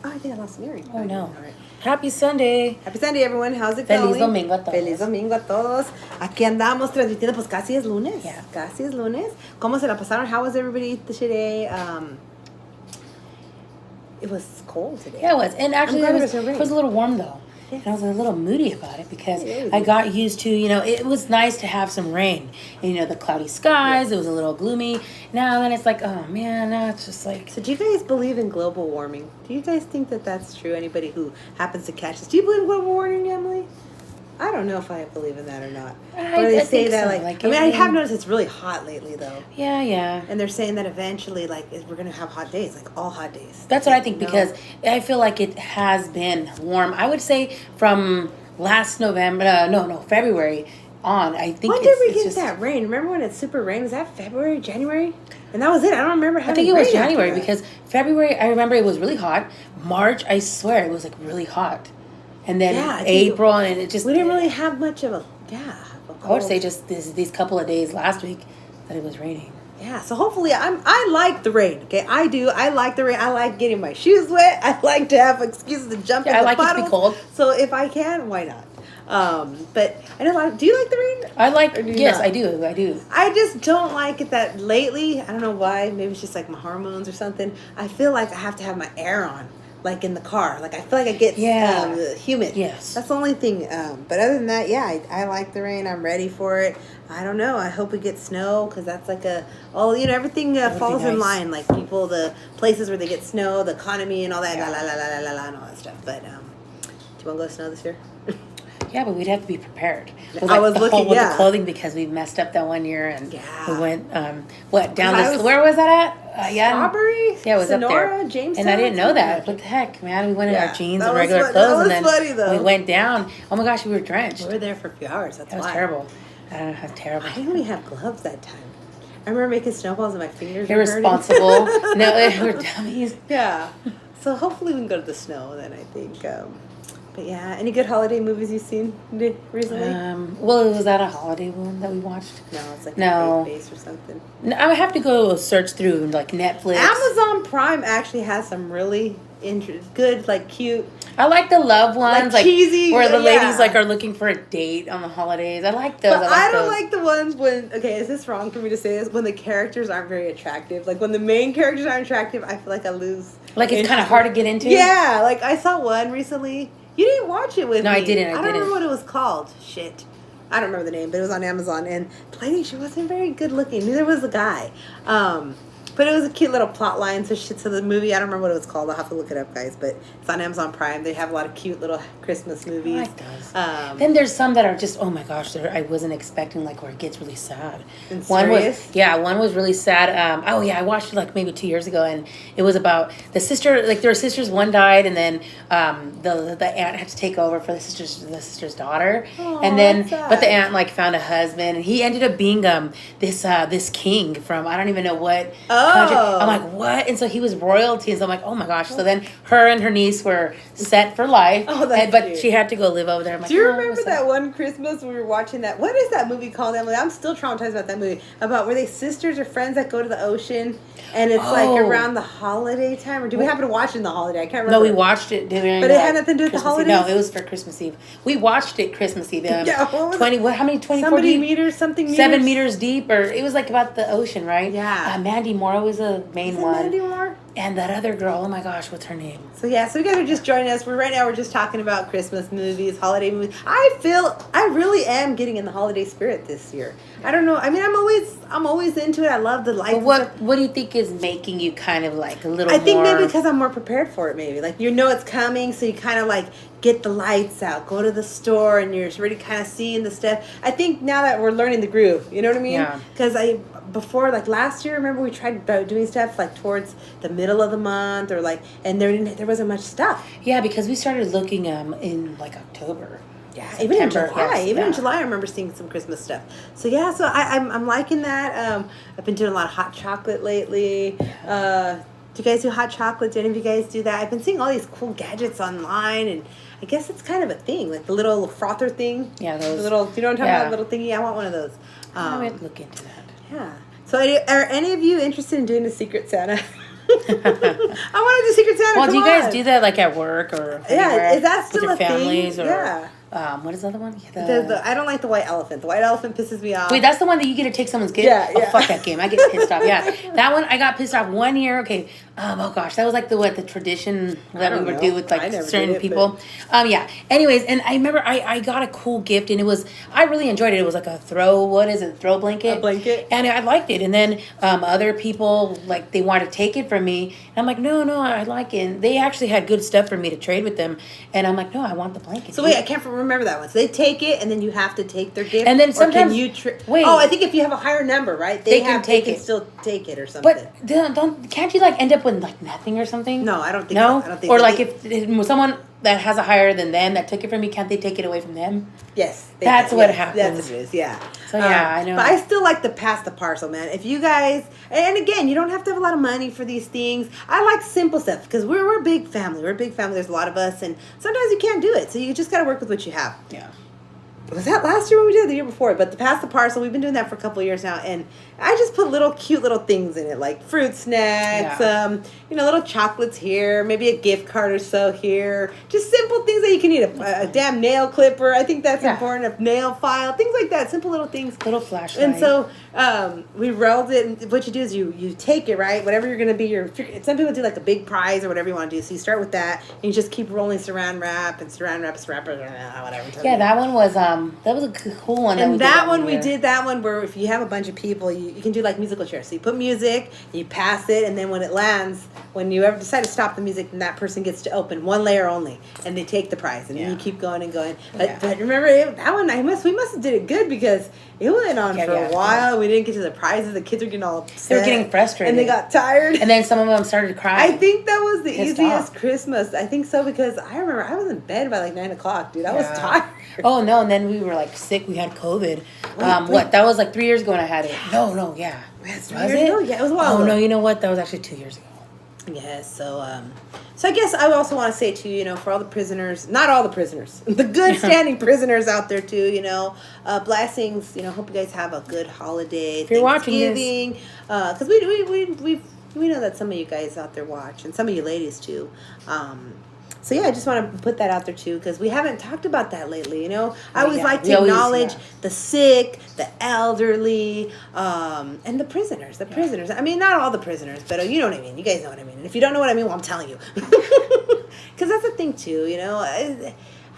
Oh, I think I lost an earring. Oh, no. All right. Happy Sunday. Happy Sunday, everyone. How's it Feliz going? domingo a todos. Feliz domingo a todos. Aquí andamos transmitiendo, pues casi es lunes. Yeah. Casi es lunes. ¿Cómo se la pasaron? How was everybody today? It was cold today. Yeah, it was. And actually, glad it it was, was so it was a little warm, though. Yes. And I was a little moody about it because Yeah, I got used to, it was nice to have some rain. And, the cloudy skies, it was a little gloomy. Now then it's like, oh, man, now it's just like... So do you guys believe in global warming? Do you guys think that that's true? Anybody who happens to catch this. Do you believe in global warming, Emily? I don't know if I believe in that or not. Or they I say think that, so. I have noticed it's really hot lately, though. Yeah. And they're saying that eventually, we're going to have hot days, all hot days. That's what I think because I feel like it has been warm. I would say from last February on. I think when did we get that rain? Remember when it super rained? Was that February, January? And that was it. I don't remember having I think it was rain after January that. because February, I remember it was really hot. March, I swear, it was really hot. And then April, and it just... We didn't really have much of a I would say just these couple of days last week that it was raining. Yeah, so hopefully I like the rain, okay? I do. I like the rain. I like getting my shoes wet. I like to have excuses to jump in the I like puddles. it to be cold. So if I can, why not? But I know do you like the rain? I like, yes, not? I do. I just don't like it that lately, I don't know why, maybe it's just like my hormones or something. I feel like I have to have my air on. Like in the car, I feel like I get humid. Yes, that's the only thing. But other than that, I like the rain. I'm ready for it. I don't know. I hope we get snow because that's everything falls in line. Like the places where they get snow, the economy and all that, and all that stuff. But do you want to go to snow this year? Yeah, but we'd have to be prepared. I was looking with the clothing because we messed up that one year and we went where was that at? Strawberry? Yeah, it was Sonora, up there. Jamestown, and I didn't know that. What the heck, man? We went in our jeans and regular clothes, and then we went down. Oh my gosh, we were drenched. We were there for a few hours. That was terrible. I don't know how terrible. I didn't even have gloves that time. I remember making snowballs and my fingers. Irresponsible. No, we're dummies. Yeah. So hopefully we can go to the snow then. I think. But yeah, any good holiday movies you've seen recently? Was that a holiday one that we watched? No, it's like a base or something. No, I would have to go search through Netflix. Amazon Prime actually has some really good, cute. I like the love ones, cheesy, where the ladies are looking for a date on the holidays. I like those. But I don't like the ones when. Okay, is this wrong for me to say this? When the characters aren't very attractive, when the main characters aren't attractive, I feel like I lose. It's kind of hard to get into. Yeah, I saw one recently. You didn't watch it with me. No, I didn't. I don't remember what it was called. Shit. I don't remember the name, but it was on Amazon. And the lady, she wasn't very good looking. Neither was the guy. But it was a cute little plot line to the movie. I don't remember what it was called. I'll have to look it up, guys. But it's on Amazon Prime. They have a lot of cute little Christmas movies. I like those. Then there's some that are just, oh my gosh, I wasn't expecting, where it gets really sad. And one was really sad. I watched it maybe 2 years ago, and it was about the sister. There were sisters. One died, and then the aunt had to take over for the sister's daughter. Aww, and then but the aunt found a husband, and he ended up being this king from I don't even know what. Country. I'm like, what? And so he was royalty. And so I'm like, oh my gosh. So then her and her niece were set for life. But cute. She had to go live over there. I'm like, do you remember that one Christmas we were watching that? What is that movie called, Emily? I'm still traumatized about that movie. About were they sisters or friends that go to the ocean? And it's around the holiday time? Or do we happen to watch it in the holiday? I can't remember. No, we watched it during But it had nothing to do with the holidays? No, it was for Christmas Eve. We watched it Christmas Eve. What was 20, it? How many? 20, somebody 40? Meters, something meters? 7 meters deep. Or it was about the ocean, right? Yeah. Mandy Moore was a main one. Mandy Moore? And that other girl, oh my gosh, what's her name? So you guys are just joining us. Right now we're just talking about Christmas movies, holiday movies. I really am getting in the holiday spirit this year. I don't know. I mean, I'm always into it. I love the lights. But what do you think is making you kind of a little more? I think maybe because I'm more prepared for it. Maybe it's coming, so you kind of get the lights out, go to the store, and you're already kind of seeing the stuff. I think now that we're learning the groove, you know what I mean? Yeah. Because before last year, remember we tried doing stuff towards the middle of the month or and there wasn't much stuff. Yeah, because we started looking in October. Yeah, September, even in July. yes, in July, I remember seeing some Christmas stuff. So I'm liking that. I've been doing a lot of hot chocolate lately. Do you guys do hot chocolate? Do any of you guys do that? I've been seeing all these cool gadgets online, and I guess it's kind of a thing, the little frother thing. Yeah, those. The little, you know what I'm talking about? Little thingy. I want one of those. I would look into that. Yeah. So are any of you interested in doing a Secret Santa? I want to do Secret Santa. Well, do you guys do that like at work or yeah? Is that still with your a families thing? or Yeah. What is the other one? I don't like the white elephant. The white elephant pisses me off. Wait, that's the one that you get to take someone's gift? Yeah, Oh, yeah. fuck that game. I get pissed off. Yeah. That one, I got pissed off 1 year. Okay. Oh, gosh. That was like the tradition that we would do with like certain people. Yeah. Anyways, and I remember I got a cool gift and I really enjoyed it. It was like a throw blanket? A blanket? And I liked it. And then other people, like, they wanted to take it from me. And I'm like, no, I like it. And they actually had good stuff for me to trade with them. And I'm like, no, I want the blanket. So wait, I can't remember that one. So they take it, and then you have to take their gift. And then sometimes, or can you wait. Oh, I think if you have a higher number, right? They can still take it or something. But can't you like end up with like nothing or something? No, I don't think. No, so. I don't think. Or so. like if someone that has a higher than them that took it from me, can't they take it away from them? Yes, that's what happens. That's what it is. Yeah. So yeah, I know. But I still like to pass the parcel, man. If you guys, and again, you don't have to have a lot of money for these things. I like simple stuff because we're a big family. We're a big family. There's a lot of us, and sometimes you can't do it. So you just got to work with what you have. Yeah. Was that last year when we did it? The year before? But the pass the parcel, we've been doing that for a couple of years now, and I just put cute little things in it, like fruit snacks, little chocolates here, maybe a gift card or so here. Just simple things that you can eat. A damn nail clipper. I think that's important. A nail file, things like that. Simple little things. Little flashlight. And so we rolled it. And what you do is you take it, right? Whatever you're gonna be some people do like a big prize or whatever you want to do. So you start with that, and you just keep rolling saran wrap, whatever. Yeah, that one was that was a cool one. And we did that one where if you have a bunch of people, you can do like musical chairs. So you put music, you pass it, and then when it lands, when you ever decide to stop the music, then that person gets to open one layer only, and they take the prize, and then you keep going and going. But remember that one? We must have did it good because it went on for a while. We didn't get to the prizes. The kids were getting all upset. They were getting frustrated, and they got tired. And then some of them started crying. I think that was the easiest Christmas. I think so because I remember I was in bed by like 9:00, dude. I was tired. Oh no! And then we were like sick. We had COVID. What? That was like 3 years ago, and I had it. No, yeah. Was it? Yeah, it was a while ago. Oh no, you know what? That was actually 2 years ago. Yes, so I guess I also want to say too, for all the prisoners, not all the prisoners, the good standing prisoners out there too, blessings. Hope you guys have a good holiday. If you're watching this, because we know that some of you guys out there watch, and some of you ladies too. So yeah, I just want to put that out there too because we haven't talked about that lately. I always like to acknowledge the sick, the elderly, and the prisoners. Prisoners. I mean, not all the prisoners, but you know what I mean. You guys know what I mean. And if you don't know what I mean, well, I'm telling you. Because that's the thing too.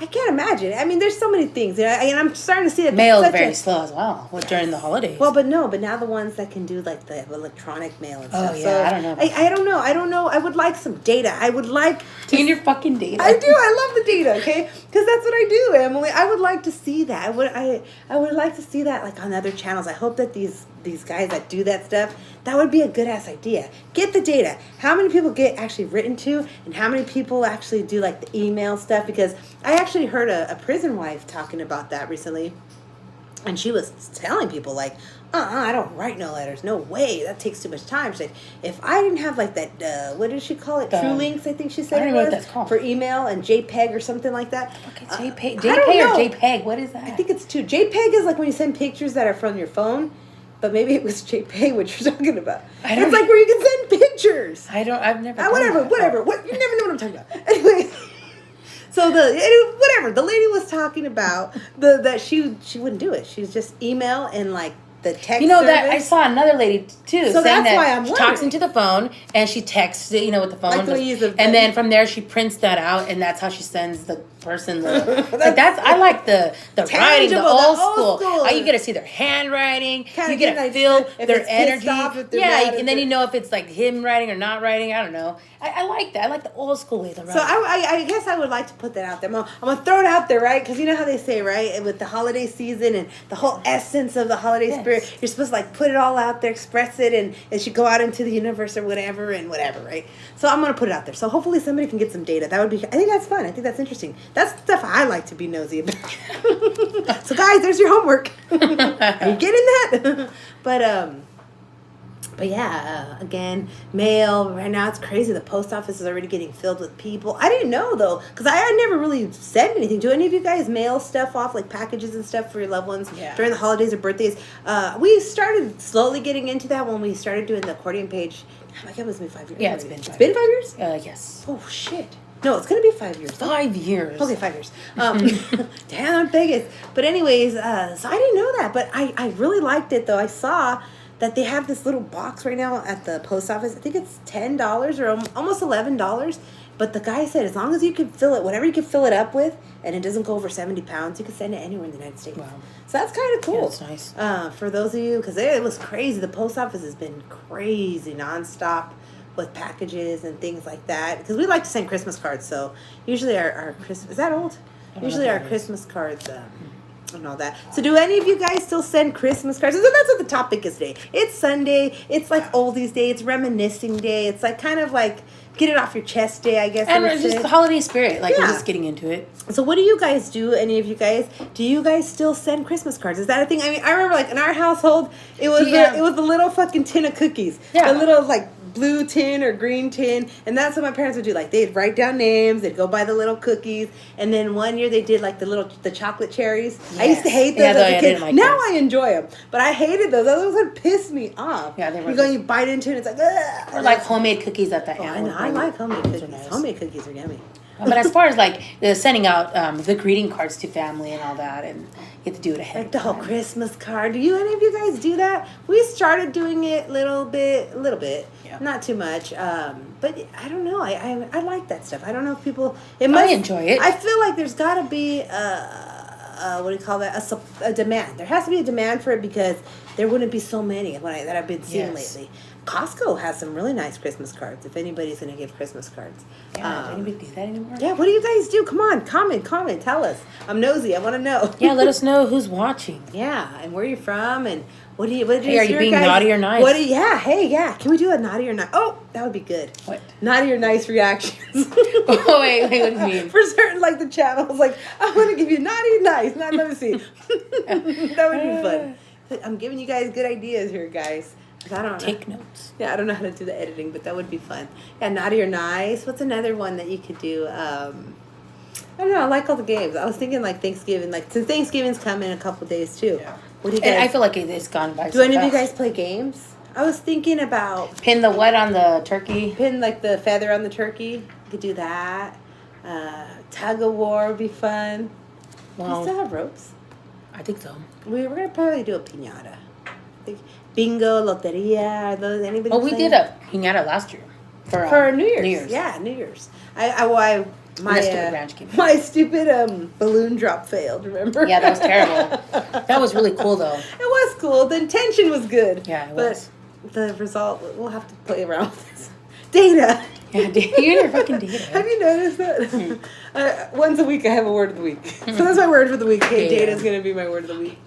I can't imagine. I mean, there's so many things, and I'm starting to see that mail is very slow as well during the holidays. Well, but now the ones that can do like the electronic mail and stuff. Oh yeah, so I don't know. I don't know. I would like some data. I would like to your fucking data. I do. I love the data. Okay, because that's what I do, Emily. I would like to see that. I would like to see that like on other channels. I hope that these guys that do that stuff, that would be a good ass idea. Get the data. How many people get actually written to, and how many people actually do like the email stuff? Because I actually heard a prison wife talking about that recently, and she was telling people like, I don't write no letters. No way. That takes too much time. She's like, if I didn't have like that, what did she call it? True Links, I think she said. I don't know what that's called. For email and JPEG or something like that. Okay, JPEG or JPEG? What is that? I think it's two. JPEG is like when you send pictures that are from your phone. But maybe it was JPEG, what you're talking about. It's like where you can send pictures. I've never. Whatever. What you never know what I'm talking about. Anyway, so the lady was talking about that she wouldn't do it. She's just email and like the text. That I saw another lady too. So saying that's why I'm she wondering. talks into the phone and she texts it, with the phone. Like we use and then from there she prints that out and that's how she sends the person I like the writing, the old school. You get to see their handwriting. You get to feel their energy. And then if it's like him writing or not writing. I don't know. I like that. I like the old school ways of writing. So I guess I would like to put that out there. I'm gonna throw it out there, right? Because you know how they say, right, with the holiday season and the whole essence of the holiday spirit, you're supposed to like put it all out there, express it, and it should go out into the universe or whatever, right? So I'm gonna put it out there. So hopefully somebody can get some data. That would be. I think that's fun. I think that's interesting. That's stuff I like to be nosy about. So guys, there's your homework. Are you getting that? But yeah, again, mail. Right now it's crazy. The post office is already getting filled with people. I didn't know, though, because I never really sent anything. Do any of you guys mail stuff off, like packages and stuff for your loved ones during the holidays or birthdays? We started slowly getting into that when we started doing the accordion page Oh my God, it must be 5 years. Yeah, it's already. been 5 It's been 5 years? Yes. Oh, shit. No, it's going to be 5 years. 5 years. Okay, 5 years. Damn, Vegas. But anyways, so I didn't know that, but I really liked it, though. I saw that they have this little box right now at the post office. I think it's $10 or almost $11. But the guy said as long as you can fill it, whatever you can fill it up with, and it doesn't go over 70 pounds, you can send it anywhere in the United States. Wow. So that's kind of cool. Yeah, that's nice. For those of you, because it was crazy. The post office has been crazy nonstop with packages and things like that. Because we like to send Christmas cards, so usually our Christmas... Is that old? Usually our Christmas cards... and all that. So do any of you guys still send Christmas cards? So that's what the topic is today. It's Sunday. It's like oldies day. It's reminiscing day. It's like kind of like get it off your chest day, I guess. And it's just the holiday spirit. Like, Yeah. we're just getting into it. So what do you guys do? Any of you guys? Do you guys still send Christmas cards? Is that a thing? I mean, I remember like in our household, it was it was the little fucking tin of cookies. Yeah. The little like blue tin or green tin, and that's what my parents would do. Like they'd write down names, they'd go buy the little cookies, and then one year they did like the chocolate cherries. Yes. I used to hate those as a kid. Like now those. I enjoy them, but I hated those. Those would piss me off. Yeah, they were. You bite into it, it's like ugh. Or like homemade cookies at the end. I like homemade cookies. Nice. Homemade cookies are yummy. But as far as like the sending out the greeting cards to family and all that, and you have to do it ahead. Like the whole Christmas card. Do you any of you guys do that? We started doing it a little bit, yeah. Not too much. But I don't know. I like that stuff. I don't know if people. I enjoy it. I feel like there's got to be what do you call that? A demand. There has to be a demand for it because there wouldn't be so many that I've been seeing lately. Costco has some really nice Christmas cards. If anybody's going to give Christmas cards. Yeah, does anybody do that anymore? Yeah, what do you guys do? Come on, comment, tell us. I'm nosy. I want to know. Yeah, let us know who's watching. Yeah, and where you're from, and what are you being naughty or nice? Yeah. Can we do a naughty or nice? Oh, that would be good. What? Naughty or nice reactions. Oh, wait, what do you mean? For certain, like the channels, like, I want to give you naughty or nice. Let me see. That would be fun. I'm giving you guys good ideas here, guys. I don't know. Take notes. Yeah, I don't know how to do the editing, but that would be fun. Yeah, naughty or nice. What's another one that you could do? I don't know. I like all the games. I was thinking like Thanksgiving. Like since Thanksgiving's coming in a couple days too. Yeah. What do you guys? And I feel like it's gone by. Do any of you guys play games? I was thinking about pin the what on the turkey. Pin like the feather on the turkey. You could do that. Tug of war would be fun. Well, we still have ropes. I think so. We're gonna probably do a piñata. Bingo, loteria, are those anybody? Well, we did a piñata last year for New Year's. Yeah, New Year's. My stupid balloon drop failed. Remember? Yeah, that was terrible. That was really cool though. It was cool. The intention was good. Yeah, it was. But the result, we'll have to play around with this. Data. Yeah, you and your fucking data. Have you noticed that? Once a week, I have a word of the week. So that's my word for the week. Hey, data is going to be my word of the week.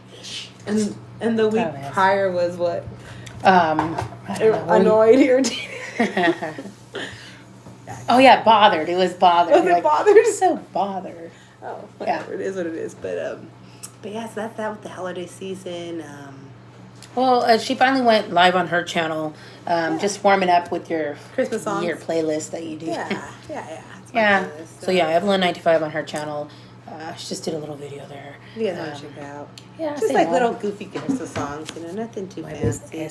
And the week prior was what? Annoyed, irritated. Oh yeah, bothered. It was bothered. Was it bothered? So bothered. Oh, whatever. Yeah. It is what it is. But yeah, so that's that with the holiday season. Well, she finally went live on her channel, just warming up with your Christmas songs, your playlist that you do. Yeah. So yeah, Evelyn95 on her channel. She just did a little video there. You guys want to check it out. Yeah, just like little goofy Christmas songs, nothing too fancy.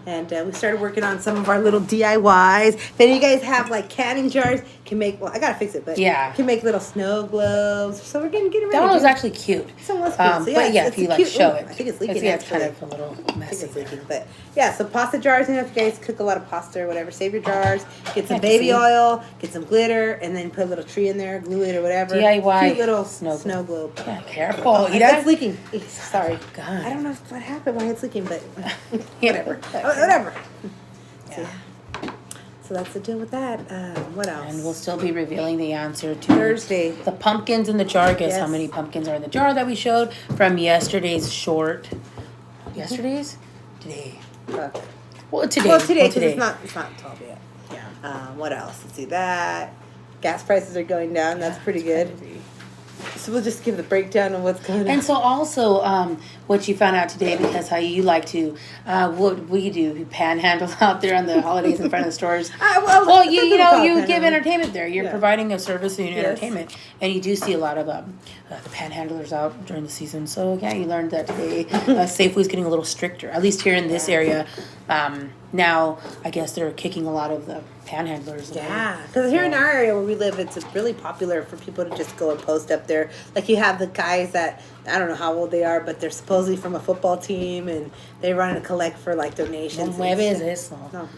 And we started working on some of our little DIYs. If any of you guys have like canning jars, can make, well, I gotta fix it, but can make little snow globes. So we're gonna get it ready. That one was actually cute. Some was cute. So, but yeah, if you like show it. I think it's leaking. Yeah, it's kind of a little messy. I think it's leaking, but yeah. So pasta jars. If you guys cook a lot of pasta or whatever, save your jars. Get some baby oil. Get some glitter, and then put a little tree in there, glue it or whatever. DIY cute little snow globe. Yeah, careful. It's leaking. Sorry. God. I don't know what happened, why it's leaking, but whatever. Whatever. Yeah. So that's the deal with that. What else? And we'll still be revealing the answer to Thursday. The pumpkins in the jar. Guess how many pumpkins are in the jar that we showed from yesterday's short. Yesterday's? Today. Well, today. Well, today, because it's not 12 yet. Yeah. What else? Let's see that. Gas prices are going down. That's pretty good. Crazy. So we'll just give the breakdown of what's going on. And so also, what you found out today, because how you like to, what we do, you panhandle out there on the holidays in front of the stores. Well, you give entertainment there. You're providing a service and entertainment, and you do see a lot of the panhandlers out during the season. So yeah, you learned that today. Safeway's getting a little stricter, at least here in this area. Now, I guess they're kicking a lot of the panhandlers. Yeah, because here in our area where we live, it's really popular for people to just go and post up there. Like you have the guys that, I don't know how old they are, but they're supposedly from a football team, and they run and collect for like donations. No.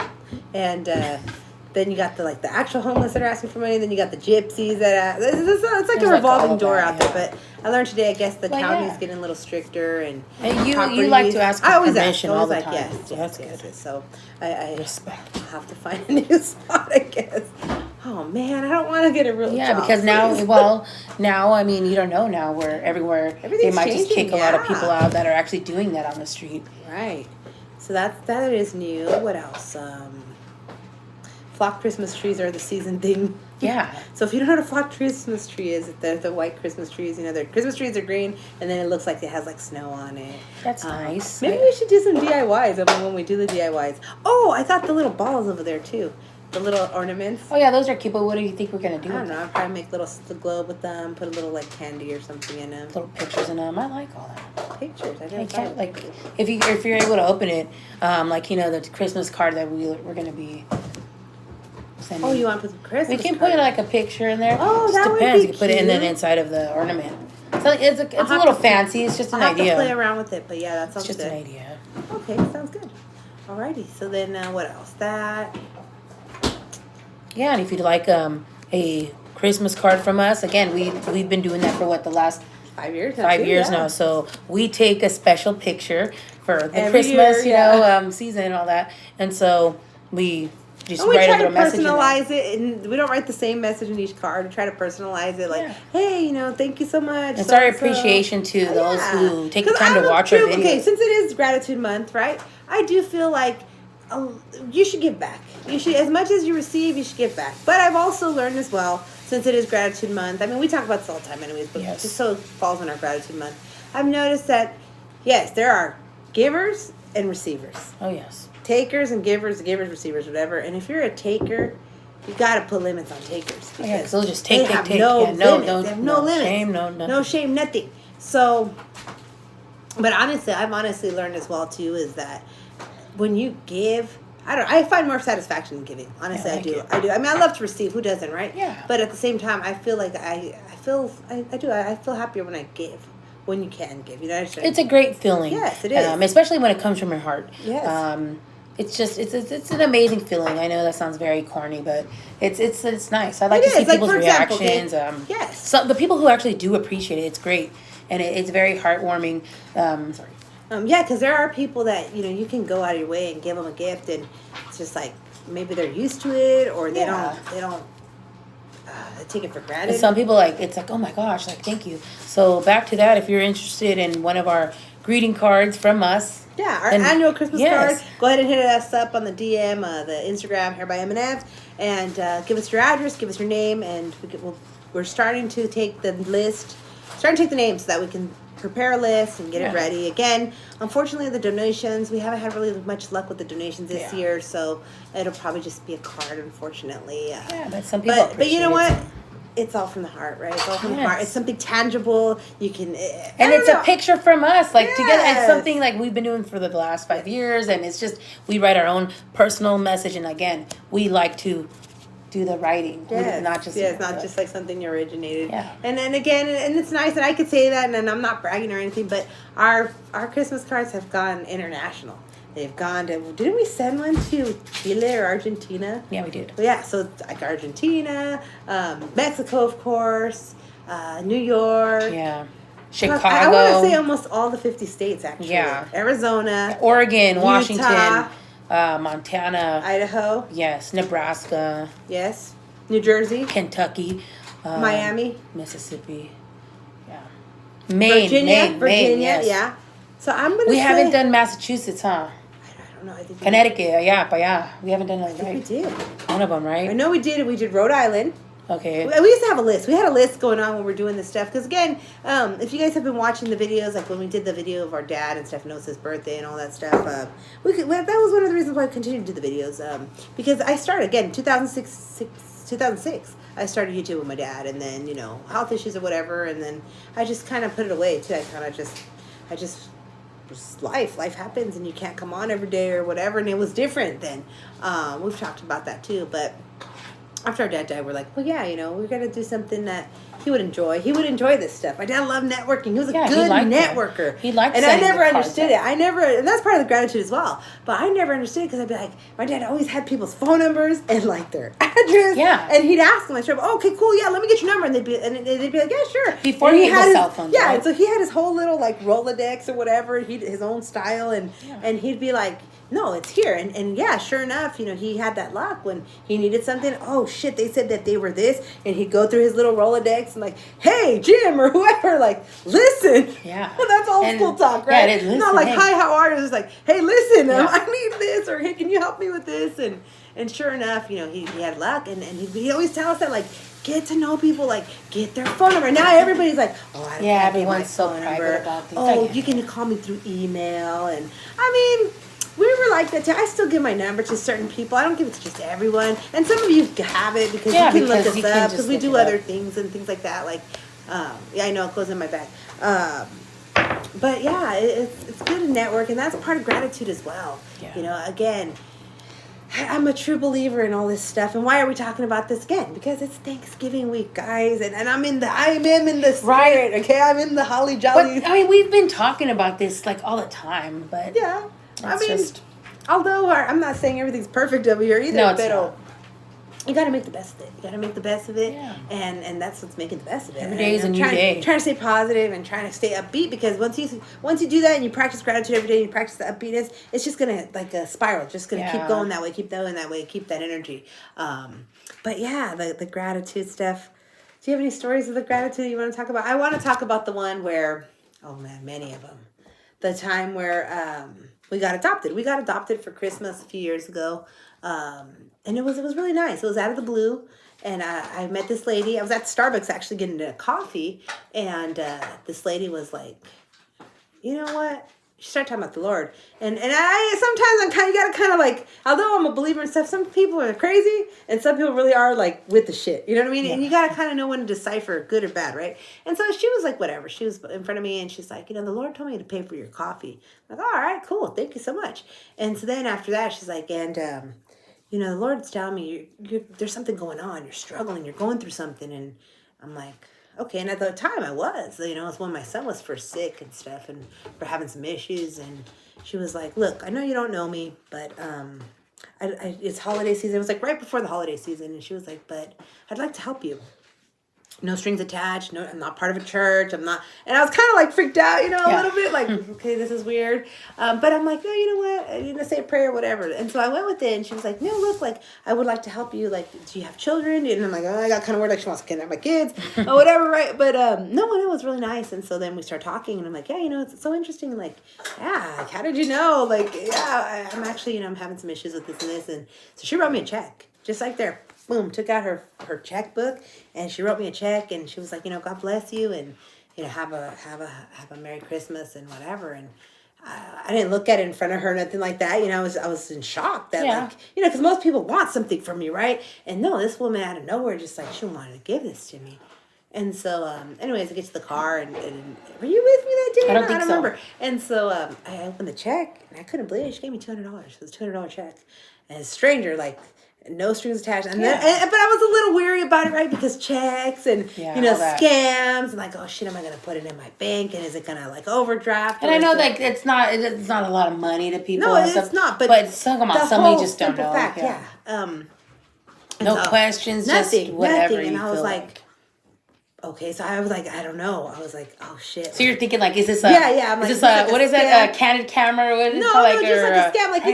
And then you got the actual homeless that are asking for money. Then you got the gypsies that it's like a revolving door out there. But I learned today, I guess the county's getting a little stricter, and you like to ask for permission all the time. Yes. So I respect. Have to find a new spot, I guess. Oh man, I don't want to get a real job. Because now I mean, you don't know now where everywhere they might just kick a lot of people out that are actually doing that on the street. Right. So that is new. What else? Flock Christmas trees are the season thing. Yeah. So if you don't know what a flock Christmas tree is, they're the white Christmas trees. Their Christmas trees are green, and then it looks like it has snow on it. That's nice. Maybe we should do some DIYs. I mean, when we do the DIYs. Oh, I got the little balls over there too. The little ornaments. Oh yeah, those are cute. But what do you think we're gonna do? I don't know. I'll probably make the globe with them. Put a little candy or something in them. Little pictures in them. I like all that. Pictures. I never can't if you're able to open it, the Christmas card that we're gonna be. Oh, you want to put the Christmas We can card? put a picture in there. Oh, just that depends. would be You can put it in the inside of the ornament. So it's a little fancy. It's just an idea. I'll have to play around with it, but yeah, that sounds good. It's just an idea. Okay, sounds good. Alrighty, so then what else? Yeah, and if you'd like a Christmas card from us, again, we've been doing that for the last 5 years? 5 years now. So we take a special picture for the Every Christmas, year, season and all that, and so we just we write try a little to message. Personalize it, and we don't write the same message in each card. We try to personalize it, hey, thank you so much. It's our appreciation to those who take the time to watch our videos. Okay, since it is Gratitude Month, right? I do feel like you should give back. You should, as much as you receive, you should give back. But I've also learned as well, since it is Gratitude Month. I mean, we talk about this all the time, anyways, but just so it falls in our Gratitude Month. I've noticed that yes, there are givers and receivers. Oh yes. Takers and givers, receivers, whatever. And if you're a taker, you got to put limits on takers. Because they'll just take. They have no limits. They have no limits. Shame, nothing. No shame, nothing. So, but honestly, I've learned as well too is that when you give, I find more satisfaction in giving. Honestly, I do. I mean, I love to receive. Who doesn't, right? Yeah. But at the same time, I feel like I feel happier when I give. When you can give, It's a great feeling. Yes, it is. Especially when it comes from your heart. Yes. It's just it's an amazing feeling. I know that sounds very corny, but it's nice. I like to see people's reactions. Yes. So the people who actually do appreciate it, it's great, and it's very heartwarming. Yeah, because there are people that you can go out of your way and give them a gift, and it's just like maybe they're used to it, or they don't take it for granted. And some people it's like, oh my gosh, thank you. So back to that, if you're interested in one of our greeting cards from us. Yeah, our annual Christmas cards. Go ahead and hit us up on the DM, the Instagram, Hair by M&M's, and give us your address, give us your name, and we're starting to take the list, the names so that we can prepare a list and get it ready. Again, unfortunately, the donations, we haven't had really much luck with the donations this year, so it'll probably just be a card, unfortunately. But some people but you know what? It's all from the heart, right? It's all from the heart. It's something tangible. You can... And it's a picture from us, together. It's something we've been doing for the last 5 years, and it's just, we write our own personal message, and again, we like to do the writing, not just it's not just something you originated. Yeah. And then again, and it's nice, and I could say that, and I'm not bragging or anything, but our Christmas cards have gone international. They've gone to, didn't we send one to Chile or Argentina? Yeah, we did. Well, yeah, so Argentina, Mexico, of course, New York. Yeah. Chicago. I want to say almost all the 50 states, actually. Yeah. Arizona. Oregon, Utah, Washington, Montana. Idaho. Yes. Nebraska. Yes. New Jersey. Kentucky. Miami. Mississippi. Yeah. Maine. Virginia, yes. yeah. So I'm going to We haven't done Massachusetts, huh? I don't know. I think Connecticut, yeah. We haven't done that, right? We did. One of them, right? I know we did. We did Rhode Island. Okay. We used to have a list. We had a list going on when we were doing this stuff. Because again, if you guys have been watching the videos, like when we did the video of our dad and stuff, knows his birthday and all that stuff, that was one of the reasons why I continued to do the videos. Because I started, again, 2006. I started YouTube with my dad, and then, health issues or whatever, and then I just kind of put it away, too. Life happens, and you can't come on every day or whatever, and it was different then. We've talked about that, too, but after our dad died, we're like, well, yeah, we're going to do something that he would enjoy. He would enjoy this stuff. My dad loved networking. He was a good networker. He liked and I never understood it. And that's part of the gratitude as well. But I never understood it because I'd be like, my dad always had people's phone numbers and like their address. Yeah. And he'd ask them, okay, cool, yeah, let me get your number. And they'd be like, yeah, sure. Before he had cell phones. Yeah, right? and so he had his whole little like Rolodex or whatever, his own style, and he'd be like, no, it's here. And yeah, sure enough, he had that luck when he needed something. Oh, shit, they said that they were this. And he'd go through his little Rolodex and like, hey, Jim or whoever, like, listen. Yeah. That's old school talk, right? Yeah, it is. Not like, hey. hi, how are you? It's like, hey, listen, I need this. Or, hey, can you help me with this? And sure enough, he had luck. And he'd always tell us that, like, get to know people, like, get their phone number. Now everybody's like, everyone's so private about things. Oh, you can call me through email. And, we were like that too. I still give my number to certain people. I don't give it to just everyone. And some of you have it because you can look us up because we do other things and things like that. Like, I know it goes in my bag. But yeah, it's good to network, and that's part of gratitude as well. Yeah. Again, I'm a true believer in all this stuff. And why are we talking about this again? Because it's Thanksgiving week, guys, and I am in the spirit. Right. Okay, I'm in the holly jolly. But, we've been talking about this like all the time, but yeah. Although I'm not saying everything's perfect over here either, no, it's not. You got to make the best of it. You got to make the best of it, yeah. and that's what's making the best of it. Every day is a new day. Trying to stay positive and trying to stay upbeat, because once you do that and you practice gratitude every day and you practice the upbeatness, it's just gonna like a spiral, just gonna keep going that way, keep going that way, keep that energy. But yeah, the gratitude stuff. Do you have any stories of the gratitude you want to talk about? I want to talk about the one where, oh man, many of them. The time where we got adopted. We got adopted for Christmas a few years ago. And it was really nice. It was out of the blue. And I met this lady. I was at Starbucks actually getting a coffee. And this lady was like, you know what? She started talking about the Lord. And you gotta kind of like, although I'm a believer and stuff, some people are crazy and some people really are like with the shit. You know what I mean? Yeah. And you gotta kind of know when to decipher good or bad, right? And so she was like, whatever. She was in front of me and she's like, the Lord told me to pay for your coffee. I'm like, all right, cool. Thank you so much. And so then after that, she's like, and, the Lord's telling me there's something going on. You're struggling. You're going through something. And I'm like, okay, and at the time I was, it was when my son was first sick and stuff, and we're having some issues, and she was like, look, I know you don't know me, but it's holiday season. It was like right before the holiday season, and she was like, but I'd like to help you. No strings attached. No, I'm not part of a church. I'm not. And I was kind of like freaked out, a little bit. Like, okay, this is weird. But I'm like, no, you know what? I'm going to say a prayer or whatever. And so I went with it. And she was like, no, look, like, I would like to help you. Like, do you have children? And I'm like, oh, I got kind of worried. Like, she wants to kidnap my kids or whatever, right? But no, it was really nice. And so then we start talking. And I'm like, yeah, it's so interesting. Like, yeah, like, how did you know? Like, yeah, I'm actually, I'm having some issues with this and this. And so she wrote me a check. Just like there. Boom, took out her checkbook and she wrote me a check and she was like, God bless you and have a Merry Christmas and whatever. And I didn't look at it in front of her, nothing like that. I was in shock that because most people want something from me, right? And no, this woman out of nowhere just like she wanted to give this to me. And so, anyways, I get to the car and were you with me that day? I don't remember. And so I opened the check and I couldn't believe it. She gave me $200. It was a $200 check. And a stranger, like, no strings attached. And then, but I was a little weary about it, right? Because checks and, scams and like, oh shit, am I going to put it in my bank? And is it going to like overdraft? And I know like it's not a lot of money to people. No, it's not. But some you just don't know. Fact, no questions, nothing, just whatever. Nothing. And I was like, like, okay, so I was like, I don't know. I was like, oh shit. So you're thinking like, is this a I'm like, is this a what is that? A candid camera? What is no, like, just like a scam, like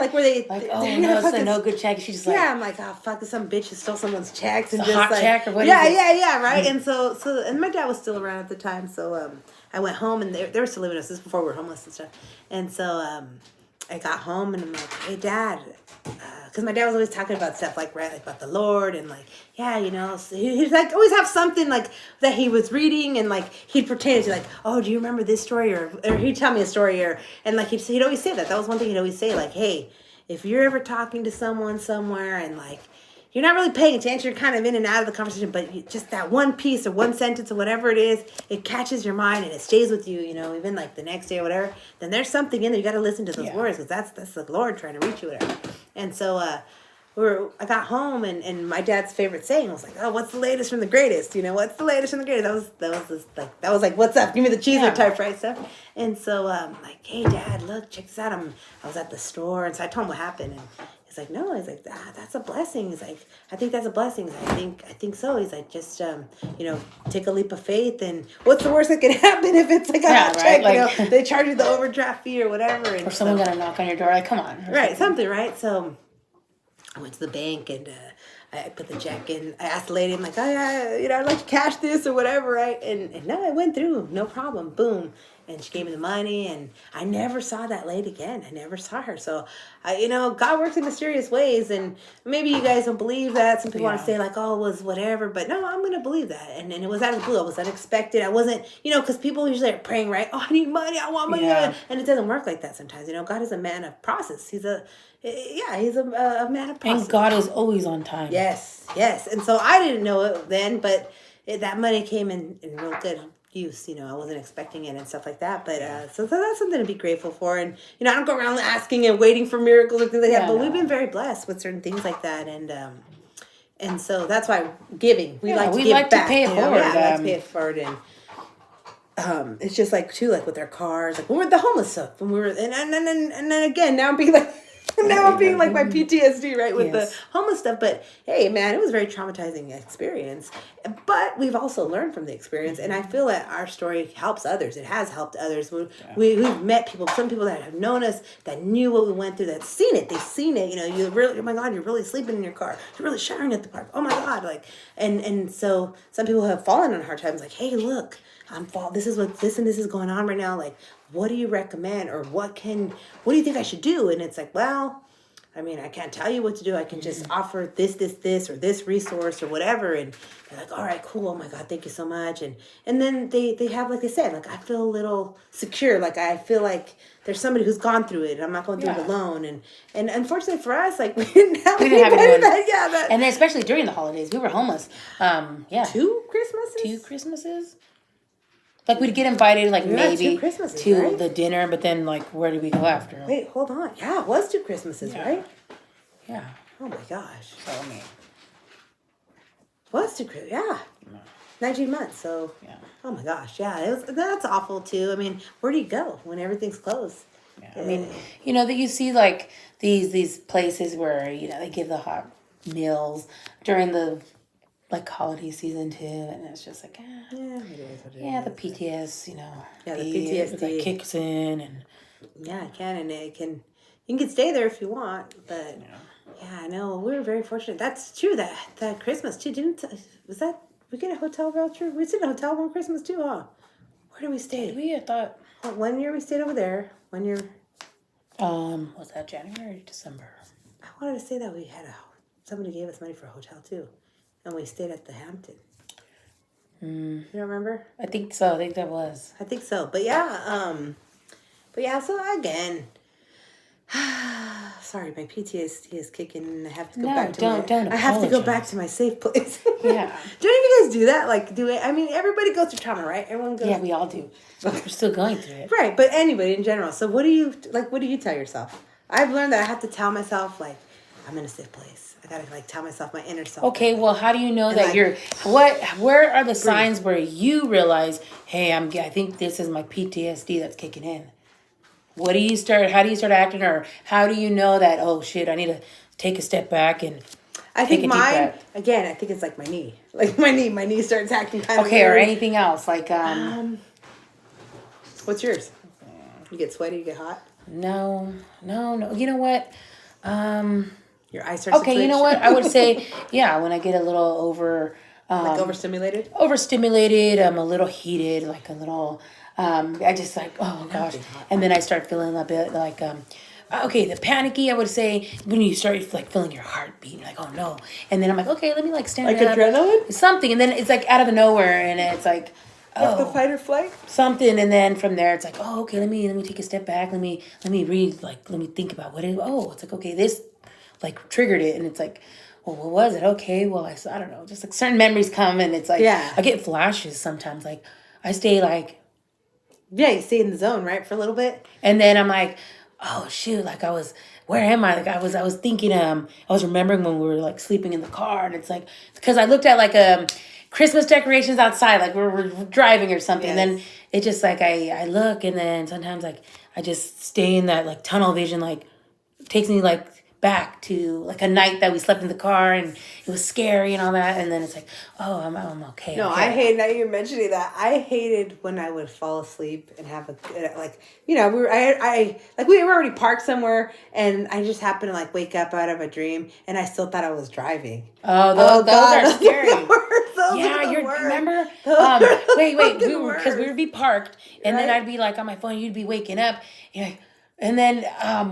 like where they like it's a no good check. She's just like I'm like, oh fuck, some bitch who stole someone's checks and a just hot like check or what is it? Right. And so and my dad was still around at the time, so I went home and they were still living with us. This is before we were homeless and stuff, and so I got home and I'm like, hey, Dad. Because my dad was always talking about stuff like, right, like about the Lord and like, yeah, you know, so he'd like always have something like that he was reading and like he'd pretend to like, oh, do you remember this story? Or he'd tell me a story and like he'd always say that. That was one thing he'd always say, like, hey, if you're ever talking to someone somewhere and like, you're not really paying attention, you're kind of in and out of the conversation, but just that one piece or one sentence or whatever it is, it catches your mind and it stays with you, you know, even like the next day or whatever, then there's something in there. You got to listen to those words because that's the Lord trying to reach you, whatever. And so I got home and my dad's favorite saying was like, oh, what's the latest from the greatest? You know, what's the latest from the greatest? That was like, what's up? Give me the cheeser type, right, stuff. And so like, hey, Dad, look, check this out. I was at the store, and so I told him what happened, and he's like, no. He's like, that's a blessing. He's like, I think that's a blessing. I think so. He's like, just you know, take a leap of faith. And what's the worst that can happen if it's like a hot check? Like, you know, they charge you the overdraft fee or whatever. And or someone gonna knock on your door. Like, come on. Right, something, right? So I went to the bank and I put the check in. I asked the lady, I'm like, oh yeah, you know, I'd like to cash this or whatever, right? And no, it went through, no problem, boom. And she gave me the money, and I never saw that lady again. I never saw her. So, you know, God works in mysterious ways, and maybe you guys don't believe that. Some people want to say like, oh, it was whatever, but no, I'm going to believe that. And it was out of the blue. It was unexpected. I wasn't, you know, because people usually are praying, right? Oh, I need money. I want money. Yeah. And it doesn't work like that sometimes. You know, God is a man of process. He's a man of process. And God is always on time. Yes. And so I didn't know it then, but that money came in real good use. You know, I wasn't expecting it and stuff like that. But so that's something to be grateful for. And, you know, I don't go around asking and waiting for miracles or things like that. But we've been very blessed with certain things like that. And so that's why giving. We like to give back. To pay it forward. Yeah, we like to pay it forward. And it's just like, too, like with our cars. Like when we were the homeless stuff. When we were, and then again, now I'm being like... Now I'm being like my PTSD, right, with the homeless stuff. But hey, man, it was a very traumatizing experience. But we've also learned from the experience, and I feel that our story helps others. It has helped others. We've met people, some people that have known us, that knew what we went through, that seen it. They've seen it. You know, you really, oh my God, you're really sleeping in your car. You're really showering at the park. Oh my God, like, and so some people have fallen on hard times. Like, hey, look, this is what this and this is going on right now. Like, what do you recommend, or what do you think I should do? And it's like, well, I mean, I can't tell you what to do. I can just offer this, or this resource or whatever. And they're like, all right, cool. Oh my God, thank you so much. And then they have, like they said, like, I feel a little secure. Like, I feel like there's somebody who's gone through it. And I'm not going through it alone. And unfortunately for us, like, we didn't have anyone. And then especially during the holidays, we were homeless. 2 Christmases? 2 Christmases? Like, we'd get invited, like, maybe to the dinner, but then, like, where did we go after? Wait, hold on. Yeah, it was 2 Christmases, right? Yeah. Oh, my gosh. So, I mean. Was 2 Christmases, yeah. 19 months, so. Yeah. Oh, my gosh, yeah. That's awful, too. I mean, where do you go when everything's closed? Yeah. I mean, you know, that you see, like, these places where, you know, they give the hot meals during the... like holiday season too, and it's just like it is what it is. The PTS, you know, the PTSD kicks in, and it can, and you can stay there if you want, but I know we were very fortunate. That's true. That Christmas too, was that we get a hotel voucher? We stayed in a hotel one Christmas too, huh? Where did we stay? I thought 1 year we stayed over there. 1 year. Was that January or December? I wanted to say that we had somebody gave us money for a hotel too. And we stayed at the Hampton. You don't remember? I think so. I think that was. I think so. But so again, sorry, my PTSD is kicking and I have to go back to don't I have to go back to my safe place. Yeah. Do any of you guys do that? Like, I mean, everybody goes through trauma, right? Everyone goes. Yeah, we all do. We're still going through it. Right, but anybody in general. So what do you tell yourself? I've learned that I have to tell myself, like, I'm in a safe place. I gotta like tell myself my inner self. Okay, well, how do you know that you're? Where are the signs where you realize, hey, I think this is my PTSD that's kicking in? How do you start acting, or how do you know that? Oh shit, I need to take a step back and. I think mine again. I think it's like my knee. Like my knee starts acting kind of. Okay, or anything else like What's yours? You get sweaty. You get hot. No. You know what? Your eyes start to twitch. You know what? I would say, when I get a little like overstimulated? Overstimulated, I'm a little heated, like a little, I just like, oh gosh. And then I start feeling a bit like, okay, the panicky, I would say, when you start like feeling your heart beating, like, oh no. And then I'm like, okay, let me like stand Like up. adrenaline? Something. And then it's like out of nowhere and it's like, Like the oh, fight or flight? something. And then from there it's like, oh, okay, let me take a step back. Let me read, like, let me think about what it, oh, it's like, okay, this like triggered it. And it's like, well, what was it? Okay, well, I don't know. Just like certain memories come and it's like, Yeah. I get flashes sometimes. Like I stay like, Yeah, you stay in the zone, right, for a little bit. and then I'm like, oh shoot, like where am I? Like I was thinking, I was remembering when we were like sleeping in the car, and it's like because I looked at like Christmas decorations outside, like we're driving or something. Yes. And then it just like I look, and then sometimes like I just stay in that like tunnel vision, like takes me like back to like a night that we slept in the car and it was scary and all that, and then it's like, oh, I'm okay. No, okay. I hate, now you're mentioning that, I hated when I would fall asleep and have a, like, you know, we were already parked somewhere and I just happened to like wake up out of a dream and I still thought I was driving. Oh, those are scary. Those Yeah, are the you worst. remember? Those are Wait, fucking because we worst. would be parked, and then Right. I'd be like on my phone. You'd be waking up, and then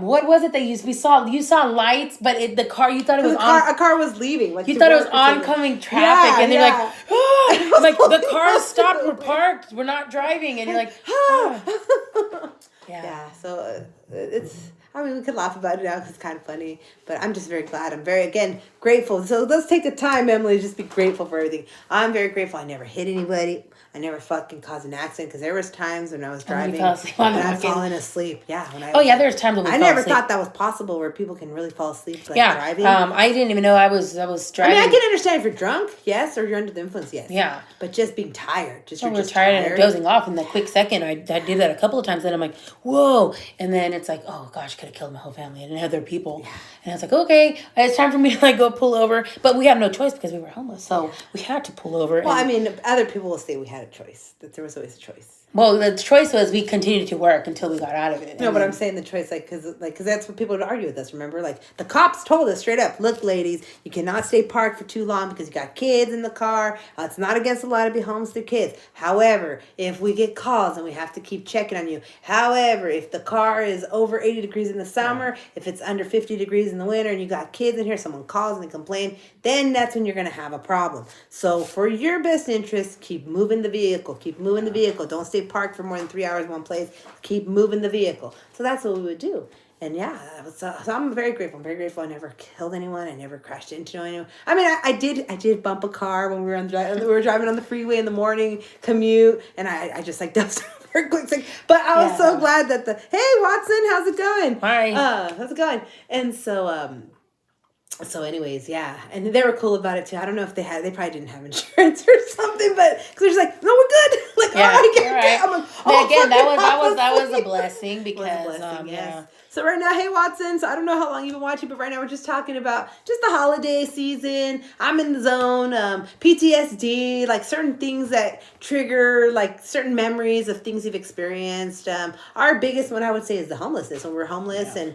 what was it that we saw? You saw lights, but the car you thought it was on. A car was leaving. Like You to thought it was work or something. oncoming traffic, Yeah, and they're yeah. like, oh, like the cars so stopped. We're stupid. parked. We're not driving, and you're like, oh. Yeah, so it's, I mean, we could laugh about it now because it's kind of funny, but I'm just very glad. I'm very, again, grateful. So let's take the time, Emily, to just be grateful for everything. I'm very grateful. I never hit anybody. I never fucking caused an accident because there was times when I was driving fell asleep on and the I'd fucking- fallen asleep. Yeah. Oh yeah, there's times when we I fell never asleep. thought that was possible where people can really fall asleep like Yeah, driving. I didn't even know I was driving. I mean, I can understand if you're drunk, yes, or you're under the influence, yes. Yeah. But just being tired, just When you're we're just tired and dozing off in that quick second. I did that a couple of times. Then I'm like, whoa. And then it's like, oh gosh, could have killed my whole family and other people. Yeah. And I was like, okay, it's time for me to like go pull over. But we had no choice because we were homeless. So we had to pull over. Well, I mean, other people will say we had a choice, that there was always a choice. Well, the choice was we continued to work until we got out of it. No, but I'm saying the choice, because that's what people would argue with us, remember? Like, the cops told us straight up, look, ladies, you cannot stay parked for too long because you got kids in the car. It's not against the law to be homeless with kids. However, if we get calls and we have to keep checking on you. However, if the car is over 80 degrees in the summer, if it's under 50 degrees in the winter and you got kids in here, someone calls and they complain, then that's when you're going to have a problem. So for your best interest, keep moving the vehicle. Keep moving the vehicle. Don't stay parked for more than 3 hours in one place. Keep moving the vehicle. So that's what we would do. And yeah, so I'm very grateful. I'm very grateful. I never killed anyone. I never crashed into anyone. I mean, I did bump a car when we were driving on the freeway in the morning commute, and I just like dozed over quick. But I was so glad that hey Watson, how's it going? Hi. How's it going? And so anyways, yeah, and they were cool about it too. I don't know if they probably didn't have insurance or something, but because they're just like, no, we're good. Like, Yeah, all right, get all right. I'm like, But again, fucking that was a asleep. blessing because It was a blessing, yes. yeah. So right now, hey Watson, so I don't know how long you've been watching, but right now we're just talking about just the holiday season. I'm in the zone, PTSD, like certain things that trigger like certain memories of things you've experienced. Our biggest one I would say is the homelessness. When we're homeless and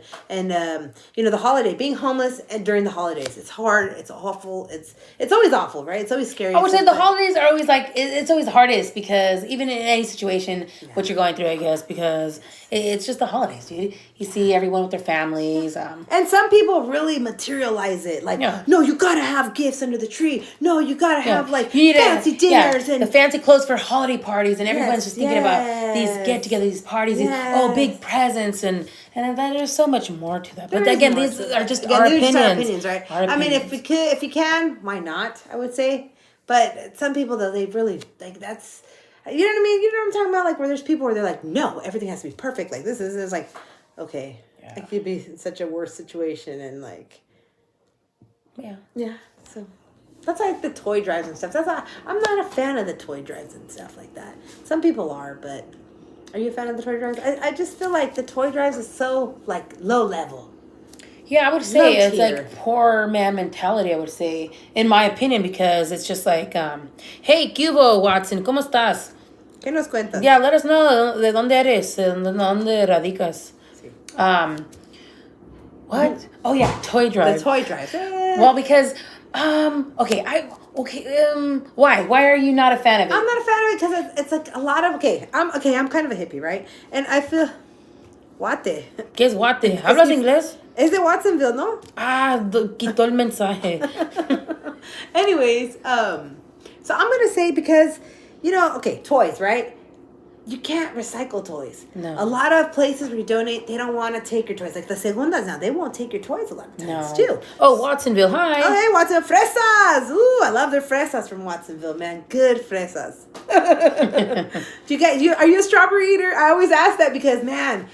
you know, the holiday, being homeless and during the holidays, it's hard, it's awful, it's always awful, right? It's always scary. I would say the holidays are always like it's always the hardest because even in any situation, what you're going through, I guess, because it's just the holidays, dude. You see everyone with their families. And some people really materialize it. Like, no, you gotta have gifts under the tree. No, you gotta have like fancy dinners and the fancy clothes for holiday parties, and everyone's just thinking about these get-together, these parties, these big presents, and there's so much more to that. But again, these are just our opinions. Right? Our I mean, opinions. if you can, why not? I would say. But some people though, they really like that's. You know what I mean? You know what I'm talking about? Like where there's people where they're like, no, everything has to be perfect. Like this is like, okay, I could be in such a worse situation and like, yeah. So that's like the toy drives and stuff. I'm not a fan of the toy drives and stuff like that. Some people are, but are you a fan of the toy drives? I just feel like the toy drives is so like low level. Yeah, I would say it's tier. like poor man mentality, I would say, in my opinion, because it's just like, hey, ¿qué hubo, Watson? ¿Cómo estás? ¿Qué nos cuentas? Yeah, let us know de dónde eres, de dónde radicas. Sí. What? Oh yeah, toy drive. The toy drive. Well, because why? Why are you not a fan of it? I'm not a fan of it because it's like a lot of I'm kind of a hippie, right? And I feel Guate. ¿Qué es guate? ¿Hablas inglés? Es de Watsonville, ¿no? Quitó el mensaje. Anyways, so I'm gonna say because, okay, toys, right? You can't recycle toys. No. A lot of places where you donate, they don't want to take your toys. Like the segundas now, they won't take your toys a lot of times too. Oh, Watsonville, hi. Oh, hey, Watsonville, fresas. Ooh, I love their fresas from Watsonville, man. Good fresas. Do you guys, are you a strawberry eater? I always ask that because, man,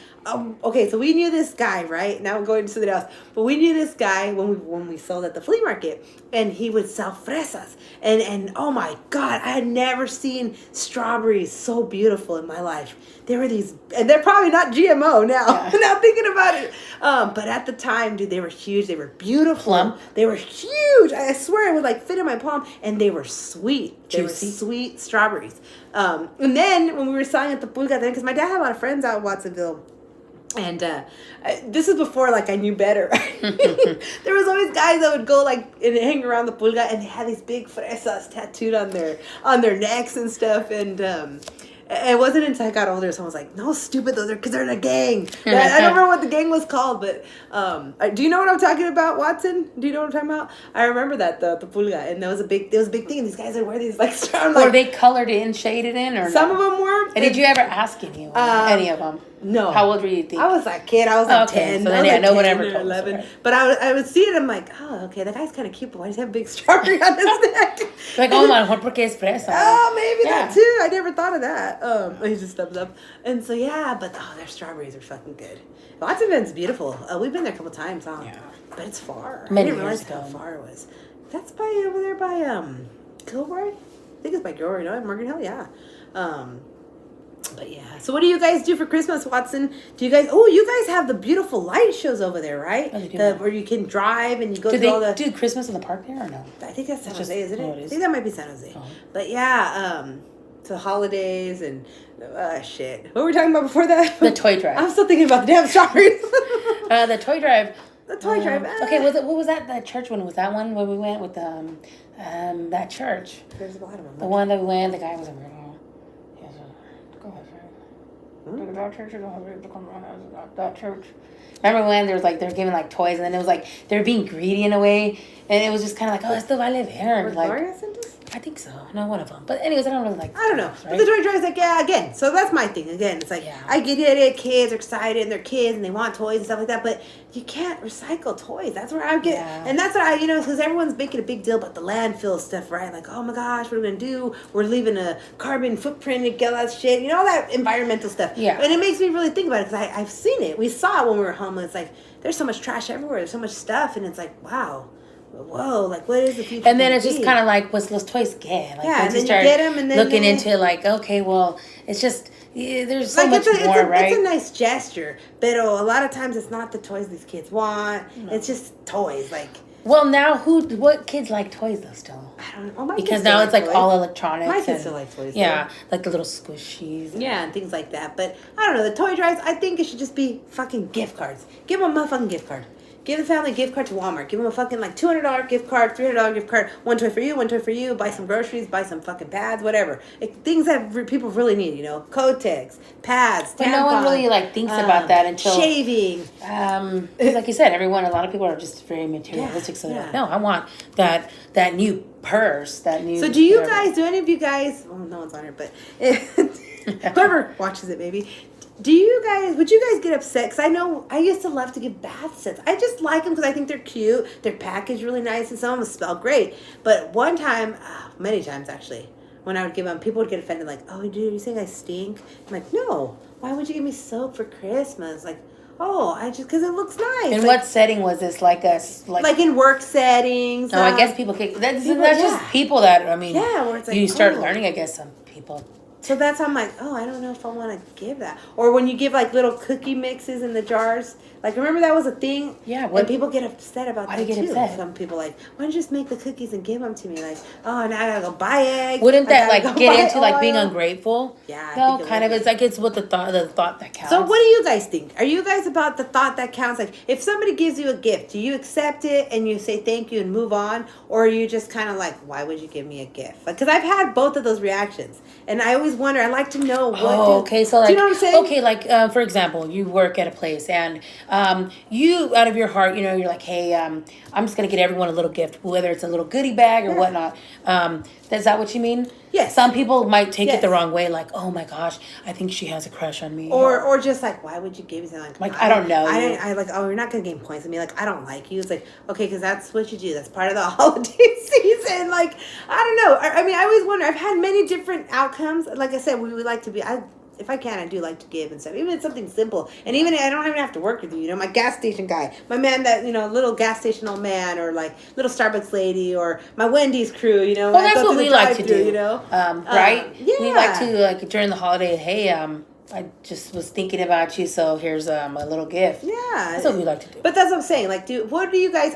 okay, so we knew this guy, right? Now I'm going to something else. But we knew this guy when we sold at the flea market, and he would sell fresas. And oh my God, I had never seen strawberries so beautiful in my life. There were these, and they're probably not GMO now. Yeah. Now thinking about it, but at the time, dude, they were huge. They were beautiful. Plump. They were huge. I swear it would like fit in my palm, and they were sweet. They Juicy. were sweet strawberries. And then when we were selling at the Pulga, because my dad had a lot of friends out in Watsonville. And this is before like I knew better. There was always guys that would go like and hang around the pulga, and they had these big fresas tattooed on their necks and stuff. And it wasn't until I got older someone was like, "No, stupid, those are because they're in a gang." I don't remember what the gang was called, but do you know what I'm talking about, Watson? Do you know what I'm talking about? I remember that the pulga, and there was a big thing. And these guys would wear these like. Were they colored in, shaded in, or some no? of them were? And did you ever ask any of them? No. How old were you? Think? I was like a kid. I was like 10. So then, yeah, no one ever told 11. us, right? But I would see it. I'm like, oh, okay, that guy's kind of cute, but why does he have a big strawberry on his neck? Like, oh, my, porque es fresa. Oh, maybe that too. I never thought of that. He just thumbs up. And so, yeah, but their strawberries are fucking good. Watsonville's beautiful. We've been there a couple times, huh? Yeah. But it's far. Many I didn't realize years how ago. far it was. That's by over there by Kilroy? I think it's by Gilroy, no? Morgan Hill, yeah. But yeah, so what do you guys do for Christmas, Watson? Do you guys? Oh, you guys have the beautiful light shows over there, right? Oh, they do. Where you can drive and you go Do through all they the. do Christmas in the park there or no? I think that's San Jose, isn't it? Oh, it I is. think that might be San Jose. Oh. But yeah, so holidays and shit. What were we talking about before that? The toy drive. I'm still thinking about the damn strawberries. The toy drive. The toy drive. Okay, what was that? That church one? Was that one where we went with that church? There's a lot of them. The one that we went. The guy was a weirdo. Go ahead, that church. Remember when there was like they were giving like toys, and then it was like they were being greedy in a way, and it was just kind of like, oh, esto vale ver. Like, Gloria sent us? I think so. No, one of them. But anyways, I don't really like. I don't know. Right? But the toy drive is like, yeah, again. So that's my thing. Again, it's like, Yeah. I get it. Kids are excited and they're kids and they want toys and stuff like that. But you can't recycle toys. That's where I get. Yeah. And that's what because everyone's making a big deal about the landfill stuff, right? Like, oh my gosh, what are we going to do? We're leaving a carbon footprint and get all that shit. All that environmental stuff. Yeah. And it makes me really think about it because I've seen it. We saw it when we were home. And it's like, there's so much trash everywhere. There's so much stuff. And it's like, wow. Whoa, like what is the future? And then it's just kind of like, what's los toys get? Like, yeah, once and then you start you get them, and then looking into like, okay, well, it's just there's so like much more, right? It's a nice gesture, but a lot of times it's not the toys these kids want. No. It's just toys, like. Well, now what kids like toys though still? I don't know. Because now it's like all electronics. My kids still like toys. Yeah, like the little squishies. Yeah, and things like that. But I don't know. The toy drives, I think it should just be fucking gift cards. Give them a fucking gift card. Give the family a gift card to Walmart. Give them a fucking like $200 gift card, $300 gift card. One toy for you, one toy for you. Buy some groceries, buy some fucking pads, whatever. Things that people really need, Kotex, pads, tampons. But no one really like thinks about that until shaving. Like you said, a lot of people are just very materialistic. So they're like, no, I want that new purse, that new. So do you guys? Do any of you guys? Well, no one's on here, but whoever watches it, maybe. Would you guys get upset? Because I know I used to love to give bath sets. I just like them because I think they're cute. They're packaged really nice and some of them smell great. But one time, many times actually, when I would give them, people would get offended like, oh, dude, you think I stink? I'm like, no. Why would you give me soap for Christmas? Like, because it looks nice. In what setting was this? Like in work settings. No, I guess people kick. That's just people that, where it's like, you start learning, I guess, some people. So that's how I'm like, I don't know if I want to give that. Or when you give like little cookie mixes in the jars. Like, remember that was a thing? Yeah. And people get upset about that, too. Upset? Some people like, why don't you just make the cookies and give them to me? Like, now I gotta go buy eggs. Wouldn't that get into like being ungrateful? Yeah. No, kind of. It's like it's what the thought that counts. So what do you guys think? Are you guys about the thought that counts? Like, if somebody gives you a gift, do you accept it and you say thank you and move on? Or are you just kind of like, why would you give me a gift? Because I've had both of those reactions. And I always wonder. I like to know what. Okay. So like, do you know what I'm saying? okay, like for example, you work at a place, and you out of your heart, you're like, hey, I'm just gonna get everyone a little gift, whether it's a little goodie bag or whatnot. Is that what you mean? Yes. Some people might take Yes. it the wrong way, like, oh my gosh, I think she has a crush on me, or just like, why would you give me something like I don't know. I like, oh, you're not gonna gain points with me. Like, I don't like you. It's like, okay, because that's what you do. That's part of the holiday season. Like, I don't know. I mean, I always wonder. I've had many different outcomes. Like I said, we would like to be. If I can, I do like to give and stuff. Even if it's something simple. And even I don't even have to work with you. You know, my gas station guy, my man that, little gas station old man, or like little Starbucks lady, or my Wendy's crew, Well, that's what we like to do, you know? Right? Yeah. We like to, like, during the holiday, hey, I just was thinking about you, so here's a little gift. Yeah. That's what we like to do. But that's what I'm saying. Like, what do you guys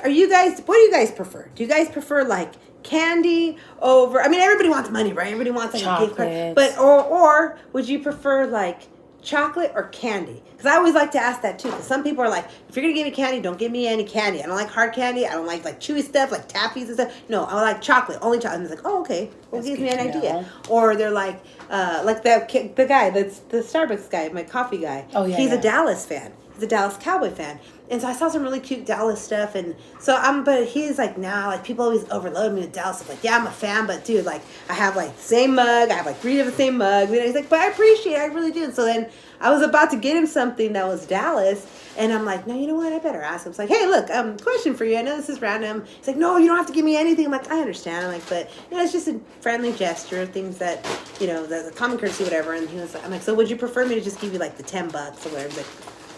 prefer? Do you guys prefer, like, candy over, I mean, everybody wants money, right? Everybody wants like a gift card. But or would you prefer like chocolate or candy? Because I always like to ask that too. Because some people are like, if you're gonna give me candy, don't give me any candy. I don't like hard candy. I don't like chewy stuff like taffies and stuff. No, I like chocolate, only chocolate. And it's like, oh, okay, well, gives me an idea. Or they're like the guy that's the Starbucks guy, my coffee guy. Oh yeah, he's a Dallas fan. He's a Dallas Cowboy fan. And so I saw some really cute Dallas stuff, and so but he's like, nah, like people always overload me with Dallas stuff. Like, yeah, I'm a fan, but dude, like I have like the same mug, I have like 3 of the same mugs. And he's like, but I appreciate it, I really do. And so then I was about to get him something that was Dallas, and I'm like, no, you know what? I better ask him. It's like, hey, look, question for you. I know this is random. He's like, no, you don't have to give me anything. I'm like, I understand. I'm like, but it's just a friendly gesture, things that the common courtesy, whatever. And he was like, I'm like, so would you prefer me to just give you like the $10 or whatever? He's like,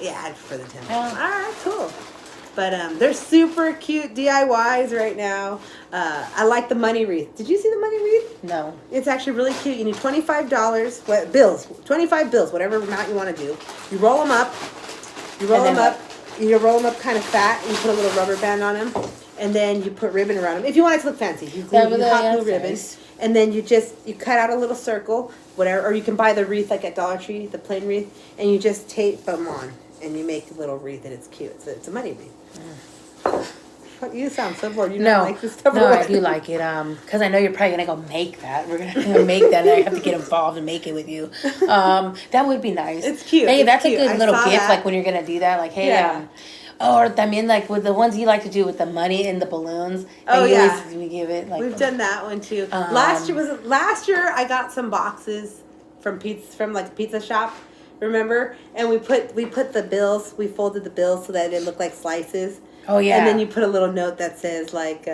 yeah, I'd prefer the $10. All right, cool. But they're super cute DIYs right now. I like the money wreath. Did you see the money wreath? No. It's actually really cute. You need $25 bills, 25 bills, whatever amount you want to do. You roll them up. You roll them up kind of fat, and you put a little rubber band on them, and then you put ribbon around them. If you want it to look fancy, you hot glue ribbon, nice. And then you cut out a little circle, whatever, or you can buy the wreath like at Dollar Tree, the plain wreath, and you just tape them on. And you make a little wreath, and it's cute. It's a money wreath. You sound so bored. You don't like this stuff. No, I do like it. Because I know you're probably gonna go make that. We're gonna make that. And I have to get involved and make it with you. That would be nice. It's cute. Hey, that's cute. a good little gift. Like when you're gonna do that. Like, hey, or también like with the ones you like to do with the money and the balloons. Oh yeah, we give it. Like we've done that one too. Last year I got some boxes from like a pizza shop. Remember? And we put the bills, we folded the bills so that it looked like slices. Oh, yeah. And then you put a little note that says, like,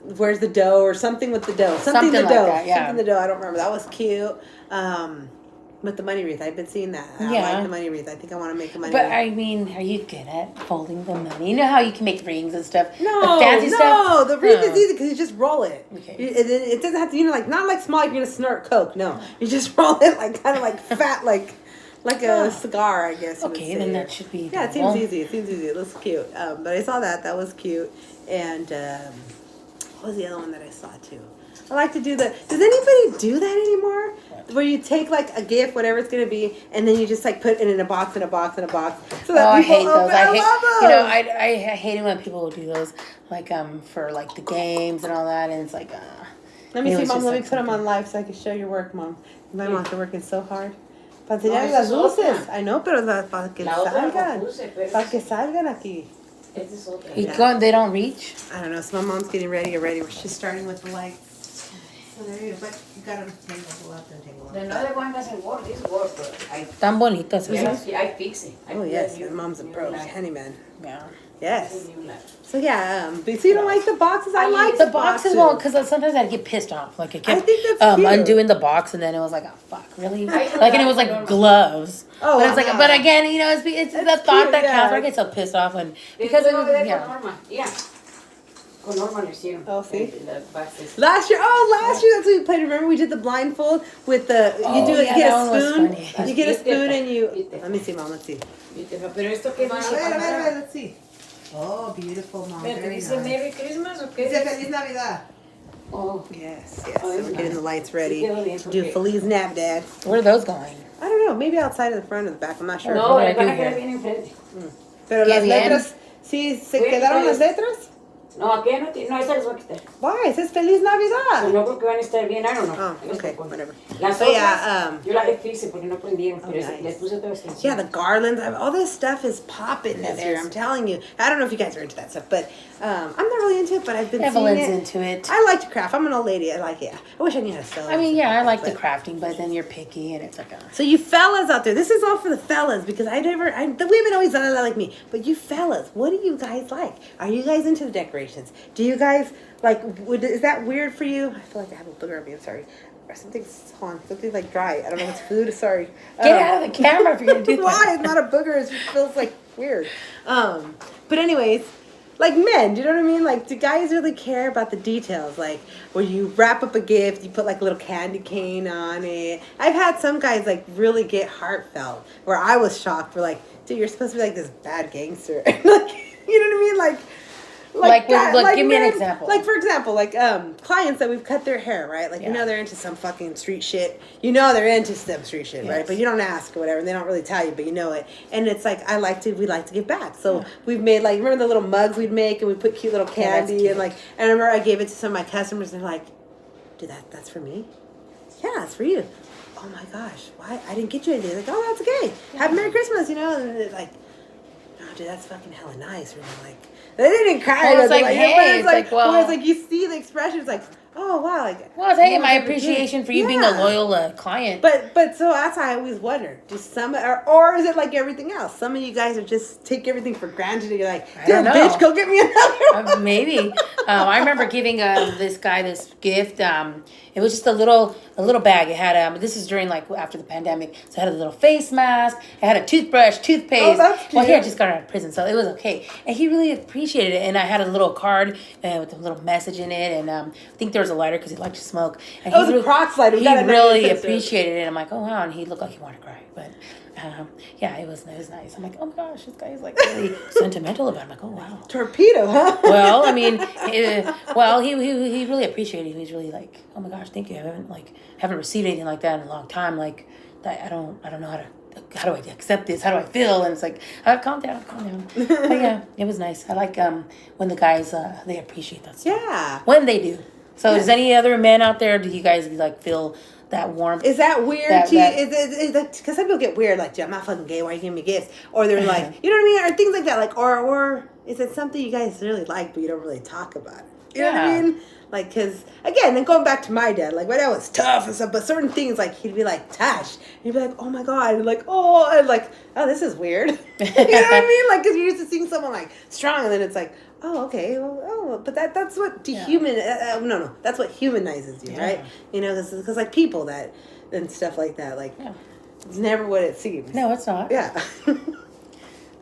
where's the dough, or something with the dough. Something the like dough. That, yeah. Something the dough. I don't remember. That was cute. With the money wreath. I've been seeing that. I like the money wreath. I think I want to make a money wreath. But, I mean, are you good at folding the money? You know how you can make rings and stuff? No, fancy stuff? the wreath is easy because you just roll it. Okay. It doesn't have to, like, not like small, like you're going to snort Coke. No. You just roll it, like, kind of like fat, like a cigar, I guess. Okay, then that should be. Yeah, it seems easy. It looks cute. But I saw that. That was cute. And what was the other one that I saw too? I like to do does anybody do that anymore? Where you take like a gift, whatever it's gonna be, and then you just like put it in a box, So that I hate those. I hate those. I hate it when people will do those, like for like the games and all that, and it's like. Let me see, Mom. Let me put them on live so I can show your work, Mom. My mom's working so hard. Para enseñar las luces. I know, pero para que salgan. Para que salgan aquí. They don't reach? I don't know. So my mom's getting ready already. She's starting with the lights. So there you go. But you got them tangled up and tangled up. The other one doesn't work. This works, but Tan bonitas. I fix it. Oh, yes. My mom's a pro. Handyman. Yeah. Yes. So yeah, but so you don't like the boxes? I like the boxes. Well, because sometimes I'd get pissed off. Like I kept undoing the box, and then it was like, oh fuck, really? Like, and it was like gloves. Oh, but it's like, but again, it's the thought that counts. I get so pissed off when because it was Con Norma lo hicieron. Oh, see? Last year, that's what we played. Remember we did the blindfold with the, you get a spoon. You get a spoon and you, let me see, Mom, let's see. Pero esto que dice, let's see. Oh, beautiful, Mom. Very nice. Merry Christmas o qué? Dice Feliz Navidad. Oh. Yes. So we're getting the lights ready to do Feliz Nav, Dad. Where are those going? I don't know. Maybe outside of the front or the back. I'm not sure. No, van a quedar bien enfrente. Pero las letras, sí, ¿se quedaron las letras? No, aquí no, no, esta les voy a quitar. Why? It says Feliz So, Navidad. no creo que van a estar bien, I don't know. Oh, okay, whatever. Las But otras, yeah, yo las deshice porque no prendieron, pero nice. les puse otra extensión. Yeah, the garlands, all this stuff is popping this It year. is. I'm telling you. I don't know if you guys are into that stuff, but I'm not really into it. But I've been Evelyn's seeing it. into it. I like to craft. I'm an old lady. I like it. I wish I knew how to sew. I mean, yeah, I like the But- crafting, but then you're picky and it's like a... So you fellas out there, this is all for the fellas because the women always like me, but you fellas, what do you guys like? Are you guys into the decorations? Do you guys like? Is that weird for you? I feel like I have a booger on me. I'm sorry, or something's something like dry. I don't know if it's food. Sorry. Get out of the camera if you're gonna do that. Why? It's not a booger. It just feels like weird. But anyways. Like men, do you know what I mean? Like, do guys really care about the details? Like, when you wrap up a gift, you put like a little candy cane on it. I've had some guys like really get heartfelt, where I was shocked. For like, dude, you're supposed to be like this bad gangster. Like, you know what I mean? Give me an example. Like, for example, like clients that we've cut their hair, right? Like, you know they're into some fucking street shit. You know they're into some street shit, right? But you don't ask or whatever, and they don't really tell you, but you know it. And it's like we like to give back. So we've made like, remember the little mugs we'd make, and we put cute little candy cute. and like. And I remember I gave it to some of my customers, and they're like, "Dude, that's for me? Yeah, it's for you." Oh my gosh, why I didn't get you anything? Like, oh, that's okay. Have a Merry Christmas, you know? And they're like, "No, dude, that's fucking hella nice." Or like. They didn't cry. Well, it's like, but hey, it's like, well, whereas like you see the expression, it's like, oh wow, like. Well, hey, you my never appreciation did. for you being a loyal client. But so that's why I always wonder: do some or is it like everything else? Some of you guys are just take everything for granted. And you're like, don't damn, know. bitch, go get me another one. Maybe. I remember giving this guy this gift. It was just a little bag. It had this is during like after the pandemic, so it had a little face mask. It had a toothbrush, toothpaste. Oh, that's cute. Well, he had just got out of prison, so it was okay, and he really appreciated it. And I had a little card with a little message in it, and I think there was a lighter because he liked to smoke. And Oh, it was a Crocs lighter. We He got it really 90 cents. appreciated it. I'm like, oh wow, and he looked like he wanted to cry, but. Yeah, it was nice. I'm like, oh my gosh, this guy is like really sentimental about it. I'm like, oh wow. Torpedo, huh? Well, I mean, he really appreciated it. He was really like, oh my gosh, thank you. I haven't received anything like that in a long time. Like, that I don't know how do I accept this? How do I feel? And it's like, calm down. But yeah, it was nice. I like when the guys they appreciate that stuff. Yeah. When they do. So, is any other men out there? Do you guys like feel that warmth? Is that weird to you? Is that because some people get weird, like, dude, I'm not fucking gay, why are you giving me gifts? Or they're like, you know what I mean? Or things like that, like, or is it something you guys really like, but you don't really talk about it? You know what I mean? Like, because, again, and going back to my dad, like, my dad was tough and stuff, but certain things, like, he'd be like, Tash, and he'd be like, oh my God, and like, oh, and like, oh, this is weird. You know what I mean? Like, because you're used to seeing someone, like, strong, and then it's like, oh, okay, well, oh, but that's what no, that's what humanizes you, right? You know, because like people that and stuff like that, like it's never what it seems. No, it's not. Yeah.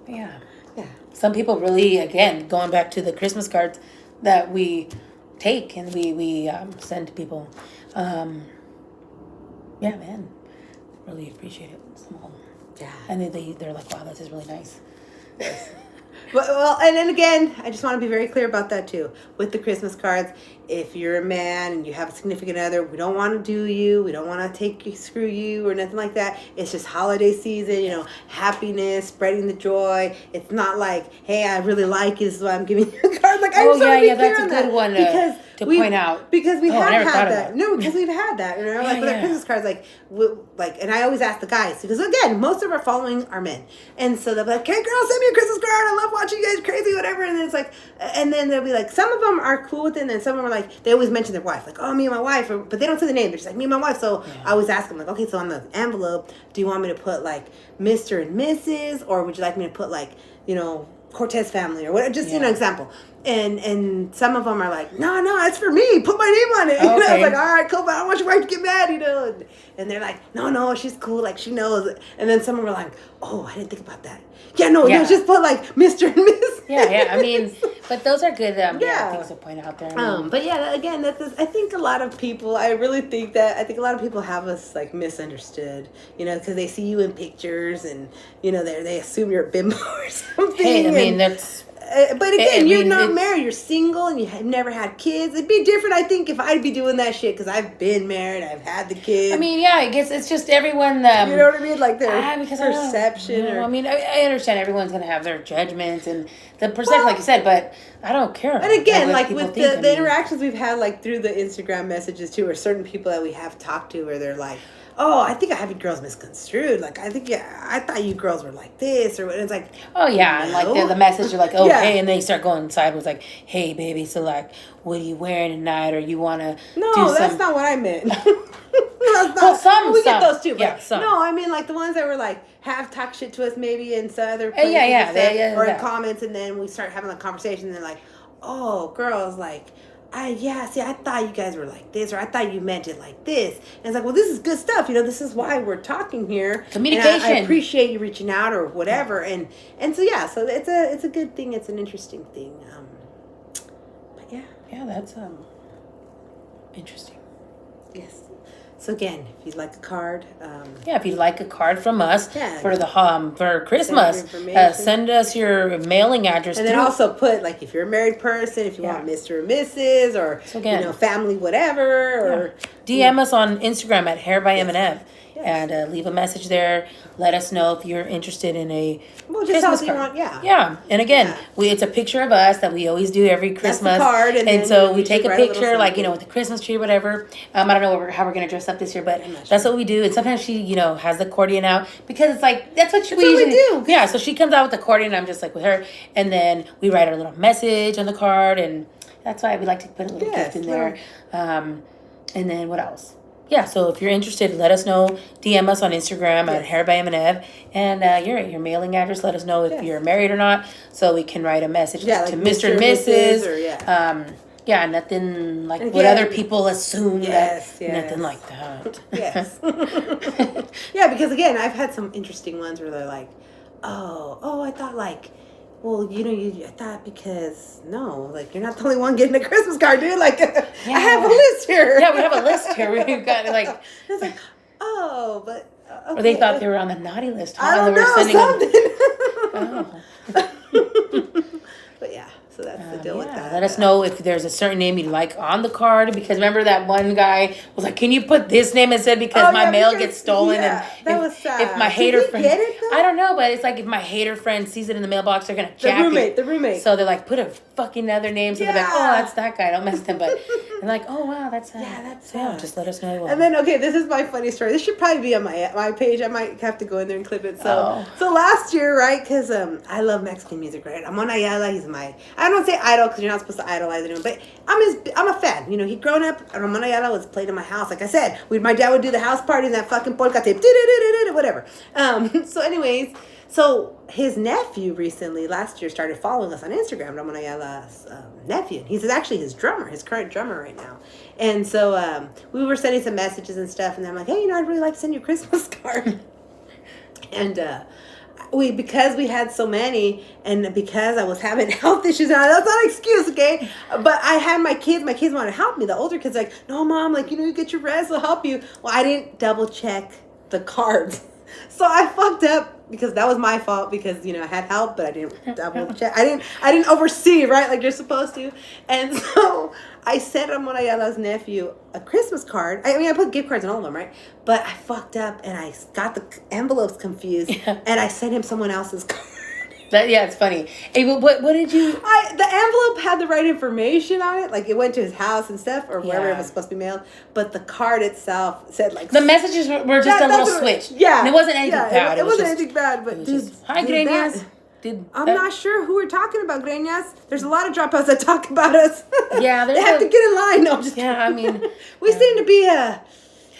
Yeah. Yeah. Some people really, again, going back to the Christmas cards that we take and we send to people. Yeah, man, really appreciate it. Some of them. Yeah. And they're like, wow, this is really nice. Well, and then again, I just want to be very clear about that too. With the Christmas cards, if you're a man and you have a significant other, we don't want to do you. We don't want to screw you or nothing like that. It's just holiday season, you know, happiness, spreading the joy. It's not like, hey, I really like you, so I'm giving you a card. Like, I just want to be clear that's a on good that. one to point out. Because we I have never had thought of that. that. No, because we've had that. You know, like with our Christmas cards, like, and I always ask the guys because again, most of our following are men, and so they'll be like, "Hey, girl, send me a Christmas card. I love watching you guys crazy, whatever." And then it's like, and then they'll be like, some of them are cool with it, and then some of them are like, they always mention their wife, like, "Oh, me and my wife," but they don't say the name. They're just like, "Me and my wife." So I always ask them, like, "Okay, so on the envelope, do you want me to put like Mr. and Mrs. or would you like me to put like, you know, Cortez family or what?" Just you know, example. And some of them are like, no, it's for me. Put my name on it. Okay. You know, I was like, all right, cool, but I don't want your wife to get mad, you know. And they're like, no, she's cool, like she knows. And then some of them are like, oh, I didn't think about that. Yeah, no, just put like Mr. and Miss. Yeah. I mean, but those are good things to point out there. But yeah, again, I think a lot of people, I really think that, I think a lot of people have us like misunderstood, you know, because they see you in pictures and, you know, they assume you're a bimbo or something. Hey, I mean, and, that's But again, I you're mean, not it's- married. You're single, and you have never had kids. It'd be different, I think, if I'd be doing that shit because I've been married. I've had the kids. I mean, yeah, I guess it's just everyone. you know what I mean? Like their Because I don't know. perception. You know, or, I mean, I understand everyone's gonna have their judgments and the perception, like you said, but I don't care. and again, what like people with think. I the mean, interactions we've had, like through the Instagram messages too, or certain people that we have talked to, where they're like, "Oh, I think I have you girls misconstrued. Like, I think I thought you girls were like this," or it's like, oh yeah, and like no. the message are like, oh Yeah. hey, and they start going sideways like, hey baby, so like, what are you wearing tonight, or you wanna no, do that's some? not what I meant. That's not, Well, some- we get some. those too. But Yeah, some. no, I mean like the ones that were like have talk shit to us maybe in some other Yeah, places yeah, and stuff, yeah, or in yeah. comments, and then we start having a conversation, and they're like, "Oh, girls, like, see, I thought you guys were like this, or I thought you meant it like this." And it's like, well, this is good stuff. You know, this is why we're talking here. Communication. And I appreciate you reaching out or whatever, and so yeah, so it's a good thing. It's an interesting thing. But yeah. Yeah, that's interesting. Yes. So again, if you'd like a card, Yeah, if you'd like a card from us Yeah. for the for Christmas, information. send us your mailing address. and then through- also put like if you're a married person, if you Yeah. want Mr. or Mrs. or So again- family whatever, or DM us on Instagram at Hair by M&F, Yes. and leave a message there. Let us know if you're interested in a well, just Christmas how you card. want, yeah. Yeah, and again, Yeah. it's a picture of us that we always do every That's the Christmas. card, and then so we we take should a write a little picture, like something. with the Christmas tree, whatever. I don't know how we're gonna dress up this year, but I'm not that's sure. what we do. And sometimes she, has the accordion out because it's like that's what That's what we do. Yeah, so she comes out with the accordion. I'm just like with her, and then we write her little message on the card, and that's why we like to put a little Yes, gift in there. And then what else? Yeah, so if you're interested, let us know. DM us on Instagram at Yes. Hair by M&F, and your mailing address. Let us know if Yes. you're married or not, so we can write a message Yeah, to like Mr. and Mr. Mrs. or yeah. Yeah, nothing like And what again- other people assume. Yes, that, Nothing yes. like that. Yes. Yeah, because again, I've had some interesting ones where they're like, oh, I thought like, well, I thought because no, like you're not the only one getting a Christmas card, dude. Like, I have a list here. Yeah, we have a list here. We've got like, It's like, oh, but or they okay. thought they were on the naughty list. Huh? I don't And they were know sending them- something. But yeah, so that's the deal with that. Let us know if there's a certain name you'd like on the card, because remember that one guy was like, "Can you put this name instead because Oh, my yeah, mail because- gets stolen?" yeah, and that if, was sad. if my Did hater he friend, get it, though? I don't know, but it's like if my hater friend sees it in the mailbox, they're gonna jack the roommate. So they're like, put a fucking other name. So they're like, oh, Yeah. that's that guy. Don't mess with him. But they're like, oh wow, that's Yeah, that's so, yeah. sad. Just let us know. And then okay, this is my funny story. This should probably be on my page. I might have to go in there and clip it. So Oh. so last year, right? Because I love Mexican music, right? Ramon Ayala, he's I don't say idol because you're not supposed to idolize anyone, but I'm a fan. You know, he grown up. Ramon Ayala was played in my house. Like I said, my dad would do the house party and that fucking polka tape, whatever. So anyways. So his nephew recently, last year, started following us on Instagram, Ramon Ayala's nephew. He's actually his drummer, his current drummer right now. And so we were sending some messages and stuff, and I'm like, hey, I'd really like to send you a Christmas card. And because we had so many, and because I was having health issues, and that's not an excuse, okay? But I had my kids wanted to help me. The older kids like, no, Mom, like, you get your rest, I'll help you. Well, I didn't double check the cards. So I fucked up because that was my fault because, I had help, but I didn't double check. I didn't oversee, right? Like you're supposed to. And so I sent Ramon Ayala's nephew a Christmas card. I put gift cards on all of them, right? But I fucked up and I got the envelopes confused and I sent him someone else's card. It's funny. Hey, but what did you? The envelope had the right information on it, like it went to his house and stuff, or wherever it Yeah. was supposed to be mailed. But the card itself said like The messages were just a little switch. Yeah, And it wasn't anything bad. It wasn't just- anything bad, but it was dude, just, hi, dude, Greñas. that- Did I'm that- not sure who we're talking about, Greñas. There's a lot of dropouts that talk about us. Yeah, they there's have a- to get in line. No, I'm just Yeah, I mean, we seem to be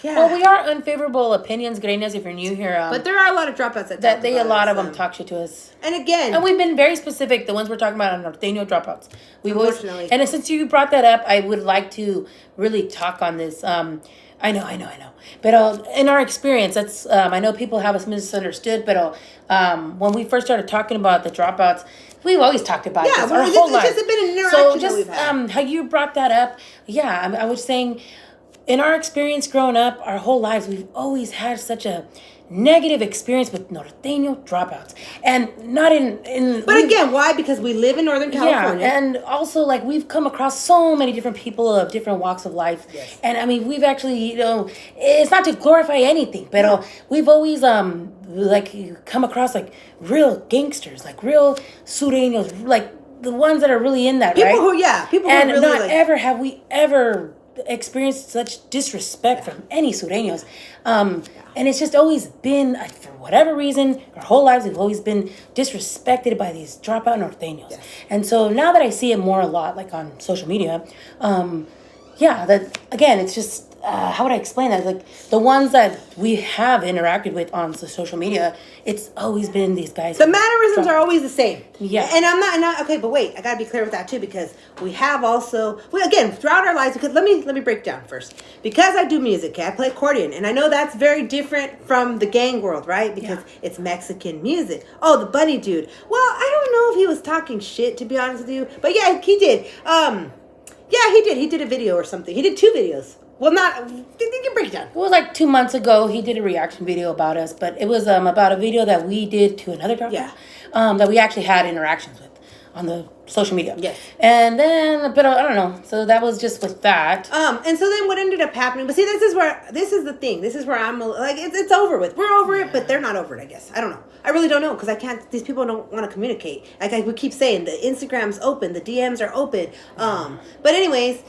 yeah. Well, we are unfavorable opinions, Greñas. If you're new here, But there are a lot of dropouts that talk a about lot us, of them talk shit to us. And again, And we've been very specific. The ones we're talking about are Norteño dropouts. We've always, Unfortunately. and since you brought that up, I would like to really talk on this. I know. But in our experience, that's I know people have us misunderstood. But when we first started talking about the dropouts, we've always talked about Yeah, this well, our whole it's life. just been an interaction So that just we've had. how you brought that up, yeah, I was saying. in our experience growing up, our whole lives, we've always had such a negative experience with norteño dropouts, and not in. But again, why? Because we live in Northern California. Yeah, and also like we've come across so many different people of different walks of life, and I mean we've actually it's not to glorify anything, but we've always like come across like real gangsters, like real sureños, like the ones that are really in that, people right? People and who really not like, ever have we ever experienced such disrespect from any sureños. And it's just always been, for whatever reason, our whole lives we've always been disrespected by these dropout norteños. Yes. And so now that I see it more a lot, like on social media, that again, it's just how would I explain that? Like the ones that we have interacted with on the social media, it's always been these guys. The mannerisms are always the same. Yeah. And I'm not okay, but wait, I gotta be clear with that too, because we have also again throughout our lives, because let me break down first. Because I do music, okay, I play accordion, and I know that's very different from the gang world, right? Because it's Mexican music. Oh, the bunny dude. Well, I don't know if he was talking shit, to be honest with you. But yeah, he did. Yeah, he did. He did a video or something. He did 2 videos. Well, not. You can break it down. It was like 2 months ago. He did a reaction video about us, but it was about a video that we did to another dropout. That we actually had interactions with on the social media. Yes. And then, but I don't know. So that was just with that. And so then what ended up happening? But see, this is the thing. This is where I'm like, it's over with. We're over it, but they're not over it. I guess I don't know. I really don't know because I can't. These people don't want to communicate. Like we keep saying, the Instagram's open, the DMs are open. But anyways,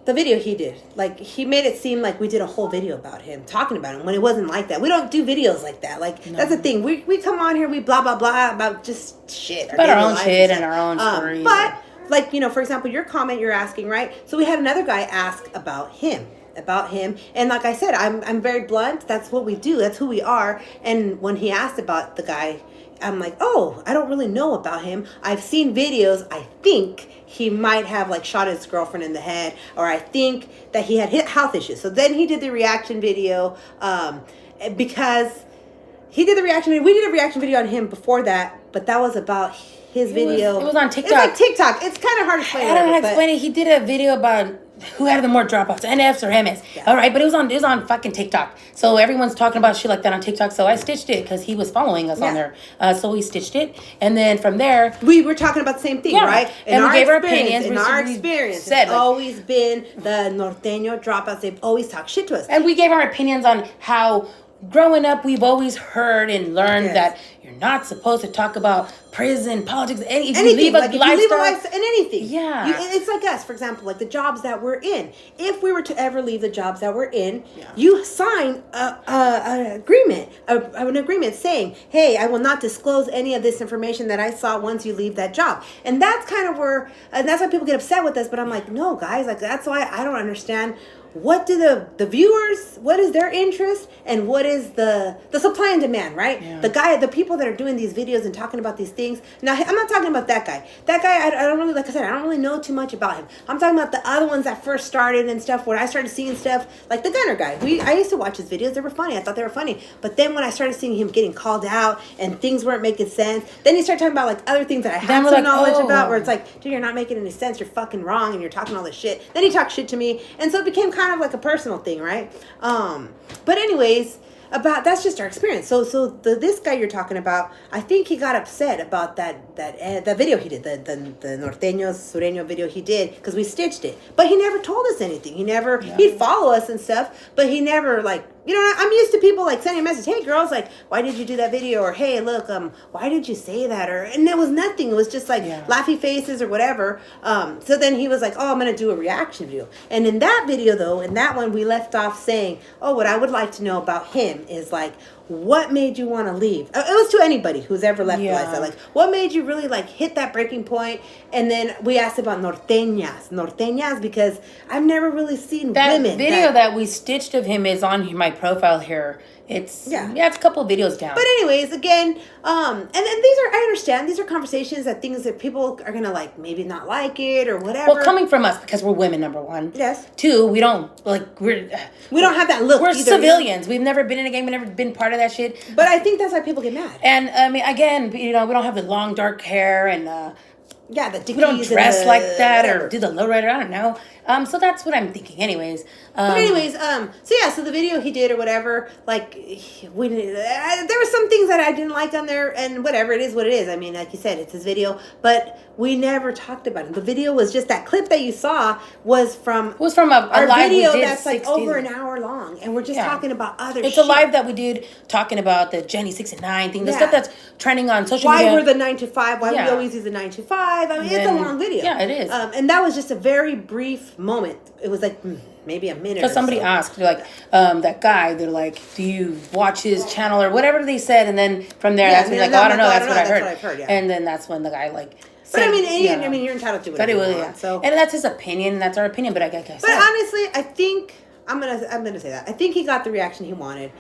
the video he did, like he made it seem like we did a whole video about him, talking about him, when it wasn't like that. We don't do videos like that. Like that's the thing. We come on here, we blah blah blah about just shit, about our own shit and our own stories. But like for example, your comment you're asking, right? So we had another guy ask about him, and like I said, I'm very blunt. That's what we do. That's who we are. And when he asked about the guy, I'm like, oh, I don't really know about him. I've seen videos. I think he might have like shot his girlfriend in the head, or I think that he had health issues. So then he did the reaction video, because he did the reaction video. We did a reaction video on him before that, but that was about his video. It was on TikTok. It's like TikTok. It's kind of hard to explain. I don't know how to explain it. He did a video about who had the more dropouts, NFs or MS. Yeah. All right, but it was on fucking TikTok. So everyone's talking about shit like that on TikTok. So I stitched it because he was following us on there. So we stitched it, and then from there we were talking about the same thing, right? And we gave our opinions. In our experience, it's always been the norteño dropouts. They've always talked shit to us, and we gave our opinions on how. Growing up, we've always heard and learned that you're not supposed to talk about prison, politics, anything. If you leave a lifestyle in anything. Yeah. It's like us, for example, like the jobs that we're in. If we were to ever leave the jobs that we're in, you sign an agreement saying, hey, I will not disclose any of this information that I saw once you leave that job. And that's kind of where, and that's why people get upset with us. But I'm like, no, guys, like that's why I don't understand. What do the viewers, what is their interest, and what is the supply and demand, right? Yeah. The people that are doing these videos and talking about these things. Now, I'm not talking about that guy. That guy, I don't really, like I said, I don't really know too much about him. I'm talking about the other ones that first started and stuff, where I started seeing stuff, like the Gunner guy. I used to watch his videos. They were funny. I thought they were funny. But then when I started seeing him getting called out and things weren't making sense, then he started talking about like other things that I have some knowledge about, where it's like, dude, you're not making any sense. You're fucking wrong, and you're talking all this shit. Then he talked shit to me, and so it became kind of like a personal thing, right? But anyways, that's just our experience. So this guy you're talking about, I think he got upset about that video he did, the norteño sureño video he did, because we stitched it, but he never told us anything. He'd follow us and stuff, but he never like. I'm used to people like sending a message, hey girls, like, why did you do that video? Or hey, look, why did you say that? And there was nothing. It was just like laughy faces or whatever. So then he was like, oh, I'm going to do a reaction video. And in that video though, in that one, we left off saying, oh, what I would like to know about him is like, what made you want to leave? It was to anybody who's ever left the lifestyle. Like, what made you really like hit that breaking point? And then we asked about norteñas, because I've never really seen that women. Video that we stitched of him is on my profile here. It's it's a couple of videos down. But anyways, again, and then I understand these are conversations that things that people are gonna like maybe not like it or whatever. Well, coming from us, because we're women, number one. Yes. Two, we don't we don't have that look. We're either. Civilians. We've never been in a game. We've never been part of that shit. But I think that's why people get mad. And I mean, again, we don't have the long dark hair and Yeah, the dickies. We don't dress like that whatever. or do the lowrider. I don't know. So that's what I'm thinking. Anyways. But anyways, so the video he did or whatever, like, there were some things that I didn't like on there, and whatever, it is what it is. I mean, like you said, it's his video, but we never talked about it. The video was just that clip that you saw was from It was from a our live we video did that's like 60. over an hour long, and we're just talking about other It's shit. a live that we did talking about the Jenny 69 thing, the Yeah. stuff that's trending on social Why media. we're the 9 to 5, why we Yeah. always use the 9 to 5. I mean, it's a then- long video. yeah, it is. And that was just a very brief moment. It was like maybe a minute. Because or somebody so. asked, they're like, that guy, they're like, do you watch his channel or whatever they said? And then from there, Yeah, that's when and he's like, then oh, I don't know, I that's don't what I know, heard. that's what I've heard, yeah. And then that's when the guy, like, But I mean, said, I mean, you're entitled to but whatever it was, you yeah. want. So, And that's his opinion, and that's our opinion, but I guess. but honestly, I think I'm gonna say that I think he got the reaction he wanted,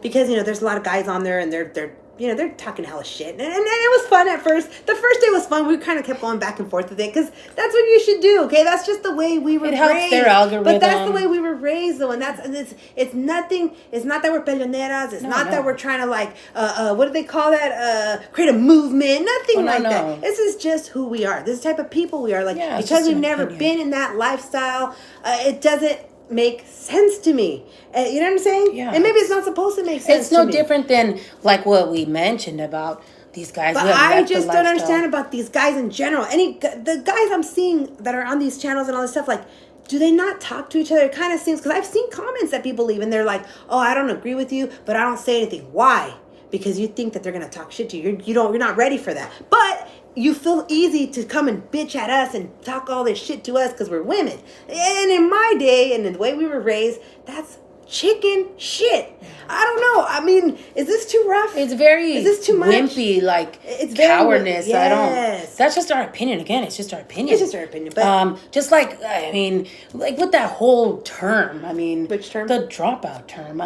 because there's a lot of guys on there and they're they're talking hella shit, and it was fun at first. The first day was fun. We kind of kept going back and forth with it because that's what you should do. Okay, that's just the way we were It raised. helps their algorithm. But that's the way we were raised, though, and it's nothing. It's not that we're peleoneras. It's not that we're trying to like what do they call that? Create a movement. Nothing like that. This is just who we are. This type of people we are. Like because we've never been in that lifestyle, it doesn't make sense to me. You know what I'm saying? Yeah. And maybe it's not supposed to make sense. It's no different than like what we mentioned about these guys. But I just don't understand about these guys in general. The guys I'm seeing that are on these channels and all this stuff, like, do they not talk to each other? It kind of seems, because I've seen comments that people leave and they're like, oh, I don't agree with you, but I don't say anything. Why? Because you think that they're gonna talk shit to you. You're not ready for that. But you feel easy to come and bitch at us and talk all this shit to us because we're women. And in my day and in the way we were raised, that's chicken shit. I don't know. I mean, is this too rough? It's very Is this too much? wimpy, like It's very cowardness. yes. I don't. That's just our opinion. Again, it's just our opinion. It's just our opinion. But just like I mean, like with that whole term. I mean, which term? The dropout term.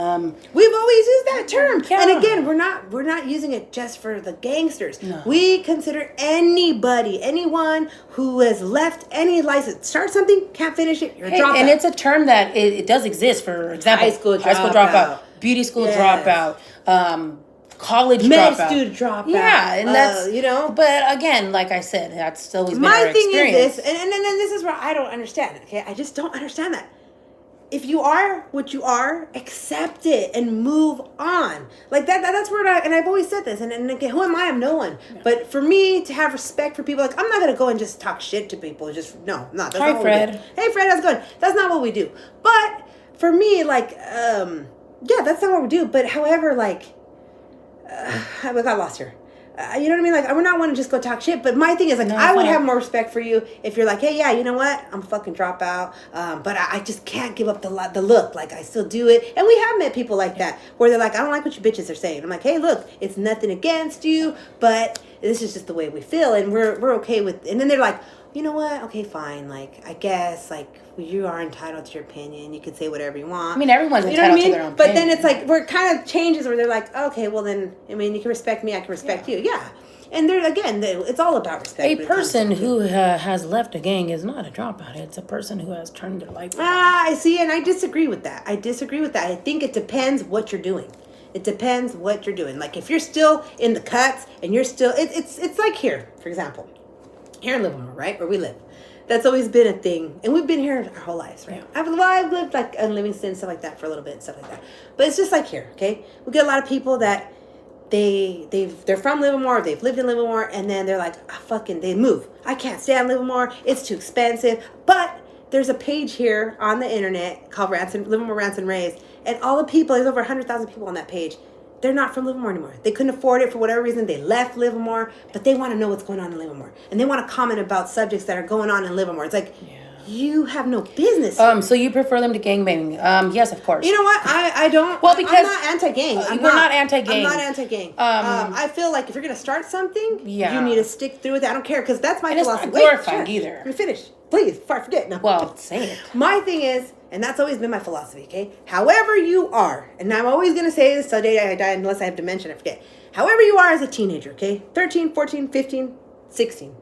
We've always used that term. Yeah. And again, we're not using it just for the gangsters. No. We consider anyone who has left any license, start something, can't finish it, you're a dropout. And it's a term that it does exist. For example, High school dropout, beauty school dropout, college med dropout, student dropout. Yeah, and that's But again, like I said, that's always been our thing experience. is this, and this is where I don't understand it. Okay, I just don't understand that. If you are what you are, accept it and move on. Like that's where and I've always said this. And again, who am I? I'm no one. Yeah. But for me to have respect for people, like I'm not gonna go and just talk shit to people. Just no. That's Hi, not Fred. What we do. Hey, Fred, how's it going? That's not what we do. But for me, like, yeah, that's not what we do. But however, like, I got lost here. You know what I mean? Like, I would not want to just go talk shit. But my thing is, like, I would have more respect for you if you're like, hey, yeah, you know what? I'm fucking dropout. But I just can't give up the look. Like, I still do it. And we have met people like that where they're like, I don't like what you bitches are saying. I'm like, hey, look, it's nothing against you, but this is just the way we feel. And we're okay with. And then they're like, you know what? Okay, fine. Like, I guess, like, you are entitled to your opinion. You can say whatever you want. I mean, everyone's entitled to their own But opinion. then it's like, we're kind of changes where they're like, okay, well then, I mean, you can respect me, I can respect you. Yeah. And there again, it's all about respect. A person who has left a gang is not a dropout. It's a person who has turned their life around. I see, and I disagree with that. I think it depends what you're doing. It depends what you're doing. Like, if you're still in the cuts and you're still, it's like here, for example. Here in Livermore, right, where we live. That's always been a thing. And we've been here our whole lives, right? Yeah. I've lived, like, in Livingston, stuff like that for a little bit, stuff like that. But it's just like here, okay? We get a lot of people that they're from Livermore, they've lived in Livermore, and then they're like, they move. I can't stay in Livermore. It's too expensive. But there's a page here on the internet called Livermore Rants and Raves, and all the people, there's over 100,000 people on that page. They're not from Livermore anymore. They couldn't afford it for whatever reason. They left Livermore, but they want to know what's going on in Livermore. And they want to comment about subjects that are going on in Livermore. It's like, you have no business. So you prefer them to gangbanging? Yes, of course. You know what? I don't. Well, because I'm not anti-gang. we're not anti-gang. I'm not anti-gang. I feel like if you're going to start something, Yeah. you need to stick through with it. I don't care, because that's my And it's philosophy. not glorifying either. Let me finish. Please, before I forget. No. Well, say it. My thing is, and that's always been my philosophy, okay? However you are, and I'm always going to say this till the day I die, unless I have dementia, I forget. However you are as a teenager, okay? 13, 14, 15, 16.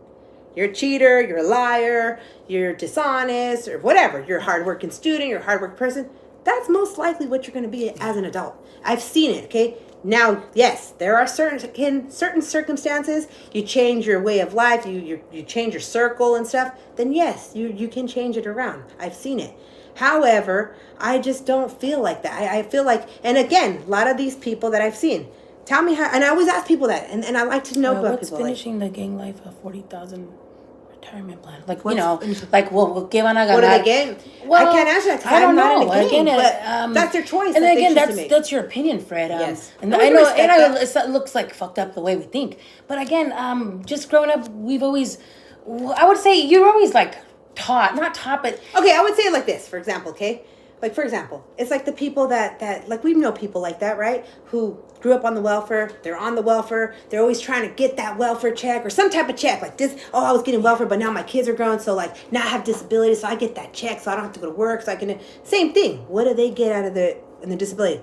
You're a cheater, you're a liar, you're dishonest, or whatever. You're a hardworking student, you're a hardworking person. That's most likely what you're going to be as an adult. I've seen it, okay? Now, yes, there are certain circumstances. You change your way of life. You change your circle and stuff. Then yes, you can change it around. I've seen it. However, I just don't feel like that. I feel like, and again, a lot of these people that I've seen, tell me how. And I always ask people that, and I like to know about what's people. finishing the gang life of 40,000 retirement plan? Like What's like we'll give on a what are they getting? Well, I can't answer that because I don't I'm not know. in the game. Again, but that's their choice. And that then again, they choose to make. that's your opinion, Fred. Yes. And And we I know, respect and I, that. it looks like fucked up the way we think. But again, just growing up, we've always, I would say, you're always like not taught, but Okay, I would say it like this, for example, okay? Like, for example, it's like the people that like, we know people like that, right? Who grew up on the welfare, they're on the welfare, they're always trying to get that welfare check or some type of check. Like this, oh, I was getting welfare, but now my kids are grown, so like, now I have disability, so I get that check, so I don't have to go to work, so I can, same thing. What do they get out of the disability?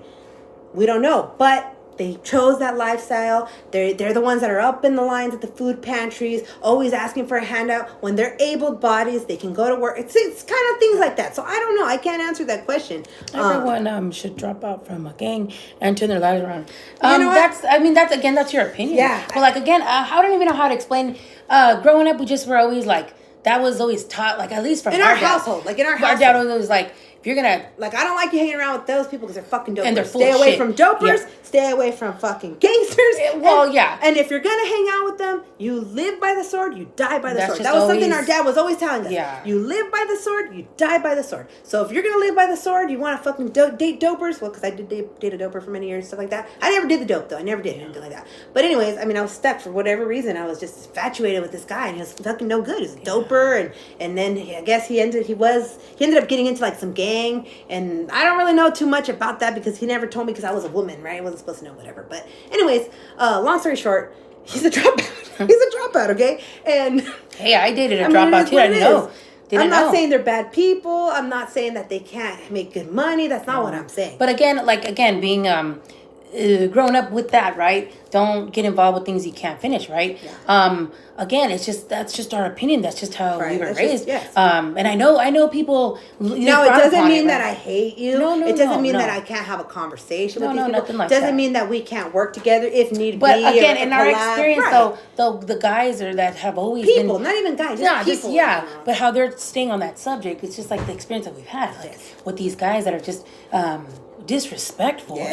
We don't know, but they chose that lifestyle. They're the ones that are up in the lines at the food pantries, always asking for a handout. When they're able bodies, they can go to work. It's kind of things like that. So I don't know. I can't answer that question. everyone should drop out from a gang and turn their lives around. You know what? That's your opinion. Yeah. But like again, I don't even know how to explain. Growing up, we just were always like that was always taught. Like at least from In our household, like in our household. dad was always like, if you're gonna Like, I don't like you hanging around with those people because they're fucking dopers. And they're full Stay of away shit. from dopers. Yeah. Stay away from fucking gangsters. Well, yeah. And if you're going to hang out with them, you live by the sword, you die by the That's sword. just That was something always- our dad was always telling us. Yeah. You live by the sword, you die by the sword. So if you're going to live by the sword, you want to fucking date dopers. Well, because I did date a doper for many years, stuff like that. I never did the dope, though. I never did anything like that. But anyways, I mean, I was stuck for whatever reason. I was just infatuated with this guy, and he was fucking no good. He was a doper, and then I guess he ended up getting into like some gang, and I don't really know too much about that because he never told me because I was a woman, right? I wasn't supposed to know whatever. But anyways, long story short, he's a dropout. He's a dropout, okay? And hey, I dated a I mean, dropout it is too. what I it didn't is. know. I'm not saying they're bad people. I'm not saying that they can't make good money. That's not what I'm saying. But again, being growing up with that, right? Don't get involved with things you can't finish, right? Yeah. Again, that's just our opinion. That's just how Right, we were that's raised. just- yes. And I know people. No, it doesn't mean that I hate you. No, it doesn't no, mean no. that I can't have a conversation No, with these no, people. nothing like doesn't that. mean that we can't work together if need But be. again, or in our collab. experience, Right. though, the guys are that have always People, been, not even guys, just yeah, people. but how they're staying on that subject, it's just like the experience that we've had, like Yes. with these guys that are just disrespectful, Yes.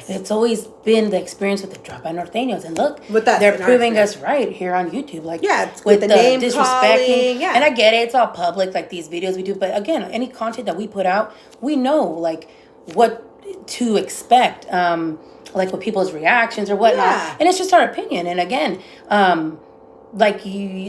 and it's always been the experience with the Dropout Norteños. And look, With us, they're in our proving us experience. right here on YouTube, like Yeah, it's with the name calling, yeah. And I get it, it's all public, like these videos we do. But again, any content that we put out, we know like what to expect, like with people's reactions or whatnot, Yeah. and it's just our opinion. And again, like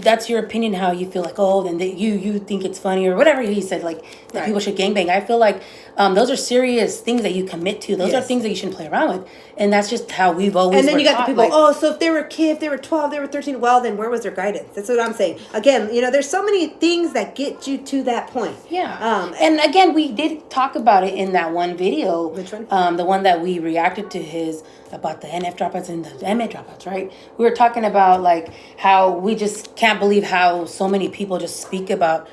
that's your opinion, how you feel like, oh, then you think it's funny or whatever he said, like that Right. people should gangbang. I feel like those are serious things that you commit to. Those are Yes. things that you shouldn't play around with, and that's just how we've always. And then were you got the taught, people, like, oh, so if they were a kid, if they were 12, they were 13, well, then where was their guidance? That's what I'm saying. Again, there's so many things that get you to that point. yeah. And again, we did talk about it in that one video. Which one? The one that we reacted to about the NF dropouts and the MA dropouts, right? We were talking about like how we just can't believe how so many people just speak about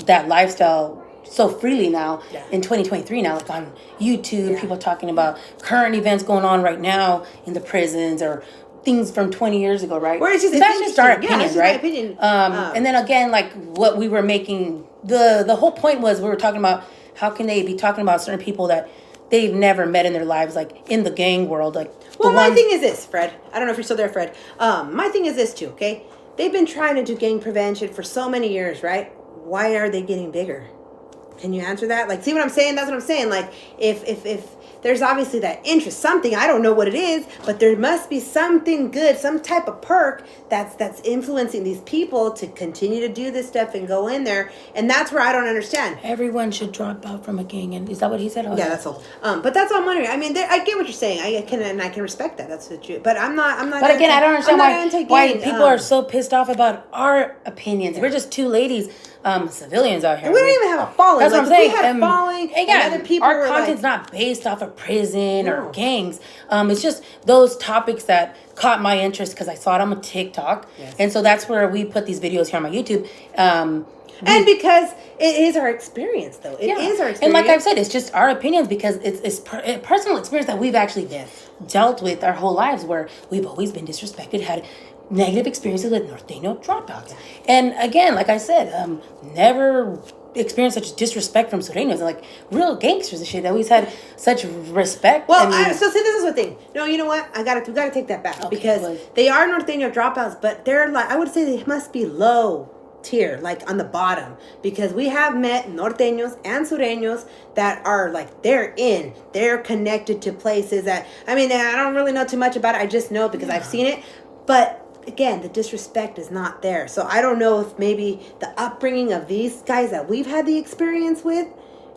that lifestyle so freely now Yeah. in 2023 now, like on YouTube, Yeah. people talking about current events going on right now in the prisons or things from 20 years ago, right? Where it's just- it's that's just our interesting. Yeah, opinion, it's just my right? opinion. And then again, like what we were making, the whole point was we were talking about how can they be talking about certain people that they've never met in their lives, like in the gang world, like. Well, the my ones- thing is this, Fred. I don't know if you're still there, Fred. My thing is this, too, okay? They've been trying to do gang prevention for so many years, right? Why are they getting bigger? Can you answer that? Like, see what I'm saying? That's what I'm saying. Like, if there's obviously that interest, something, I don't know what it is, but there must be something good, some type of perk that's influencing these people to continue to do this stuff and go in there. And that's where I don't understand. Everyone should drop out from a gang, and is that what he said? Oh, Yeah, that's all. But that's all I'm wondering. I mean, I get what you're saying. I can respect that. That's what you. But I'm not. But again, I don't understand why anti-gang. people are so pissed off about our opinions. We're just two ladies, civilians out here. And we don't even have a following. That's like, what I'm saying. If we had a following, and other people our were content's like, not based off of prison No. or gangs. It's just those topics that caught my interest because I saw it on TikTok, Yes. and so that's where we put these videos here on my YouTube. And because it is our experience, though. It is our experience. And like I've said, it's just our opinions because it's personal experience that we've actually dealt with our whole lives, where we've always been disrespected, had negative experiences with Norteño dropouts. And again, like I said, never experienced such disrespect from Sureños, like real gangsters and shit. They always had such respect. Well, so see, this is the thing. No, you know what? We gotta take that back because they are Norteño dropouts, but they're like, I would say they must be low tier, like on the bottom, because we have met Norteños and Sureños that are like they're connected to places that, I mean, I don't really know too much about it. I just know because I've seen it, but again, the disrespect is not there. So I don't know if maybe the upbringing of these guys that we've had the experience with,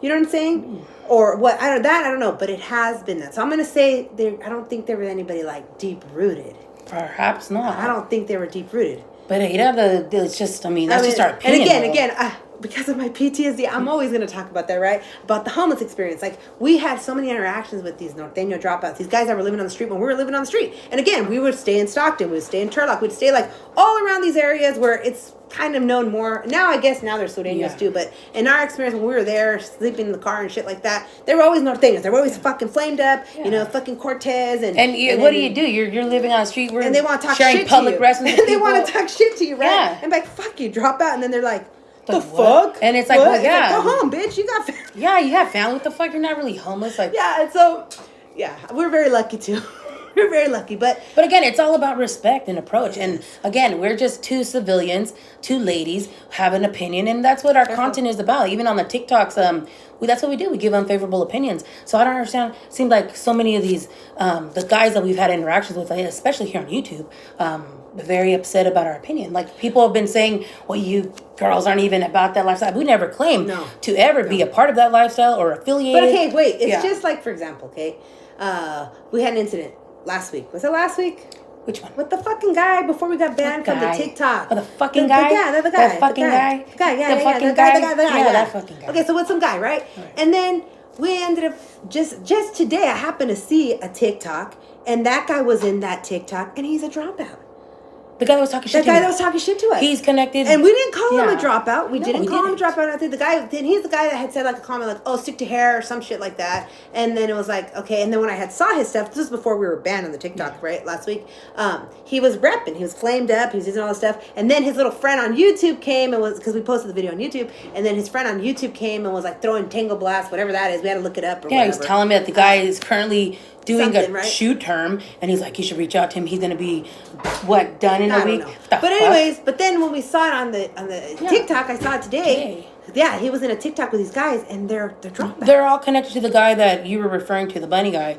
you know what I'm saying? Or what, I don't know, but it has been that. So I'm going to say I don't think there was anybody like deep rooted. Perhaps not. I don't think they were deep rooted. But it's just, that's just our opinion. And again, because of my PTSD, I'm always going to talk about that, right? About the homeless experience. Like, we had so many interactions with these Norteño dropouts, these guys that were living on the street when we were living on the street. And again, we would stay in Stockton, we would stay in Turlock, we'd stay like all around these areas where it's kind of known more. Now, I guess now there's Sureños too, but in our experience when we were there, sleeping in the car and shit like that, they were always Norteños. They were always fucking flamed up, fucking Cortez. And what do you do? You're living on the street, and they want to talk sharing shit public to you. restrooms. And they want to talk shit to you, right? Yeah. And like, fuck you, drop out. And then they're like, the what? fuck? And it's like, what? well, yeah. It's like, go home, bitch. You got family. Yeah, you have family. What the fuck? You're not really homeless. Like, yeah, and so, we're very lucky too. We're very lucky, but again, it's all about respect and approach. And again, we're just two civilians, two ladies have an opinion, and that's what our content is about. Even on the TikToks, that's what we do. We give unfavorable opinions. So I don't understand. It seems like so many of these, the guys that we've had interactions with, especially here on YouTube, very upset about our opinion. Like, people have been saying, well, you girls aren't even about that lifestyle. We never claimed to ever be a part of that lifestyle or affiliated. But okay, wait. It's just like, for example, okay, we had an incident last week. Was it last week? Which one? With the fucking guy before we got banned from the TikTok. Oh, the fucking guy? The guy. The fucking guy? The guy, yeah. The fucking guy? Yeah, that fucking guy. Okay, so with some guy, right? And then we ended up, just today, I happened to see a TikTok, and that guy was in that TikTok, and he's a dropout. The guy that was talking shit to us. The guy that was talking shit to us. He's connected. And we didn't call him a dropout. We didn't call him a dropout. I think he's the guy that had said like a comment like, oh, stick to hair or some shit like that. And then it was like, okay. And then when I had saw his stuff, this was before we were banned on the TikTok, right? Last week. He was repping. He was flamed up. He was using all this stuff. And then his little friend on YouTube came and was, because we posted the video on YouTube. And then his friend on YouTube came and was like throwing Tango Blast, whatever that is. We had to look it up or whatever. He was telling me that the guy is currently doing a shoe term, and he's like, you should reach out to him. He's gonna be done in a week. But anyways, but then when we saw it on the TikTok, I saw it today. Yeah, he was in a TikTok with these guys, and they're dropouts. They're all connected to the guy that you were referring to, the bunny guy.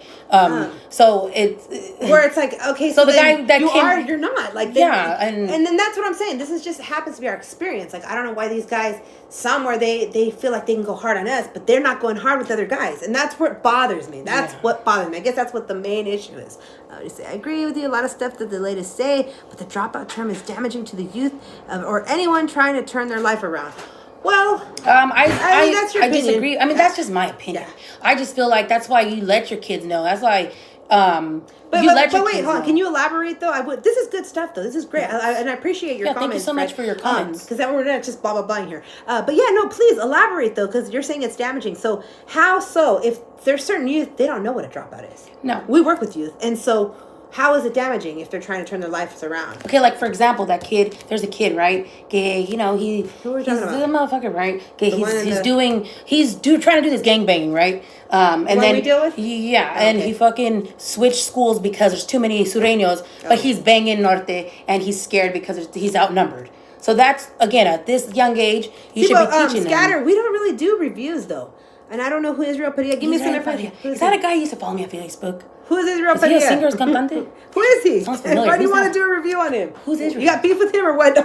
So it's where it's like, okay, so the guy that you're not like, and then that's what I'm saying. This is just happens to be our experience. Like, I don't know why these guys somewhere they feel like they can go hard on us, but they're not going hard with other guys, and that's what bothers me. That's what bothers me. I guess that's what the main issue is. I agree with you. A lot of stuff that the ladies say, but the dropout term is damaging to the youth or anyone trying to turn their life around. Well, I mean, that's your opinion. disagree. I mean, that's just my opinion. Yeah. I just feel like that's why you let your kids know. That's why. But wait, hold on. Can you elaborate though? This is good stuff though. This is great, and I appreciate your comments. Thank you so much for your comments. Because we're not just blah blah blah here. But yeah, no, please elaborate though, because you're saying it's damaging. So how so? If there's certain youth, they don't know what a dropout is. No, we work with youth, and so. How is it damaging if they're trying to turn their lives around? Okay, like for example, that kid. There's a kid, right? Gay, Who are we talking about? He's a motherfucker, right? Gay, he's trying to do this gangbanging, right? And then we deal with? and he fucking switched schools because there's too many Sureños, but he's banging Norte, and he's scared because he's outnumbered. So that's again at this young age, you should be teaching Scatter, them. we don't really do reviews though, and I don't know who Israel Padilla. Give me some information. Is that a guy who used to follow me on Facebook? Who is Israel Padilla? Is he a singer, cantante? Who is he? Why do you want to do a review on him? Who's Israel? You got beef with him or what?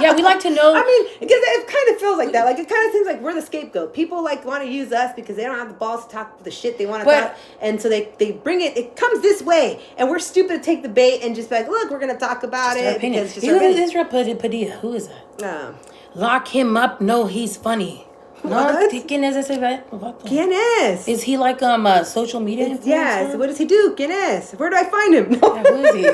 Yeah, we like to know. I mean, because it kind of feels like that. Like, it kind of seems like we're the scapegoat. People, like, want to use us because they don't have the balls to talk the shit they want to talk. And so they bring it. It comes this way. And we're stupid to take the bait and just be like, look, we're going to talk about it. Who is Israel Padilla? Who is that? Lock him up. No, he's funny. No, What? ¿quién es ese vato? ¿Quién es? Is he like a social media influencer? Yes. What does he do? ¿Quién es? Where do I find him? Yeah, who is he?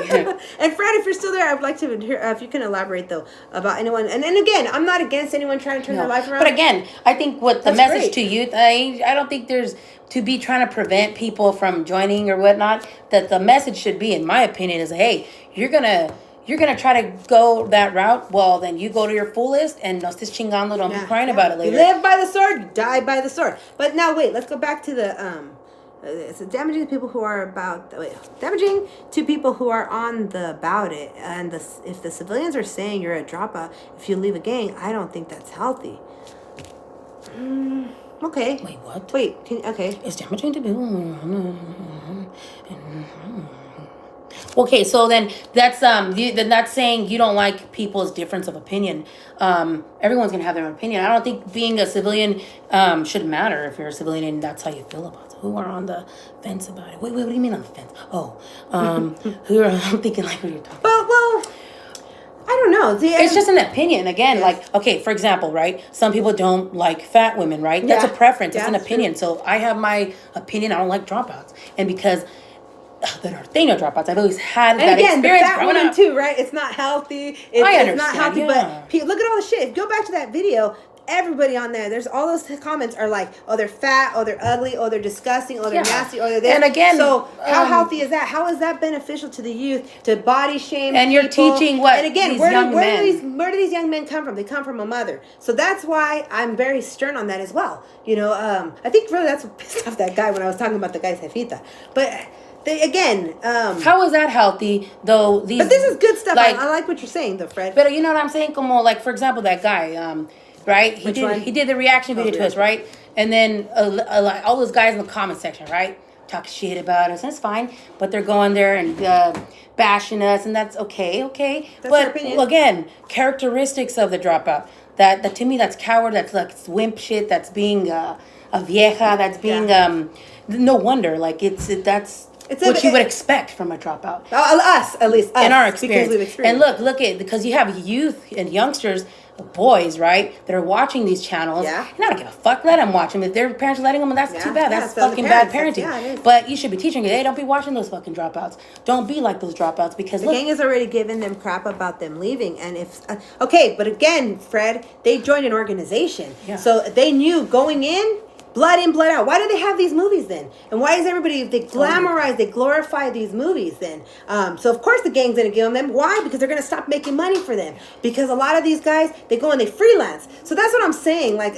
And Fred, if you're still there, I'd like to hear if you can elaborate though about anyone. And again, I'm not against anyone trying to turn their life around. But again, I think what the That's message great. to youth, I don't think there's to be trying to prevent people from joining or whatnot. That the message should be, in my opinion, is hey, you're gonna try to go that route. Well, then you go to your fullest and no estés chingando. Don't be crying about it later. You live by the sword, you die by the sword. But now wait, let's go back to the it's damaging to people who are damaging to people who are on the about it. And if the civilians are saying you're a dropout if you leave a gang, I don't think that's healthy. Okay. Wait, what? Wait. Okay. It's damaging to people. Okay, so then that's then that's saying you don't like people's difference of opinion. Everyone's gonna have their own opinion. I don't think being a civilian should matter if you're a civilian and that's how you feel about it. Who are on the fence about it? Wait, what do you mean on the fence? Oh, who are I'm thinking like what you're talking. Well, I don't know. See, It's just an opinion. Again, like, okay, for example, right? Some people don't like fat women, right? That's a preference. It's an opinion. So I have my opinion. I don't like dropouts. And because the Norteño dropouts, I've always had that again, experience the fat growing woman up. too, right? It's not healthy. It's not healthy. Yeah. But look at all the shit. If you go back to that video, everybody on there's all those comments are like, oh, they're fat, oh, they're ugly, oh, they're disgusting, oh, they're nasty, oh, they're this. And again, so how healthy is that? How is that beneficial to the youth to body shame? And you're teaching what? And again, these where young do men. where do these young men come from? They come from a mother. So that's why I'm very stern on that as well. You know, I think really that's what pissed off that guy when I was talking about the guy's jefita. But how is that healthy though? But this is good stuff. I like what you're saying though, Fred. But you know what I'm saying? Como like for example, that guy, right? He did the reaction video to us, right? And then like all those guys in the comment section, right? Talk shit about us, and it's fine. But they're going there and bashing us, and that's okay. That's but their opinion. again, characteristics of the dropout. That to me, that's coward. That's like wimp shit. That's being a vieja. That's being no wonder. Like that's what you would expect from a dropout. Us, at least. Us, in our experience. Because we've experienced. And look at, because you have youth and youngsters, boys, right, that are watching these channels. Yeah. And I don't give a fuck. Let them watch them. If their parents are letting them, that's too bad. That's fucking bad parenting. It is. But you should be teaching it. Hey, don't be watching those fucking dropouts. Don't be like those dropouts because the gang has already given them crap about them leaving. And if, okay, but again, Fred, they joined an organization. Yeah. So they knew going in, blood in, blood out. Why do they have these movies then? And why is everybody, they glamorize, they glorify these movies then? So of course the gang's going to give them. Why? Because they're going to stop making money for them. Because a lot of these guys, they go and they freelance. So that's what I'm saying. Like,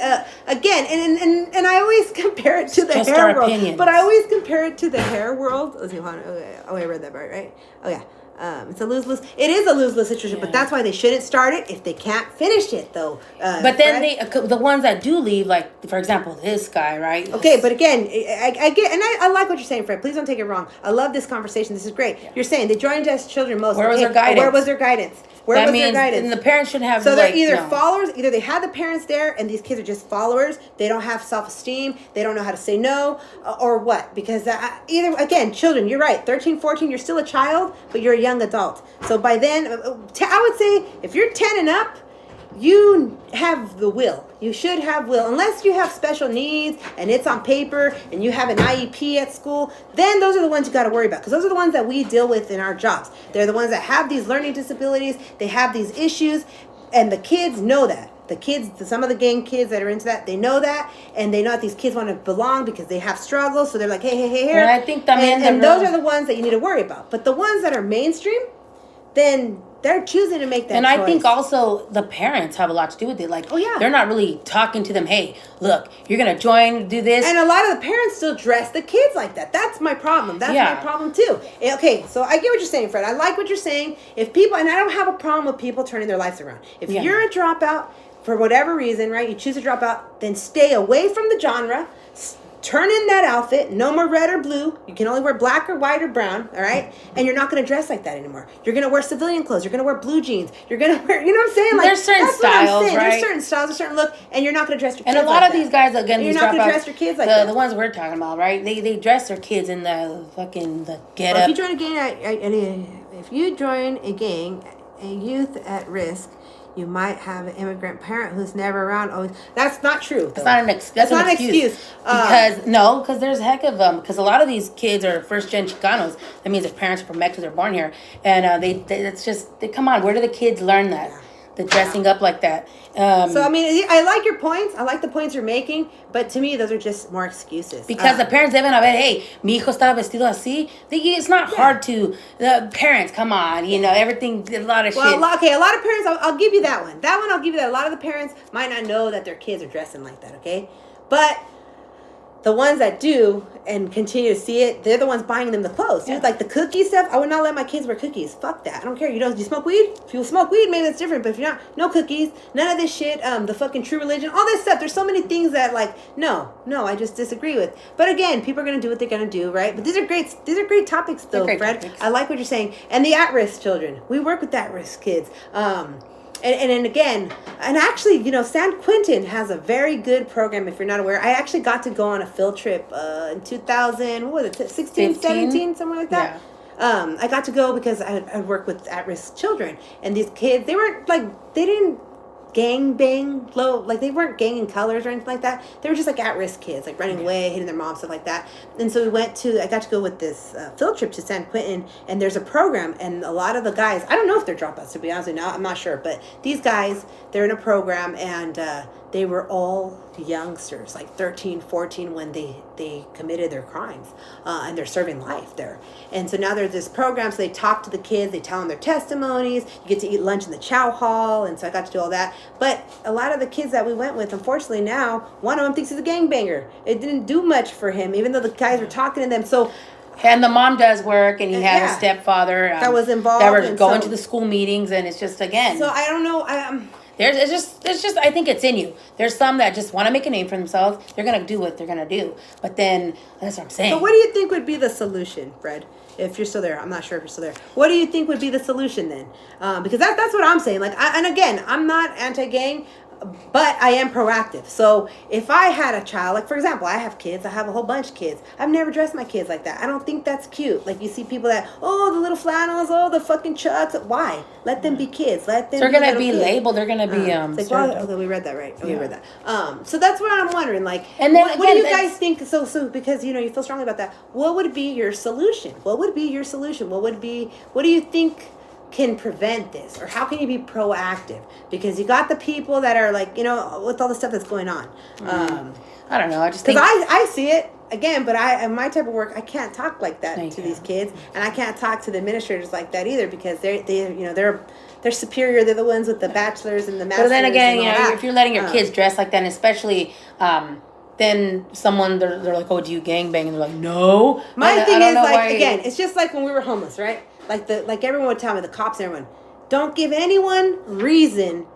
again, and I always compare it to the just hair our world. opinions. But I always compare it to the hair world. Let's see, hold on. Oh, I read that right? Oh, yeah. It's a lose-lose. It is a lose-lose situation, but that's why they shouldn't start it if they can't finish it, though. But then the ones that do leave, like for example, this guy, right? Okay, but again, I get, and I like what you're saying, Fred. Please don't take it wrong. I love this conversation. This is great. Yeah. You're saying they joined as children most. Where was their guidance? Where was their guidance? Where was their guidance? And the parents shouldn't have. So they're either followers, either they had the parents there, and these kids are just followers. They don't have self-esteem. They don't know how to say no, or what? Because either again, children. You're right. 13, 14. You're still a child, but you're a young adult. So by then, I would say if you're 10 and up, you have the will. You should have will. Unless you have special needs and it's on paper and you have an IEP at school, then those are the ones you got to worry about. Because those are the ones that we deal with in our jobs. They're the ones that have these learning disabilities. They have these issues. And the kids know that. The kids, some of the gang kids that are into that, they know that. And they know that these kids want to belong because they have struggles. So they're like, hey, here. And I think those are the ones that you need to worry about. But the ones that are mainstream, then they're choosing to make that choice. I think also the parents have a lot to do with it. Like, they're not really talking to them. Hey, look, you're going to join, do this. And a lot of the parents still dress the kids like that. That's my problem. That's my problem too. Okay, so I get what you're saying, Fred. I like what you're saying. If people, and I don't have a problem with people turning their lives around. If you're a dropout, for whatever reason, right, you choose to drop out, then stay away from the genre. Turn in that outfit. No more red or blue. You can only wear black or white or brown, all right? And you're not going to dress like that anymore. You're going to wear civilian clothes. You're going to wear blue jeans. You're going to wear, you know what I'm saying? Like, there's certain styles, right? There's certain styles, a certain look, and you're not going to dress your kids like that. And a lot of like these guys, again, you're not going to dress your kids like that. The ones we're talking about, right? They dress their kids in the fucking get up. If you join a gang, a youth at risk, you might have an immigrant parent who's never around. Always, that's not true. That's not an excuse. Because there's a heck of them. Because a lot of these kids are first gen Chicanos. That means their parents are from Mexico, they're born here, and they come on. Where do the kids learn that? Yeah. The dressing up like that. So I mean, I like your points. I like the points you're making, but to me, those are just more excuses. Because the parents deben haber, hey, mi hijo estaba vestido así. It's not hard to. The parents, come on, everything. A lot of shit. Well, okay, a lot of parents. I'll give you that one. That one, I'll give you that. A lot of the parents might not know that their kids are dressing like that. Okay, but the ones that do and continue to see it, they're the ones buying them the clothes. Dude, like the cookie stuff, I would not let my kids wear cookies. Fuck that. I don't care. You smoke weed? If you smoke weed, maybe that's different. But if you're not, no cookies, none of this shit, the fucking True Religion, all this stuff. There's so many things that no, I just disagree with. But again, people are going to do what they're going to do, right? But these are great topics though, Fred. Topics. I like what you're saying. And the at-risk children. We work with at-risk kids. And again, and actually, San Quentin has a very good program. If you're not aware, I actually got to go on a field trip in 2000. What was it? 16, 17, somewhere like that. Yeah. I got to go because I work with at-risk children, and these kids, they didn't gang bang they weren't ganging colors or anything like that. They were just like at-risk kids, like running away, hitting their mom, stuff like that. And so I got to go with this field trip to San Quentin, and there's a program, and a lot of the guys, I don't know if they're dropouts, to be honest with you, I'm not sure, but these guys, they're in a program, and they were all youngsters, like 13, 14, when they committed their crimes, and they're serving life there. And so now there's this program, so they talk to the kids, they tell them their testimonies, you get to eat lunch in the chow hall, and so I got to do all that. But a lot of the kids that we went with, unfortunately now, one of them thinks he's a gangbanger. It didn't do much for him, even though the guys were talking to them. So and the mom does work, and he has a stepfather that was involved. That were going to the school meetings, and it's just, again. So I don't know, There's just I think it's in you. There's some that just want to make a name for themselves. They're gonna do what they're gonna do. But then that's what I'm saying. So what do you think would be the solution, Fred? If you're still there, I'm not sure if you're still there. What do you think would be the solution then? Because that's what I'm saying. And again, I'm not anti-gang, but I am proactive. So if I had a child, like for example, I have kids, I have a whole bunch of kids. I've never dressed my kids like that. I don't think that's cute. Like you see people that, the little flannels, the fucking chucks. Why? Let them be kids. Let them. They're gonna be labeled. They're gonna be okay, we read that right. We read that. So that's what I'm wondering. Like, and then what do you guys think? So because you feel strongly about that. What would be your solution? What would be your solution? What do you think can prevent this, or how can you be proactive? Because you got the people that are like, with all the stuff that's going on. I don't know. I just think I see it again, but in my type of work, I can't talk like that to these kids, and I can't talk to the administrators like that either, because they're superior. They're the ones with the bachelors and the masters. But then again, if you're letting your kids dress like that, and especially. Then someone, they're like, do you gangbang? And they're like, no. My thing is, again, it's just like when we were homeless, right? Like everyone would tell me, the cops and everyone, don't give anyone reason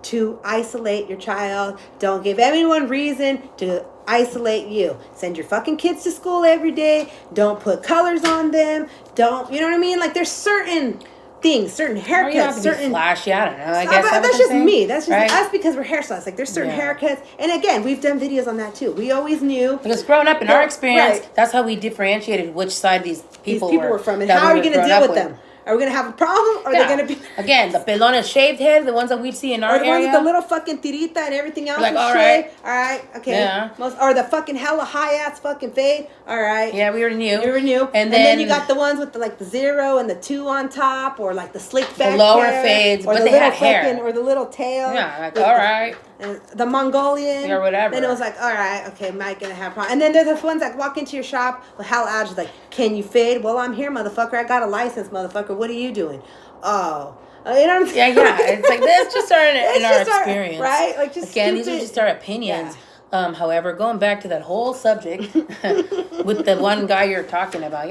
to isolate your child. Don't give anyone reason to isolate you. Send your fucking kids to school every day. Don't put colors on them. Don't, you know what I mean? Like there's certain things, certain haircuts, certain flashy. I don't know. I guess that's just me. That's just us, because we're hairstylists. Like there's certain haircuts, and again, we've done videos on that too. We always knew, because growing up in our experience, that's how we differentiated which side these people were from, and how are we going to deal with them? Are we going to have a problem, or are they going to be... Again, the pelones shaved head, the ones that we'd see in our area. Or the ones with the little fucking tirita and everything else. Like, all right, okay. Yeah. Or the fucking hella high-ass fucking fade. All right. Yeah, we already knew. And then you got the ones with the 0 and the 2 on top, or like the slick back the lower hair, fades, or but the they little had hair. Or the little tail. Yeah, all right. And the Mongolian. Or whatever. Then it was like, all right, okay, Mike gonna have a problem. And then there's those ones that walk into your shop with hella allergies, like, can you fade? Well, I'm here, motherfucker. I got a license, motherfucker. What are you doing? Oh. You know what I'm saying? Yeah. It's like, that's just our experience. Right? Like, just again, these are just our opinions. Yeah. However, going back to that whole subject with the one guy you're talking about,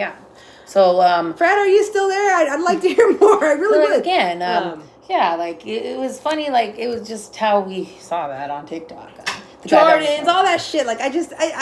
So, Fred, are you still there? I'd like to hear more. I really would. Again, it was funny. Like, it was just how we saw that on TikTok. Jordans, all that shit. Like, I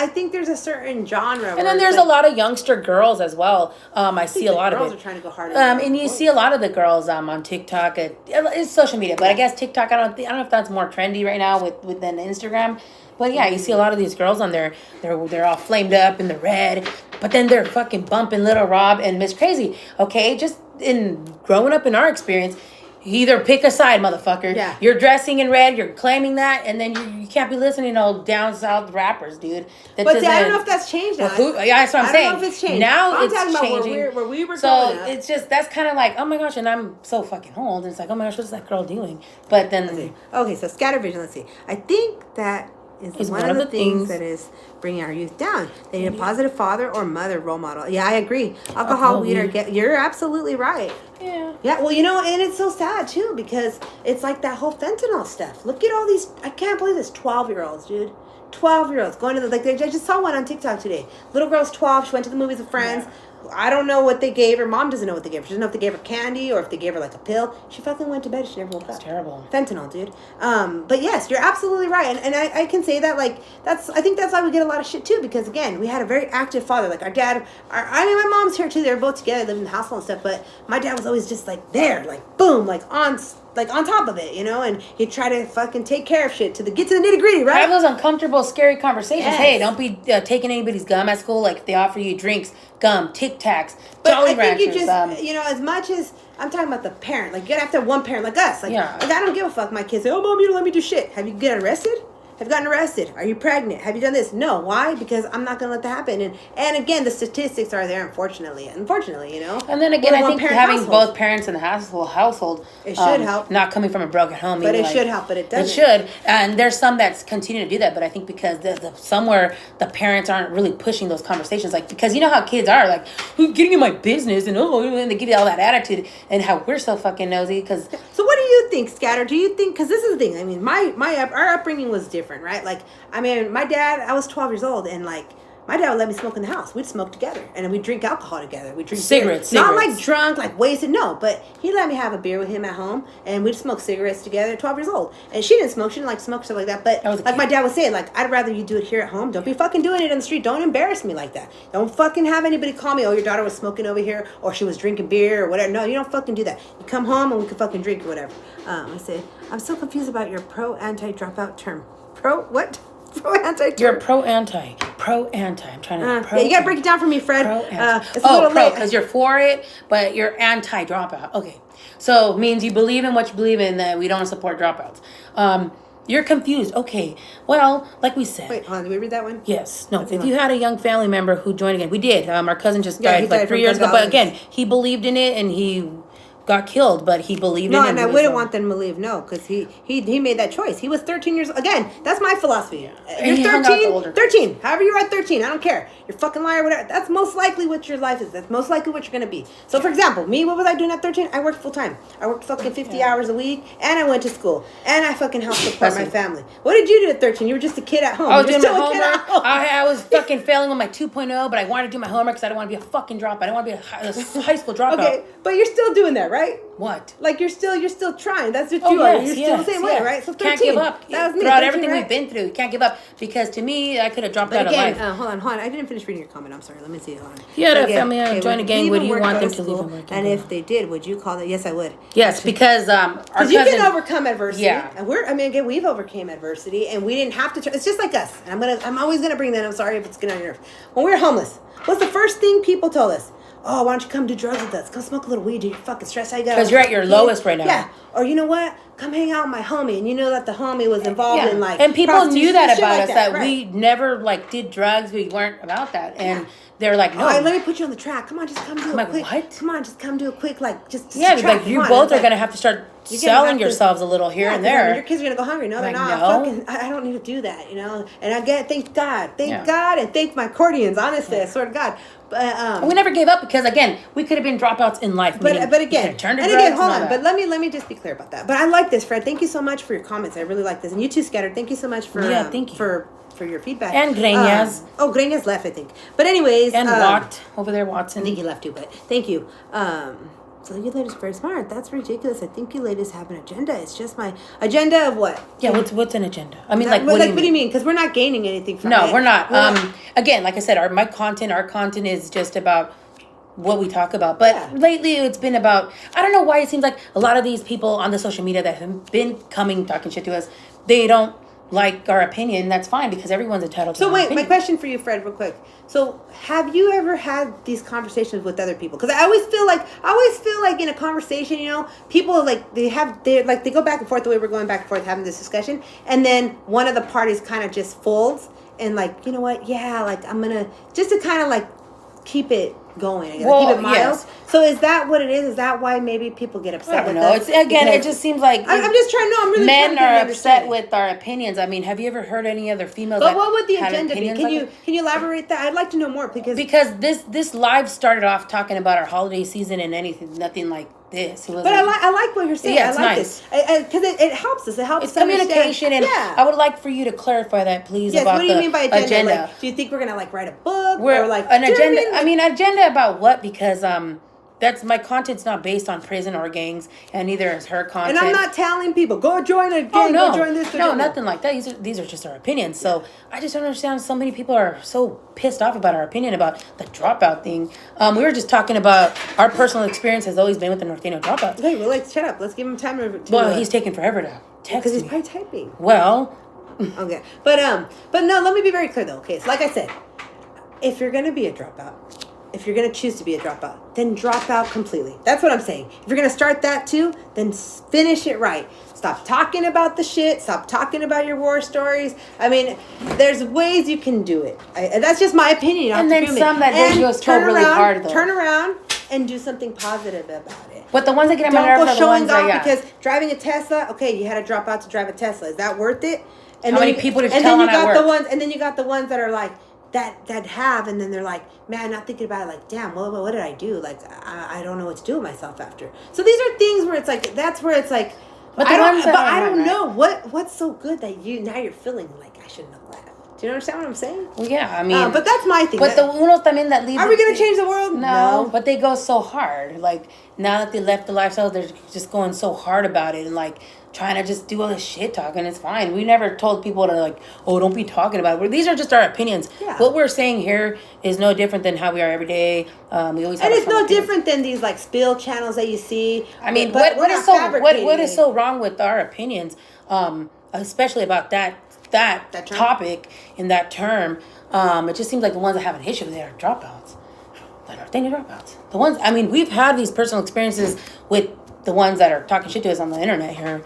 think there's a certain genre. And then there's a lot of youngster girls as well. I see a lot of it. Girls are trying to go harder. And you see a lot of the girls on TikTok. It's social media, but I guess TikTok. I don't know if that's more trendy right now within Instagram. But yeah, you see a lot of these girls on there. They're all flamed up in the red, but then they're fucking bumping Little Rob and Miss Crazy. Okay, just in growing up in our experience. either pick a side, motherfucker. Yeah. You're dressing in red, you're claiming that, and then you can't be listening to all down south rappers, dude. That But see, I don't know if that's changed now. Yeah, that's what I'm saying. I don't know if it's changed. Now I'm it's talking about changing. where we were so growing up. it's just, that's kind of like, oh my gosh, and I'm so fucking old. And it's like, oh my gosh, what's that girl doing? But then... Okay, so scatter vision, let's see. I think that is one of the things that is bringing our youth down. They need a positive father or mother role model. Yeah, I agree. Alcohol, weed, you're absolutely right. Yeah. Yeah, well, and it's so sad, too, because it's like that whole fentanyl stuff. Look at all these, I can't believe this, 12-year-olds, dude. 12-year-olds going to the, like, I just saw one on TikTok today. Little girl's 12, she went to the movies with friends. Yeah. I don't know what they gave her. Mom doesn't know what they gave her. She doesn't know if they gave her candy or if they gave her like a pill. She fucking went to bed. She never woke up. It's terrible. Fentanyl, dude. But yes, you're absolutely right. And I can say that, like, I think that's why we get a lot of shit too, because again, we had a very active father. Like our dad, my mom's here too. They were both together, lived in the household and stuff, but my dad was always just like there, like boom, like on top of it, and he'd try to fucking take care of shit get to the nitty gritty, right? Have those uncomfortable, scary conversations. Yes. Hey, don't be taking anybody's gum at school. Like, they offer you drinks, gum, Tic Tacs, but Jolly I think Ranchers. you just, as much as I'm talking about the parent, like, you gotta have to have one parent like us. Like, yeah. Like, I don't give a fuck. My kids say, oh, Mom, you don't let me do shit. Have you get arrested? Have you gotten arrested? Are you pregnant? Have you done this? No. Why? Because I'm not going to let that happen. And again, the statistics are there, unfortunately. And then again, I think having both parents in the household, it should help. Not coming from a broken home. But it should help, but it doesn't. It should. And there's some that's continue to do that. But I think because somewhere the parents aren't really pushing those conversations. Like, because you know how kids are, like, who's getting in my business? And they give you all that attitude. And how we're so fucking nosy. Cause, so what do you think, Scatter? Do you think, because this is the thing. I mean, our upbringing was different. Right? Like, I mean, my dad, I was 12 years old, and like, my dad would let me smoke in the house. We'd smoke together, and we'd drink alcohol together. We'd drink cigarettes. Not like drunk, like wasted, no. But he'd let me have a beer with him at home, and we'd smoke cigarettes together. 12 years old, and she didn't smoke. She didn't like smoke, stuff like that. But like my dad would say, like, I'd rather you do it here at home. Don't be fucking doing it on the street. Don't embarrass me like that. Don't fucking have anybody call me. Oh, your daughter was smoking over here, or she was drinking beer, or whatever. No, you don't fucking do that. You come home and we can fucking drink or whatever. I say, I'm so confused about your pro-anti dropout term. Pro what? Pro-anti. You're pro-anti. I'm trying to... Yeah, you gotta break it down for me, Fred. Because you're for it, but you're anti-dropout. Okay. So, means you believe in what you believe in, that we don't support dropouts. You're confused. Okay. Well, like we said... Wait, hold on. Did we read that one? Yes. No, if you had a young family member who joined again... We did. Our cousin just died like 3 years ago. But again, he believed in it, and he... got killed, but he believed in it. No, and I wouldn't want them to believe, no, because he made that choice. He was 13 years old. Again, that's my philosophy. You're 13, however you are at 13, I don't care. You're fucking liar, whatever. That's most likely what your life is. That's most likely what you're going to be. So, for example, me, what was I doing at 13? I worked full time. I worked fucking 50 hours a week, and I went to school, and I fucking helped support my family. What did you do at 13? You were just a kid at home. I was doing my homework. I was fucking failing on my 2.0, but I wanted to do my homework because I didn't want to be a fucking dropout. I didn't want to be a high school dropout. Okay, but you're still doing that, right? What? Like you're still trying. That's what you are. You're still the same way, right? So 13. Can't give up. That was me. Throughout everything we've been through, you can't give up. Because to me, I could have dropped out of life. Hold on. I didn't finish reading your comment. I'm sorry. Let me see. Hold on. You had a family join a gang. Would you want them to leave and work? And if they did, would you call it? Yes, I would. Yes, because our cousin, you can overcome adversity. Yeah. And again, we've overcame adversity, and we didn't have to. It's just like us. And I'm always gonna bring that. I'm sorry if it's getting on your nerves. When we were homeless, what's the first thing people told us? Oh, why don't you come do drugs with us? Come smoke a little weed, dude. You're fucking stressed. How you got? Because you're at your lowest right now. Yeah. Or you know what? Come hang out with my homie, and you know that the homie was involved in like. And people knew that about us. That right. We never like did drugs. We weren't about that, and they're like, no. Let me put you on the track. Come on, just come do I'm a like, quick. what? Come on, just come do a quick just. Yeah, like you both are gonna have to start selling yourselves a little here and there. Your kids are gonna go hungry. No, they're not. No. I don't need to do that, And I get thank God, and thank my accordions. Honestly, I swear to God. But we never gave up because again, we could have been dropouts in life. But again, hold on. But let me just be clear about that. But I like this, Fred. Thank you so much for your comments. I really like this, and you too, Scattered. Thank you so much for thank you for your feedback. And Greñas. Greñas left, I think. But anyways, and walked over there, Watson. I think he left too, but thank you. So you ladies are very smart. That's ridiculous. I think you ladies have an agenda. It's just my agenda of what? Yeah, what's an agenda? I mean, what do you mean? Because we're not gaining anything from it. No, we're not. Again, like I said, our content is just about what we talk about. But lately it's been about, I don't know why it seems like a lot of these people on the social media that have been talking shit to us, they don't like our opinion, that's fine because everyone's entitled to So their wait, opinion. my question for you, Fred, real quick. So have you ever had these conversations with other people? Because I always feel like in a conversation, people they go back and forth the way we're going back and forth having this discussion, and then one of the parties kind of just folds and like, you know what? Yeah, like I'm gonna just to kind of like keep it going. I gotta keep it mild. Yes. So is that what it is? Is that why maybe people get upset I don't with know. us? It's again. It Because just seems like I'm just trying to know. I'm really trying men to get an are upset understanding. with our opinions. I mean, have you ever heard any other females? But that what would the had agenda be? opinions Can like you that? can you elaborate that? I'd like to know more because This live started off talking about our holiday season and nothing like this. It was But I like what you're saying. Yeah, I it's like nice. this because it helps us. It helps It's us understand. communication, and yeah. I would like for you to clarify that, please. Yes. About What do you the mean by agenda? Like, do you think we're gonna like write a book or like an do you know what agenda. I mean? Agenda about what? Because that's my content's not based on prison or gangs, and neither is her content. And I'm not telling people go join a gang, Oh no, go join this. no, nothing like that. These are just our opinions. So I just don't understand. So many people are so pissed off about our opinion about the dropout thing. We were just talking about our personal experience has always been with the Norteño dropout. Okay, well, like shut up. Let's give him time to. Well, he's taking forever to text because he's me. probably typing. Well, Okay, but no. Let me be very clear though. Okay, so like I said, if you're gonna be a dropout, if you're gonna choose to be a dropout, then drop out completely. That's what I'm saying. If you're gonna start that too, then finish it right. Stop talking about the shit. Stop talking about your war stories. I mean, there's ways you can do it. That's just my opinion. And then some that they just turn go really around, hard, though. Turn around and do something positive about it. but the ones that get on my Don't nerves go are the showing ones off that because driving a Tesla. Okay, you had to drop out to drive a Tesla. Is that worth it? And How then many people did you and tell then you on at got the work? ones, and then you got the ones that are like that have, and then they're like, man, not thinking about it. Like, damn, what did I do? Like, I don't know what to do with myself after. So these are things where it's like that's where it's like, But I don't know what's so good that now you're feeling like I shouldn't have left. Do you understand what I'm saying? Well, yeah, I mean, But that's my thing. But the unos también that leave. Are we gonna change the world? No, but they go so hard. Like now that they left the lifestyle, they're just going so hard about it and like trying to just do all this shit talking. It's fine. We never told people to like, oh, don't be talking about it. These are just our opinions. Yeah. What we're saying here is no different than how we are every day. We always have And our it's no opinions. different than these like spill channels that you see. I mean, but what we're is not so fabricating what is it. so wrong with our opinions, especially about that That term? topic in that term? It just seems like the ones that have an issue with it are dropouts. Like Norteño dropouts. The ones, I mean, we've had these personal experiences with the ones that are talking shit to us on the internet here.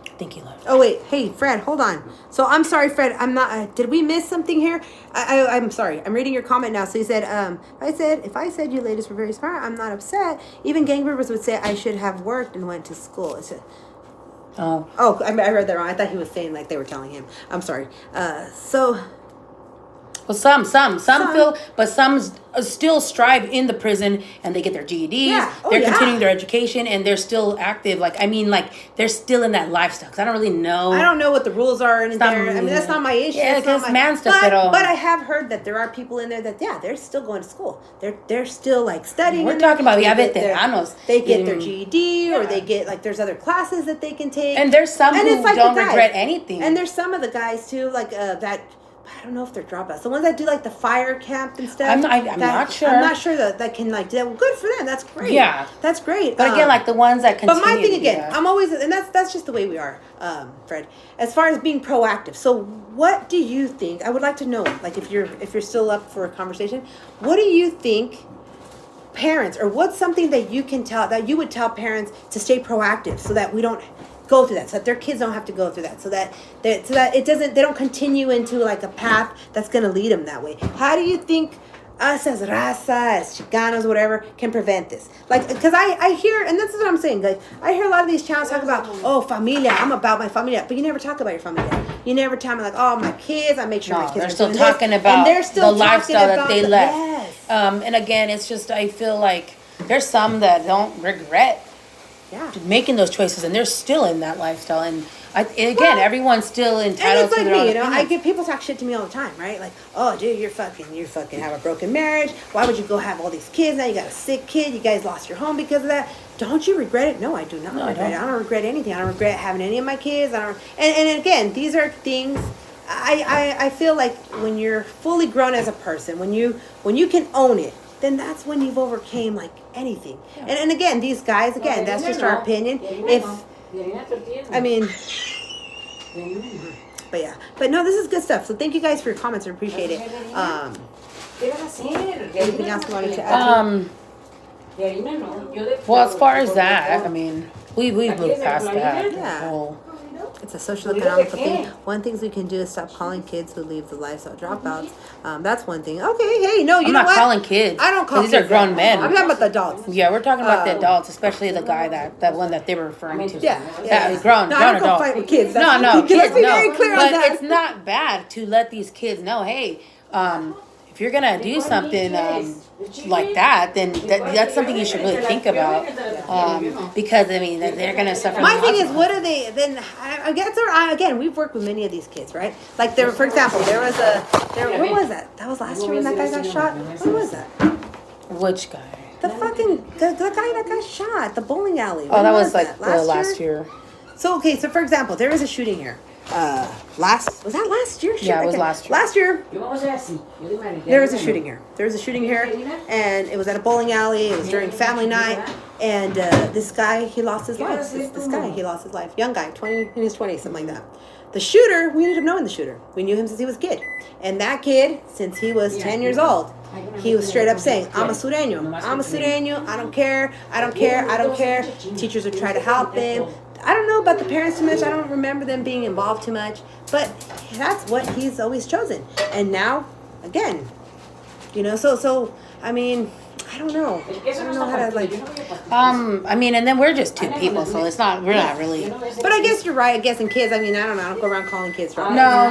I think he left. Oh wait, hey Fred, hold on. So I'm sorry, Fred. I'm not. Did we miss something here? I'm sorry. I'm reading your comment now. So you said, if I said you ladies were very smart, I'm not upset. Even gang members would say I should have worked and went to school. It said, Oh. I read that wrong. I thought he was saying like they were telling him. I'm sorry. Well, some feel, but some still strive in the prison and they get their GEDs. Yeah. Oh, they're yeah. continuing their education and they're still active. Like, I mean, like they're still in that lifestyle. Cause I don't really know. I don't know what the rules are in not there. I mean, that's not my issue. Yeah, That's not because man stuff at all. But I have heard that there are people in there that they're still going to school. They're still like studying. We're in there. talking about They get veteranos. They get their Mm. GED or Yeah. they get like there's other classes that they can take. And there's some And who it's like don't the guys. regret anything. And there's some of the guys too, like that. I don't know if they're dropouts. The ones that do like the fire camp and stuff. I'm not sure. I'm not sure that can like do that. Well, good for them. That's great. Yeah. That's great. But again, like the ones that continue. But my thing again, yeah. I'm always, and that's just the way we are, Fred. As far as being proactive, so what do you think? I would like to know, like, if you're still up for a conversation, what do you think, parents, or what's something that you can tell that you would tell parents to stay proactive, so that we don't go through that, so that their kids don't have to go through that, so that it doesn't, they don't continue into like a path that's going to lead them that way. How do you think us as raza, as Chicanos, whatever, can prevent this? Like, because I hear, and this is what I'm saying, like, I hear a lot of these channels talk about, oh, familia, I'm about my familia, but you never talk about your familia. You never tell me, like, oh, my kids, I make sure my kids they're are still doing talking this. about And they're still the talking lifestyle that about they the- left. Yes. And again, it's just, I feel like there's some that don't regret Yeah. making those choices and they're still in that lifestyle. And everyone's still And entitled it's like to their own me, you know, I opinions. get people talk shit to me all the time, right? Like, oh, dude, you fucking have a broken marriage. Why would you go have all these kids? Now you got a sick kid. You guys lost your home because of that. Don't you regret it? No, I do not regret it. I don't regret anything. I don't regret having any of my kids. And again, these are things. I feel like when you're fully grown as a person, when you can own it, then that's when you've overcame like anything. And again, these guys, again, that's just our opinion. If I mean, but yeah, but no, this is good stuff. So thank you guys for your comments. I appreciate it. Anything else you wanted to add? Well, as far as that, I mean, we moved past that. Yeah. Whole- It's a social economical thing. One things we can do is stop calling kids who leave the lifestyle dropouts. That's one thing. Okay, hey, no, you I'm know not what? calling kids. I don't call 'cause these are kids grown that. men. I'm talking about the adults. Yeah, we're talking about the adults, especially the guy that one that they were referring to. Yeah, That grown No, I grown don't go adult. fight with kids. No, That's- kids, let's be no. very clear on But that. it's not bad to let these kids know, hey, if you're gonna do something like that, then that's something you should really think about. Because I mean, they're gonna suffer. My the thing is, consequences. what are they? Then I guess, again, we've worked with many of these kids, right? Like there, for example, when was that? That was last year when that guy got shot. When was that? Which guy? The guy that got shot at the bowling alley. Oh, When that was like last year. So okay, so for example, there was a shooting here. Was that last year? Shit, Yeah, it I was can't- last year. Last year, there was a shooting here. There was a shooting here, and it was at a bowling alley. It was during family night, and this guy, he lost his life. This guy, he lost his life. Young guy, in his 20s, something like that. The shooter, we ended up knowing the shooter. We knew him since he was a kid. And that kid, since he was 10 years old, he was straight up saying, I'm a Sureño. I'm a Sureño. I don't care. I don't care. I don't care. Teachers would try to help him. I don't know about the parents too much. I don't remember them being involved too much. But that's what he's always chosen. And now, again, so I mean, I don't know. I don't know how to like. I mean, and then we're just two people, so we're not really. But I guess you're right. I guess in kids, I mean, I don't know. I don't go around calling kids. Right? No,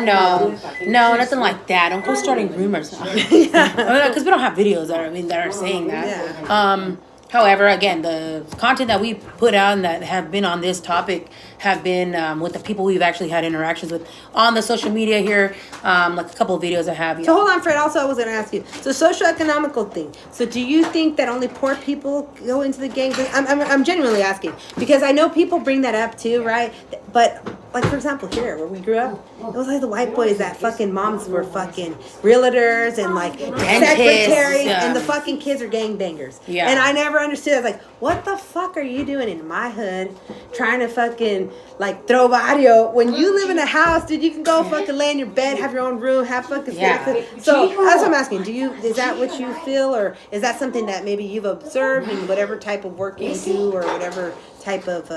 nothing like that. Don't go starting rumors. Because we don't have videos that are saying that. Yeah. However, again, the content that we put out and that have been on this topic have been with the people we've actually had interactions with on the social media here. Like a couple of videos I have. So hold on, Fred. Also, I was going to ask you. So socio-economical thing. So do you think that only poor people go into the gangs? I'm genuinely asking because I know people bring that up too, right? But like for example, here where we grew up, it was like the white boys that fucking moms were fucking realtors and like secretaries, and the fucking kids are gangbangers. Yeah. And I never understood. I was like, what the fuck are you doing in my hood, trying to fucking like throw barrio when you live in a house, dude? You can go fucking lay in your bed, have your own room, have fucking So that's what I'm asking. Is that what you feel, or is that something that maybe you've observed in whatever type of work you do, or whatever type of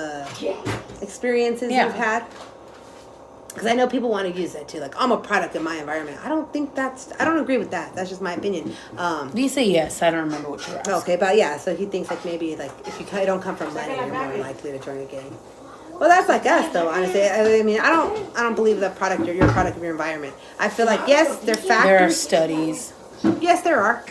experiences you've had? Because I know people want to use that too. Like, I'm a product of my environment. I don't agree with that. That's just my opinion. You say yes. I don't remember what you asked. Okay, but yeah, so he thinks like maybe like if you don't come from money, you're more likely to join a gang. Well, that's like us though, honestly. I mean, I don't believe that you're a product of your environment. I feel like yes, they're factors. There are studies. Yes, there are.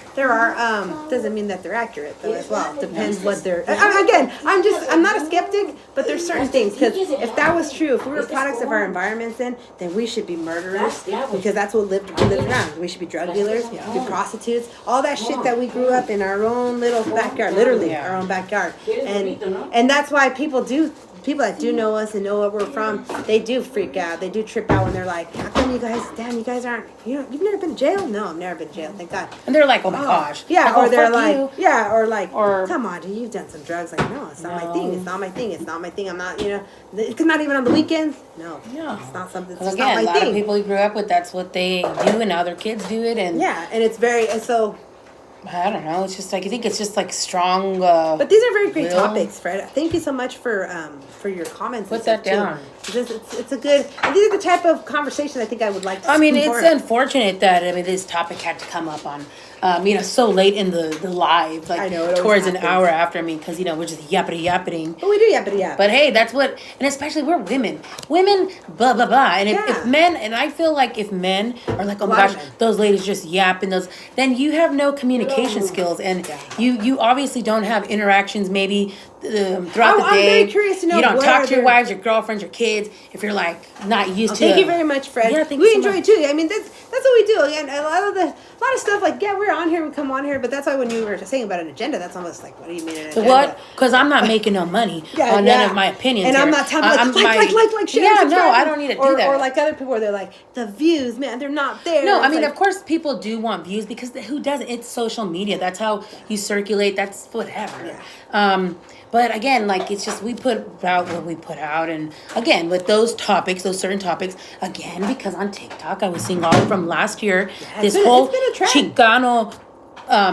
Doesn't mean that they're accurate though as well. Depends what they're. Again, I'm not a skeptic, but there's certain things because if that was true, if we were products of our environments, then we should be murderers because that's what we lived around. We should be drug dealers, be prostitutes, all that shit that we grew up in our own little backyard, literally our own backyard, and that's why people that do know us and know where we're from, they do freak out. They do trip out when they're like, how come you guys aren't, you've never been to jail? No, I've never been to jail, thank God. And they're like, oh my gosh. Yeah, like, or oh, they're fuck like, or come on, dude, you've done some drugs. Like, no, it's not my thing. It's not my thing. It's not my thing. I'm not, it's not even on the weekends. No, it's not something. It's again, not my a lot thing. of people you grew up with, that's what they do, and now their kids do it, and yeah, and it's very, and so. I don't know. It's just like I think it's just like strong. But these are very great topics, Fred. Thank you so much for your comments. Put that down. It's a good. And these are the type of conversation I think I would like to. I mean, it's unfortunate that this topic had to come up on, so late in the live, like I know, towards an hour after. I mean, because we're just yapping. But we do yappity. But hey, that's what, and especially we're women, blah blah blah. And if men, and I feel like if men are like, oh my gosh, those ladies just yapping then you have no communication skills, and you obviously don't have interactions maybe throughout the I'm day. very curious to know you don't what talk are to your their- wives, your girlfriends, your kids. If you're like not used to. Thank you very much, Fred. Yeah, thank we you so enjoy much. it too. I mean, that's what we do. Again, a lot of stuff like we're on here, we come on here, but that's why when you were saying about an agenda, that's almost like, what do you mean an agenda? What? Because I'm not making no money on none of my opinions. And here. I'm not talking like share. Yeah, and no, subscribe. I don't need to do that. Or like other people where they're like the views, man, they're not there. No, I It's mean, like, of course, people do want views because who doesn't? It's social media. That's how you circulate. That's whatever. Yeah. But again, like it's just we put out what we put out, and again with those topics, those certain topics. Again, because on TikTok, I was seeing all from last year this whole it's been a trend. Chicano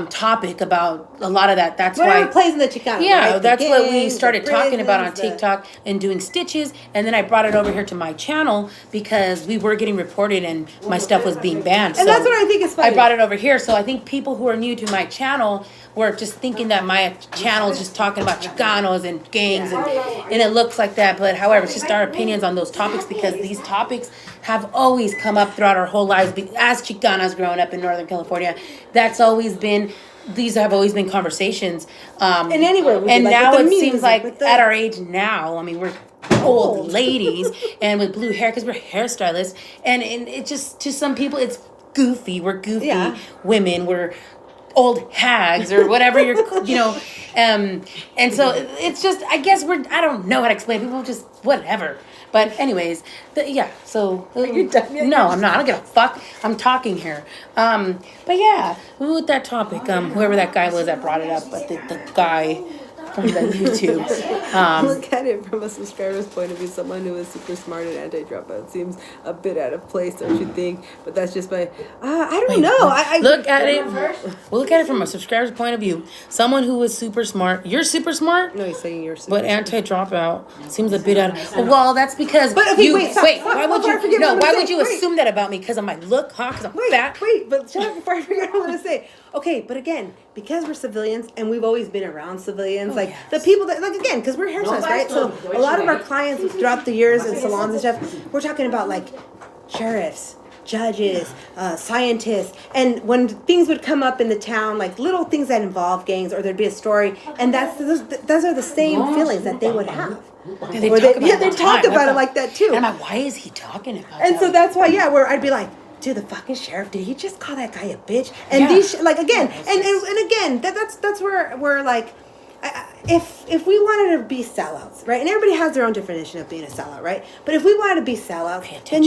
topic about a lot of that. That's whatever why. plays in the Chicano. Yeah, right? The that's what we gangs, started the talking about on prisons, TikTok and doing stitches. And then I brought it over here to my channel because we were getting reported and my stuff was being banned. And that's what I think is funny. I brought it over here. So I think people who are new to my channel were just thinking that my channel is just talking about Chicanos and gangs and it looks like that. But however, it's just our opinions on those topics because these topics have always come up throughout our whole lives as Chicanas growing up in Northern California. That's always been... These have always been conversations. And anywhere. And like, now with it the seems music, like with the- at our age now, I mean, we're old ladies and with blue hair because we're hairstylists. And it just, to some people, it's goofy. We're goofy women. We're old hags or whatever you're, and so it's just, I guess I don't know how to explain. People just, whatever. But anyways, so... Are you done yet? No, I'm not. I don't give a fuck. I'm talking here. But yeah, with that topic, whoever that guy was that brought it up, but the guy from the YouTube. Look at it from a subscriber's point of view. Someone who is super smart and anti-dropout seems a bit out of place, don't you think? But that's just my... I don't know. I look at it. We'll look at it from a subscriber's point of view. Someone who is super smart. You're super smart. No, he's saying you're super but anti-dropout seems a bit out of... Well, that's because But, okay, you... wait, stop, stop, why would before I you... forget No, what I'm why saying. would you Wait. assume that about me? Because of my look, huh? Because I'm fat? Wait, but shut up before I forget what I'm going to say. Okay, but again, because we're civilians and we've always been around civilians, the people that, like, again, because we're hairstylists, right? So a lot of our clients throughout the years in salons and stuff, we're talking about, like, sheriffs, judges, scientists, and when things would come up in the town, like little things that involve gangs, or there'd be a story, and those are the same feelings that they would have. They Or talk about they talk about it like that too. And I'm like, why is he talking about And that? so that's why, where I'd be like, dude, the fucking sheriff, did he just call that guy a bitch? And these, like, again, and again, that's where we're like, if we wanted to be sellouts, right? And everybody has their own definition of being a sellout, right? But if we wanted to be sellouts, then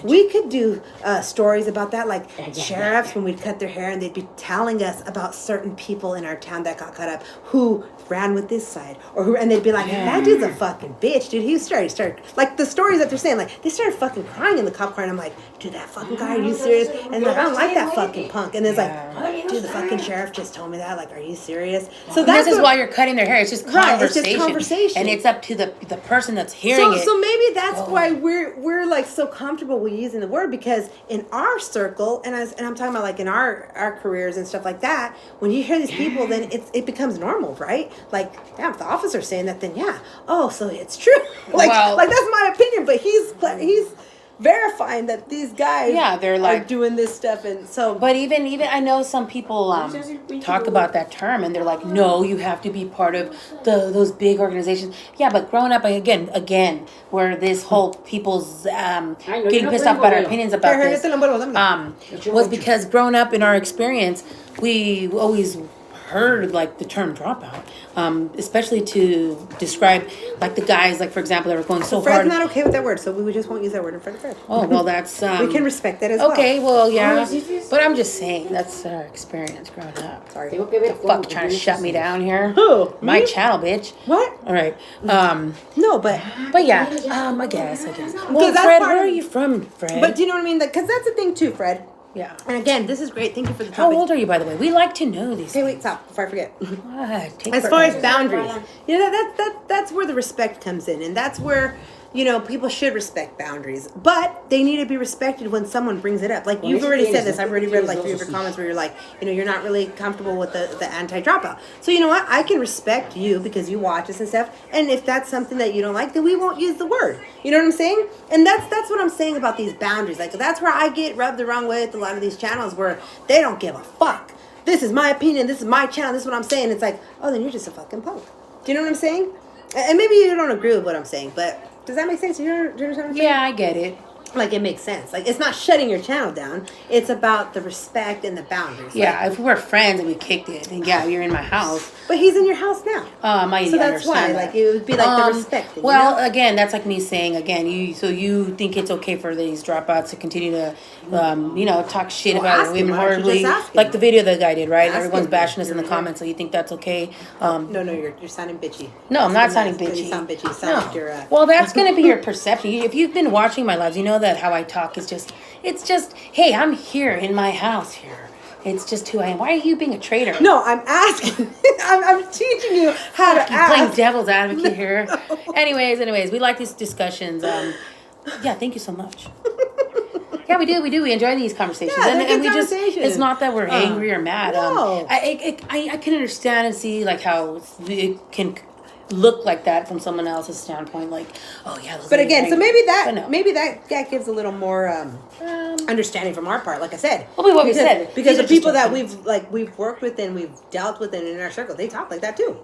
we could do stories about that, like sheriffs when we'd cut their hair and they'd be telling us about certain people in our town that got cut up who ran with this side, and they'd be like, that dude's a fucking bitch, dude. He started like the stories that they're saying, like they started fucking crying in the cop car, and I'm like, dude, that fucking guy, are you serious? And like, I don't like that fucking punk. And it's like, dude, the fucking sheriff just told me that. Like, are you serious? So this is why you're cutting their hair. It's just conversation. Right, it's just conversation. And it's up to the person that's hearing it. So maybe that's why we're like so comfortable with using the word, because in our circle, and I'm talking about like in our careers and stuff like that, when you hear these people, then it becomes normal, right? Like, if the officer's saying that, then so it's true. like that's my opinion, but he's verifying that these guys they're like are doing this stuff. And so, but even I know some people talk about that term and they're like, no, you have to be part of those big organizations. But growing up again where this whole people's getting pissed off about our opinions about this was because growing up in our experience, we always heard like the term dropout, especially to describe like the guys, like for example, that were going so Fred's hard. not okay with that word, so we just won't use that word in front of Fred. Oh well, that's we can respect that as well. Okay, well yeah, but I'm just saying that's our experience growing up. Sorry, the fuck trying to shut me down here? Who? My channel, bitch. What? All right. No, but yeah. I guess. Well, that's Fred, part where of- are you from, Fred? But do you know what I mean? Because that's the thing too, Fred. Yeah. And again, this is great. Thank you for the How topic. old are you, by the way? We like to know these. Okay, wait, stop before I forget. What? Take As far as forever. boundaries, that's where the respect comes in, and that's where people should respect boundaries, but they need to be respected when someone brings it up. Like you've already said this. I've already read like 3 of your comments where you're like, you're not really comfortable with the anti-dropout. So you know what? I can respect you because you watch us and stuff. And if that's something that you don't like, then we won't use the word. You know what I'm saying? And that's what I'm saying about these boundaries. Like that's where I get rubbed the wrong way with a lot of these channels where they don't give a fuck. This is my opinion. This is my channel. This is what I'm saying. It's like, oh, then you're just a fucking punk. Do you know what I'm saying? And maybe you don't agree with what I'm saying, but does that make sense? Do you understand what I'm saying? Yeah, I get it. Like, it makes sense. Like, it's not shutting your channel down. It's about the respect and the boundaries. Yeah, Like, if we were friends and we kicked it, then yeah, you're in my house. but he's in your house now. I So that's why, understand that. like, it would be like the respect thing, Well, you know? again, that's like me saying again. You think it's okay for these dropouts to continue to, talk shit Well, about ask him. women Why don't you horribly, just ask him? like the video that guy did, right? Ask Everyone's him. bashing us in the You're comments, so you think that's okay? No, you're sounding bitchy. No, I'm not It's sounding nice. bitchy. You sound bitchy. You sound like you're, Well, that's gonna be your perception. If you've been watching my lives, you know that how I talk is it's just, hey, I'm here in my house here. It's just who I am. Why are you being a traitor? No, I'm asking. I'm teaching you how to You're playing ask. devil's advocate here. Anyways, we like these discussions. Yeah, thank you so much. Yeah, we do. We enjoy these conversations, Yeah, they're good we just. conversations. It's not that we're angry or mad. No. I can understand and see like how it can look like that from someone else's standpoint. Like, oh yeah. those But ladies again, are so angry. maybe But no. that gives a little more understanding from our part. Like I said, Well, what we said. because These the are just people that opinions. we've worked with and we've dealt with in our circle, they talk like that too.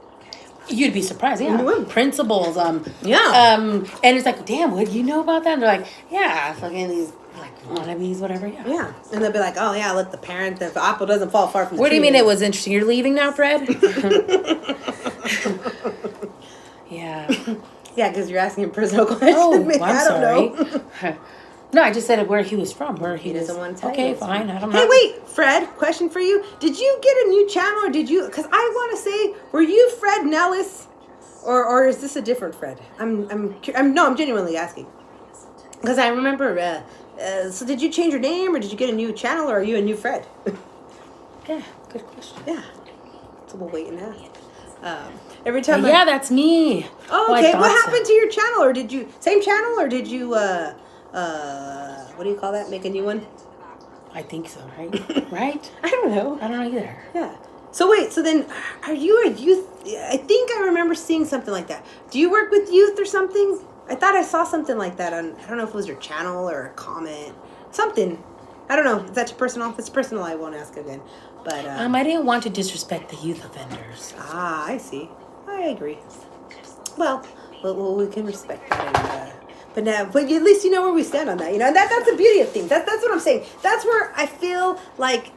You'd be surprised, yeah. You would. Principles, Yeah. and it's like, damn, what do you know about that? And they're like, yeah, fucking these like wannabes, whatever. Yeah. Yeah, and they'll be like, "Oh yeah, look, the apple doesn't fall far from the What do you tree." mean it was interesting? You're leaving now, Fred? Yeah. Yeah, because you're asking him personal questions. Oh, Maybe, I'm I don't sorry. know. No, I just said where he was from. Where he doesn't was. want to tell Okay, you. fine. I don't Hey, know. wait, Fred. Question for you: did you get a new channel, or did you? Because I want to say, were you Fred Nellis, or is this a different Fred? I'm genuinely asking. Because I remember. So did you change your name, or did you get a new channel, or are you a new Fred? Yeah, good question. Yeah. So we'll wait and ask. Every time. Yeah, that's me. Oh, I okay. thought What so. happened to your channel, or did you same channel, or did you what do you call that? Make a new one? I think so, right? Right? I don't know. I don't know either. Yeah. So wait. So then, are you a youth? I think I remember seeing something like that. Do you work with youth or something? I thought I saw something like that on. I don't know if it was your channel or a comment. Something. I don't know. Is that your personal? If it's personal, I won't ask again. But I didn't want to disrespect the youth offenders. I see. I agree. Well, we can respect that. But at least you know where we stand on that. You know, and that's the beauty of things. That's what I'm saying. That's where I feel like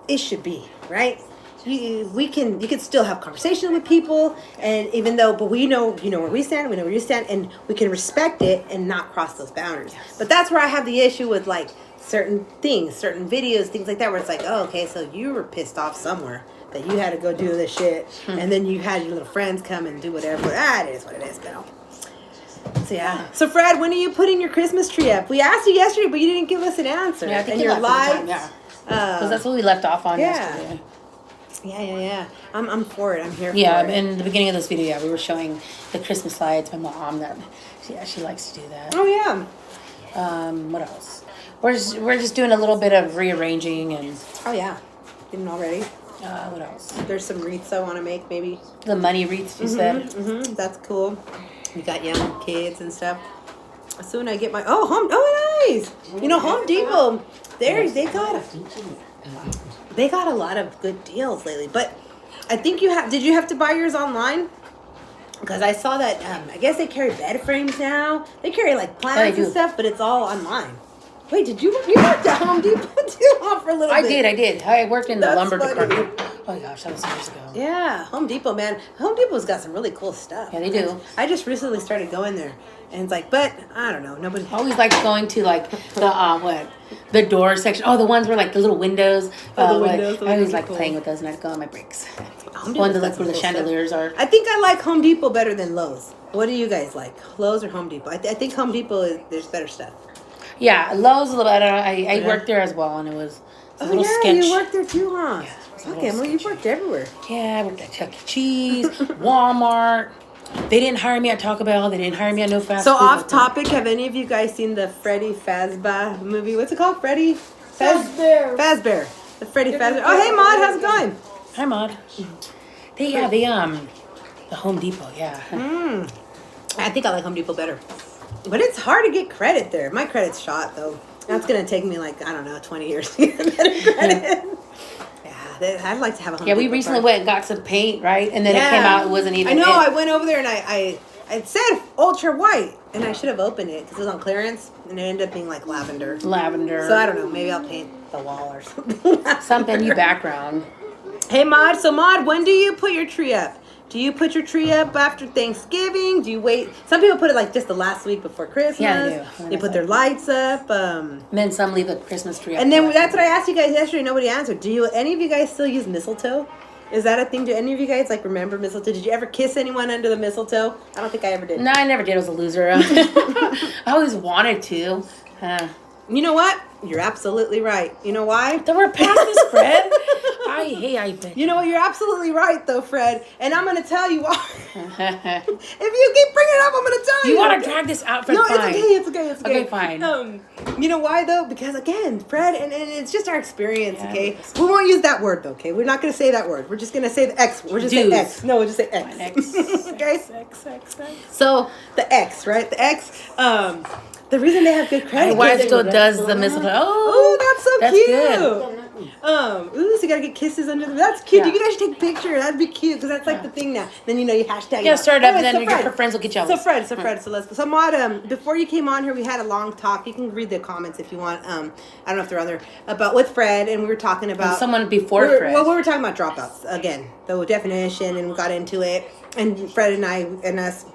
it should be, right? You can still have conversation with people, and but we know, you know where we stand, we know where you stand, and we can respect it and not cross those boundaries. Yes. But that's where I have the issue with like certain things, certain videos, things like that, where it's like, oh, okay, so you were pissed off somewhere that you had to go do this shit, and then you had your little friends come and do whatever. It is what it is, Bill. So yeah. So Fred, when are you putting your Christmas tree up? We asked you yesterday, but you didn't give us an answer. Yeah, I think and you your left at the live. time, yeah. Because that's what we left off on yesterday. Yeah. I'm for it. I'm here Yeah, for it. in the beginning of this video, we were showing the Christmas lights. My mom, she likes to do that. Oh yeah. What else? We're just doing a little bit of rearranging and. Oh yeah. Didn't already. What else? There's some wreaths I want to make, maybe. The money wreaths you said. Mm-hmm. That's cool. We got young kids and stuff. Soon I get my nice. You know, Home Depot. They got a lot of good deals lately. But I think did you have to buy yours online? Because I saw that I guess they carry bed frames now. They carry like plans and stuff, but it's all online. Wait, you worked at Home Depot too for a little bit? I did. I worked in the lumber funny. department. Oh gosh, that was years ago. Yeah, Home Depot, man. Home Depot's got some really cool stuff. Yeah, they do. I just recently started going there, and it's like, but I don't know, nobody. I always liked going to like the door section. Oh, the ones where like the little windows. The windows. I always like playing with those, and I'd go on my breaks. Home One Depot's to got look where the some cool chandeliers stuff. are. I think I like Home Depot better than Lowe's. What do you guys like, Lowe's or Home Depot? I think Home Depot there's better stuff. Yeah, Lowe's a little better. I worked there as well, and it was a little sketch. You worked there too, huh? Yeah, Okay, well, you worked everywhere. Yeah, I worked at Chuck E. Cheese, Walmart. They didn't hire me at Taco Bell. They didn't hire me at no fast So food. off topic, have any of you guys seen the Freddy Fazbear movie? What's it called? Freddy Fazbear. The Freddy Fazbear. Oh, hey, Maud, how's it going? Hi, Maud. The Home Depot, yeah. I think I like Home Depot better. But it's hard to get credit there. My credit's shot, though. That's going to take me, 20 years to get better credit. Yeah. I'd like to have a Home Yeah, we Depot recently card. went and got some paint, right? And then it came out, it wasn't even I know. it. I went over there and I said ultra white, and I should have opened it because it was on clearance, and it ended up being like lavender. Lavender. So I don't know. Maybe I'll paint the wall or something. Something new background. Hey, Maud. So, Maud, when do you put your tree up? Do you put your tree up after Thanksgiving? Do you wait? Some people put it like just the last week before Christmas. Yeah, I do. They put their lights up. And then some leave the Christmas tree up. And then that's what I asked you guys yesterday. Nobody answered. Do any of you guys still use mistletoe? Is that a thing? Do any of you guys like remember mistletoe? Did you ever kiss anyone under the mistletoe? I don't think I ever did. No, I never did. I was a loser. I always wanted to. You know what? You're absolutely right. You know why? Then we're past this, Fred. You know what? You're absolutely right, though, Fred. And I'm going to tell you why. If you keep bringing it up, I'm going to tell you. You want to drag this out, Fred? No, Fine. it's okay. Okay, fine. You know why, though? Because, again, Fred, and it's just our experience, Yeah, okay? We won't use that word, though, okay? We're not going to say that word. We're just going to say the X. We're just saying X. No, we'll just say X. Okay? X. So, the X, right? The X, the reason they have good credit. My wife still does the mistletoe. Oh, that's so cute. Good. So you gotta get kisses under them. That's cute. Yeah. You guys should take a picture. That'd be cute because that's like the thing now. Then you hashtag. Yeah, start it up, and Anyway, then so your friends will get jealous. So Fred, so let's go. So Maud, before you came on here, we had a long talk. You can read the comments if you want. I don't know if they're on there about with Fred, and we were talking about someone before Fred. Well, we were talking about dropouts again, the definition, and we got into it. And Fred and I and us,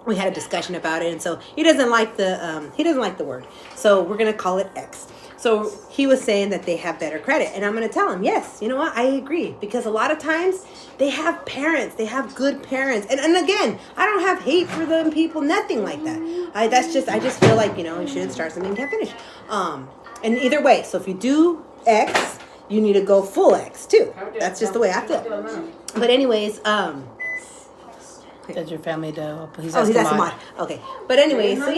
we had a discussion about it, and so he doesn't like the word. So we're gonna call it X. So he was saying that they have better credit, and I'm gonna tell him, yes, you know what, I agree, because a lot of times they have parents, they have good parents, and again, I don't have hate for them people, nothing like that. I just feel like you shouldn't start something you can't finish. And either way, so if you do X, you need to go full X too. That's just the way I feel. But anyways, Does your family do? He's that's asking a mod. Okay. But anyway, so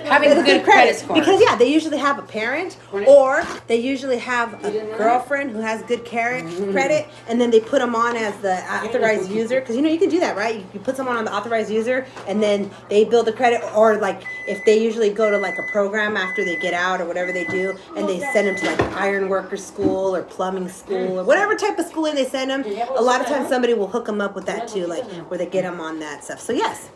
having a good credit score. Because they usually have a parent or they usually have a girlfriend who has good credit, and then they put them on as the authorized user. Because you can do that, right? You put someone on the authorized user, and then they build a credit, or like if they usually go to like a program after they get out or whatever they do, and they send them to like iron worker school or plumbing school or whatever type of schooling they send them. A lot of times somebody will hook them up with that too, like where they get them on that stuff. So yes,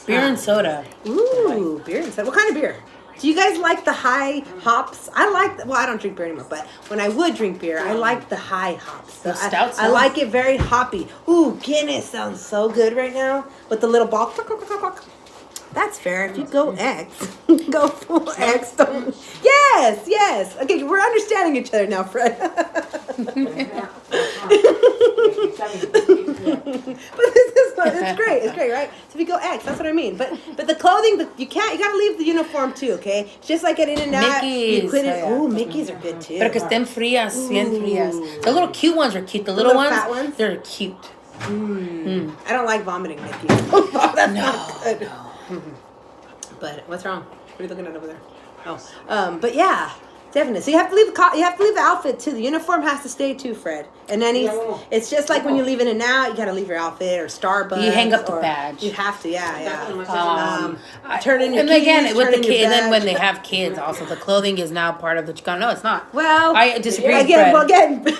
beer and soda. Ooh, beer and soda. What kind of beer? Do you guys like the high hops? I don't drink beer anymore, but when I would drink beer, I like the high hops. The stouts. I like it very hoppy. Ooh, Guinness sounds so good right now with the little ball. That's fair. If you go X, go full X. Yes. Okay, we're understanding each other now, Fred. But it's great. It's great, right? So if you go X, that's what I mean. But the clothing, you gotta leave the uniform too, okay? It's just like at In-N-Out. Mickeys. Ooh, Mickeys are good too. Pero que estén frías, bien frías. The little cute ones are cute. The little ones, fat ones? they're cute. I don't like vomiting Mickeys. Oh, that's not good. But what's wrong? What are you looking at over there? Oh, but yeah, definitely. So you have to leave the outfit too. The uniform has to stay too, Fred. And then it's just like when you leave In-N-Out, you gotta leave your outfit or Starbucks. You hang up the badge. You have to, yeah. Turn in your keys, and again with turn the in your kid, and then when badge. they have kids, also the clothing is now part of the Chicano. No, it's not. Well, I disagree. again, Fred.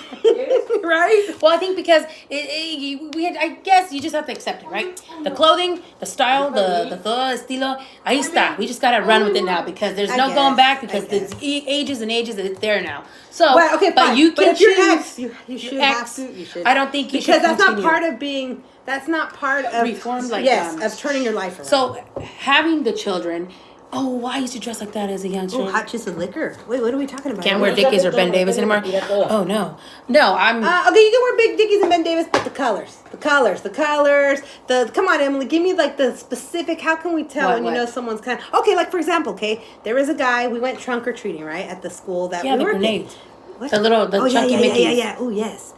right? Well, I think because I guess you just have to accept it, right? The clothing, the style, the todo estilo, ahí está. We just gotta run with it now because there's no going back because there's ages and ages that it's there now. So, well, okay, but fine. you can if you're choose. X, you should have to. You should. I don't think you because should that's not continue. part of being. That's not part of Reformed like of turning your life around. So having the children. Oh, I used to dress like that as a youngster. Oh, hot juice and liquor. Wait, what are we talking about? Can't wear Dickies or Ben Davis anymore. Oh no, I'm. Okay, you can wear big Dickies and Ben Davis, but the colors. Come on, Emily, give me like the specific. How can we tell when you know someone's kind of okay? Like for example, there was a guy we went trunk or treating right at the school that we the worked grenades. What? The chunky Mickeys. Yeah. Oh yes.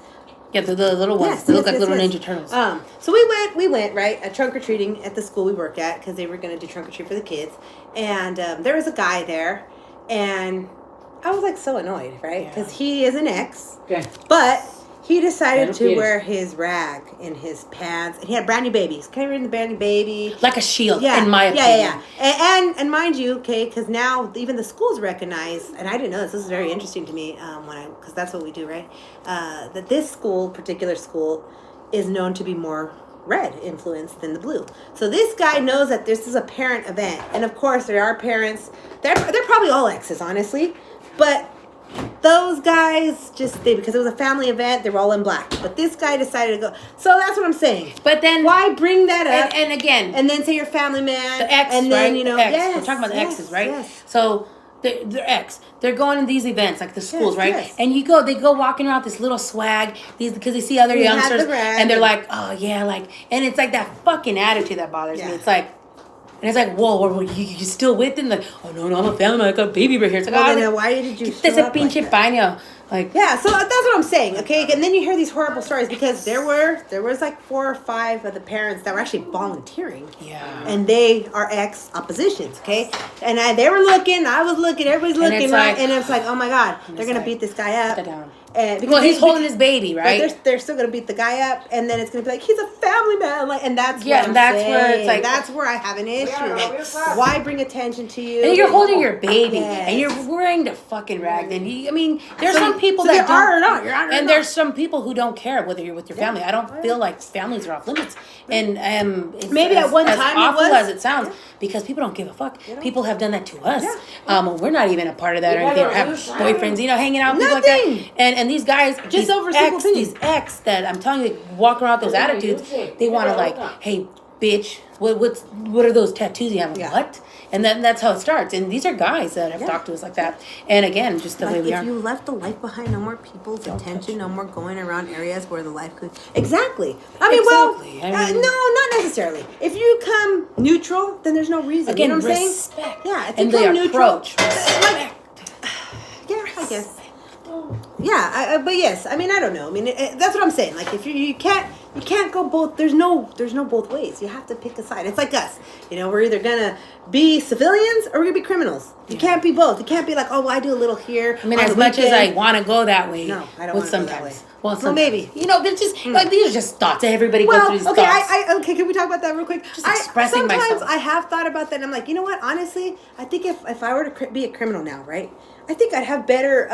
Yeah, the little ones. They look like little Ninja Turtles. So we went right at trunk or treating at the school we work at because they were gonna do trunk or treat for the kids, and there was a guy there, and I was like so annoyed, right? Because he is an ex, but he decided Ya no to quieres. wear his rag in his pants, and he had brand new babies. Carrying the brand new baby. Like a shield, Yeah, in my opinion. And mind you, okay, because now even the schools recognize, and I didn't know this. This is very interesting to me because that's what we do, right? That this particular school, is known to be more red influenced than the blue. So this guy knows that this is a parent event, and of course there are parents. They're probably all exes, honestly, but those guys because it was a family event, they were all in black. But this guy decided to go. So that's what I'm saying. But then Why bring that up? and again, And then say you're family man. the X, and then, right? you know, The X. yes, We're talking about the yes, X's, right? yes. So they're X. They're going to these events like the schools, Yes, right? yes. And they go walking around with this little swag, because they see other We had youngsters, the rag and they're and- like, oh yeah, like, and it's like that fucking attitude that bothers me. Yeah. It's like. And it's like, whoa, you still with them? Like, oh no, I'm a family man, I got a baby right here. It's like, Well, oh, then why did you Ese show up like pinche that? paño. Like, Yeah, so that's what I'm saying, okay? And then you hear these horrible stories because there was like 4 or 5 of the parents that were actually volunteering. yeah. And they are ex-oppositions, okay? And they were looking, I was looking, everybody's And looking, it's right? like- and it's like, oh my God, they're it's gonna like, beat this guy up. put that down. And because Well, he's they- holding his baby, But right? they're still gonna beat the guy up, and then it's gonna be like he's a family man, like, and that's Yeah, what I'm and that's where it's saying. like- that's where I have an issue. Yeah, Like, obvious fact. why bring attention to you? And you're holding your baby, Yes. and you're wearing the fucking rag. Then I mean, there's So- some people so that you don't, are or not, you're on or and not. there's some people who don't care whether you're with your family. I don't feel like families are off limits, and it's Maybe at one as time it awful was. as it sounds, because people don't give a fuck. People have done that to us. We're not even a part of that or You anything. Or gotta have lose boyfriends, hanging out with people like that. Nothing. And these guys, these over simple opinions. these ex that I'm telling you, walk around with those Yeah, attitudes. you say. They want to Yeah, like, yeah. hey, bitch, what are those tattoos you have? Yeah. What? And then that's how it starts. And these are guys that have talked to us like that. And again, just the way Like we if are. you left the life behind, no more people's touch attention, it. no more going around areas where the life could. Exactly. I Exactly. mean, I mean- no, not necessarily. If you come neutral, then there's no reason. Again, you know what I'm saying? respect. Yeah, if And you the come neutral, approach. Respect. yeah, I guess. Yeah, but yes, I mean, I don't know. I mean, that's what I'm saying. Like, if you can't go both. There's no both ways. You have to pick a side. It's like us. You know, we're either gonna be civilians or we're gonna be criminals. You can't be both. You can't be like, oh, well, I do a little here. I mean, on as the much as I weekend. want to go that way. No, I don't with wanna go that sometimes. way. Well, Well, sometimes. maybe. You know, they're just, like, these are just thoughts. Everybody goes Well, through these okay, thoughts. okay. Can we talk about that real quick? Just expressing sometimes myself. I have thought about that. And I'm like, you know what? Honestly, I think if I were to be a criminal now, right? I think I'd have better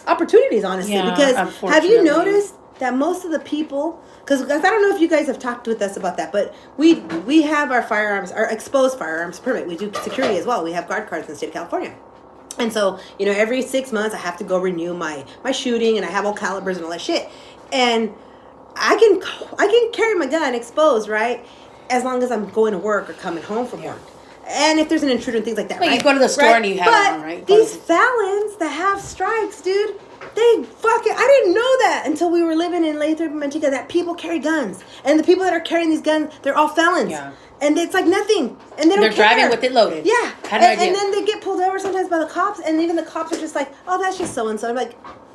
opportunities. Honestly, Yeah, because have you unfortunately. noticed that most of the people? Because I don't know if you guys have talked with us about that, but we have our firearms, our exposed firearms permit. We do security as well. We have guard cards in the state of California. And so, you know, every 6 months I have to go renew my shooting, and I have all calibers and all that shit. And I can carry my gun exposed, right? As long as I'm going to work or coming home from work. And if there's an intruder and things like that, Like, right? you go to the store and you have but one, right? These felons that have strikes, dude, they fucking, I didn't know that until we were living in Lathrop and Manteca, that people carry guns. And the people that are carrying these guns, they're all felons. Yeah. And it's like nothing. And they don't They're driving care. with it loaded. Yeah. Had no idea. And then they get pulled over sometimes by the cops, and even the cops are just like, oh, that's just so-and-so. I'm like,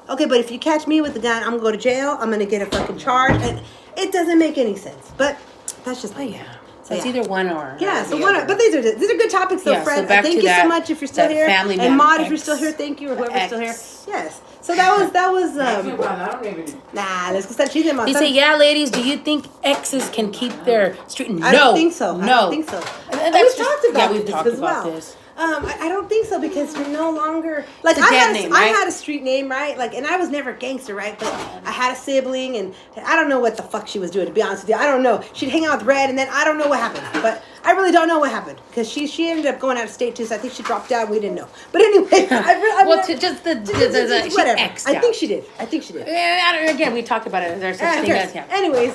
okay, but if you catch me with the gun, I'm going to go to jail. I'm going to get a fucking charge. And it doesn't make any sense. But that's just Oh, me. yeah. So it's Yeah. either one or Yeah, or so the one, other. but these are good topics, though, Yeah, so Fred. back Thank to you so that- much if you're still that here, family and man Maud, if you're X. still here, thank you, or whoever's still here. X. Yes. So that was I don't even. nah. Let's go start cheating on. They say, yeah, ladies, do you think exes can keep their street? No. I don't think so. No. I don't think so. And And that's we've just- talked about yeah, we've this talked as about well. this. I don't think so because you're no longer like It's a I dead had. name, I right? had a street name, right? Like, and I was never gangster, right? But I had a sibling, and I don't know what the fuck she was doing. To be honest with you, I don't know. She'd hang out with Red, and then I don't know what happened. But I really don't know what happened because she ended up going out of state too. So I think she dropped out. We didn't know. But anyway, Well, to just the she whatever. X'd I out. think she did. I think she did. Yeah, I don't, again, we talked about it. There's such Who thing cares? as yeah. Anyways,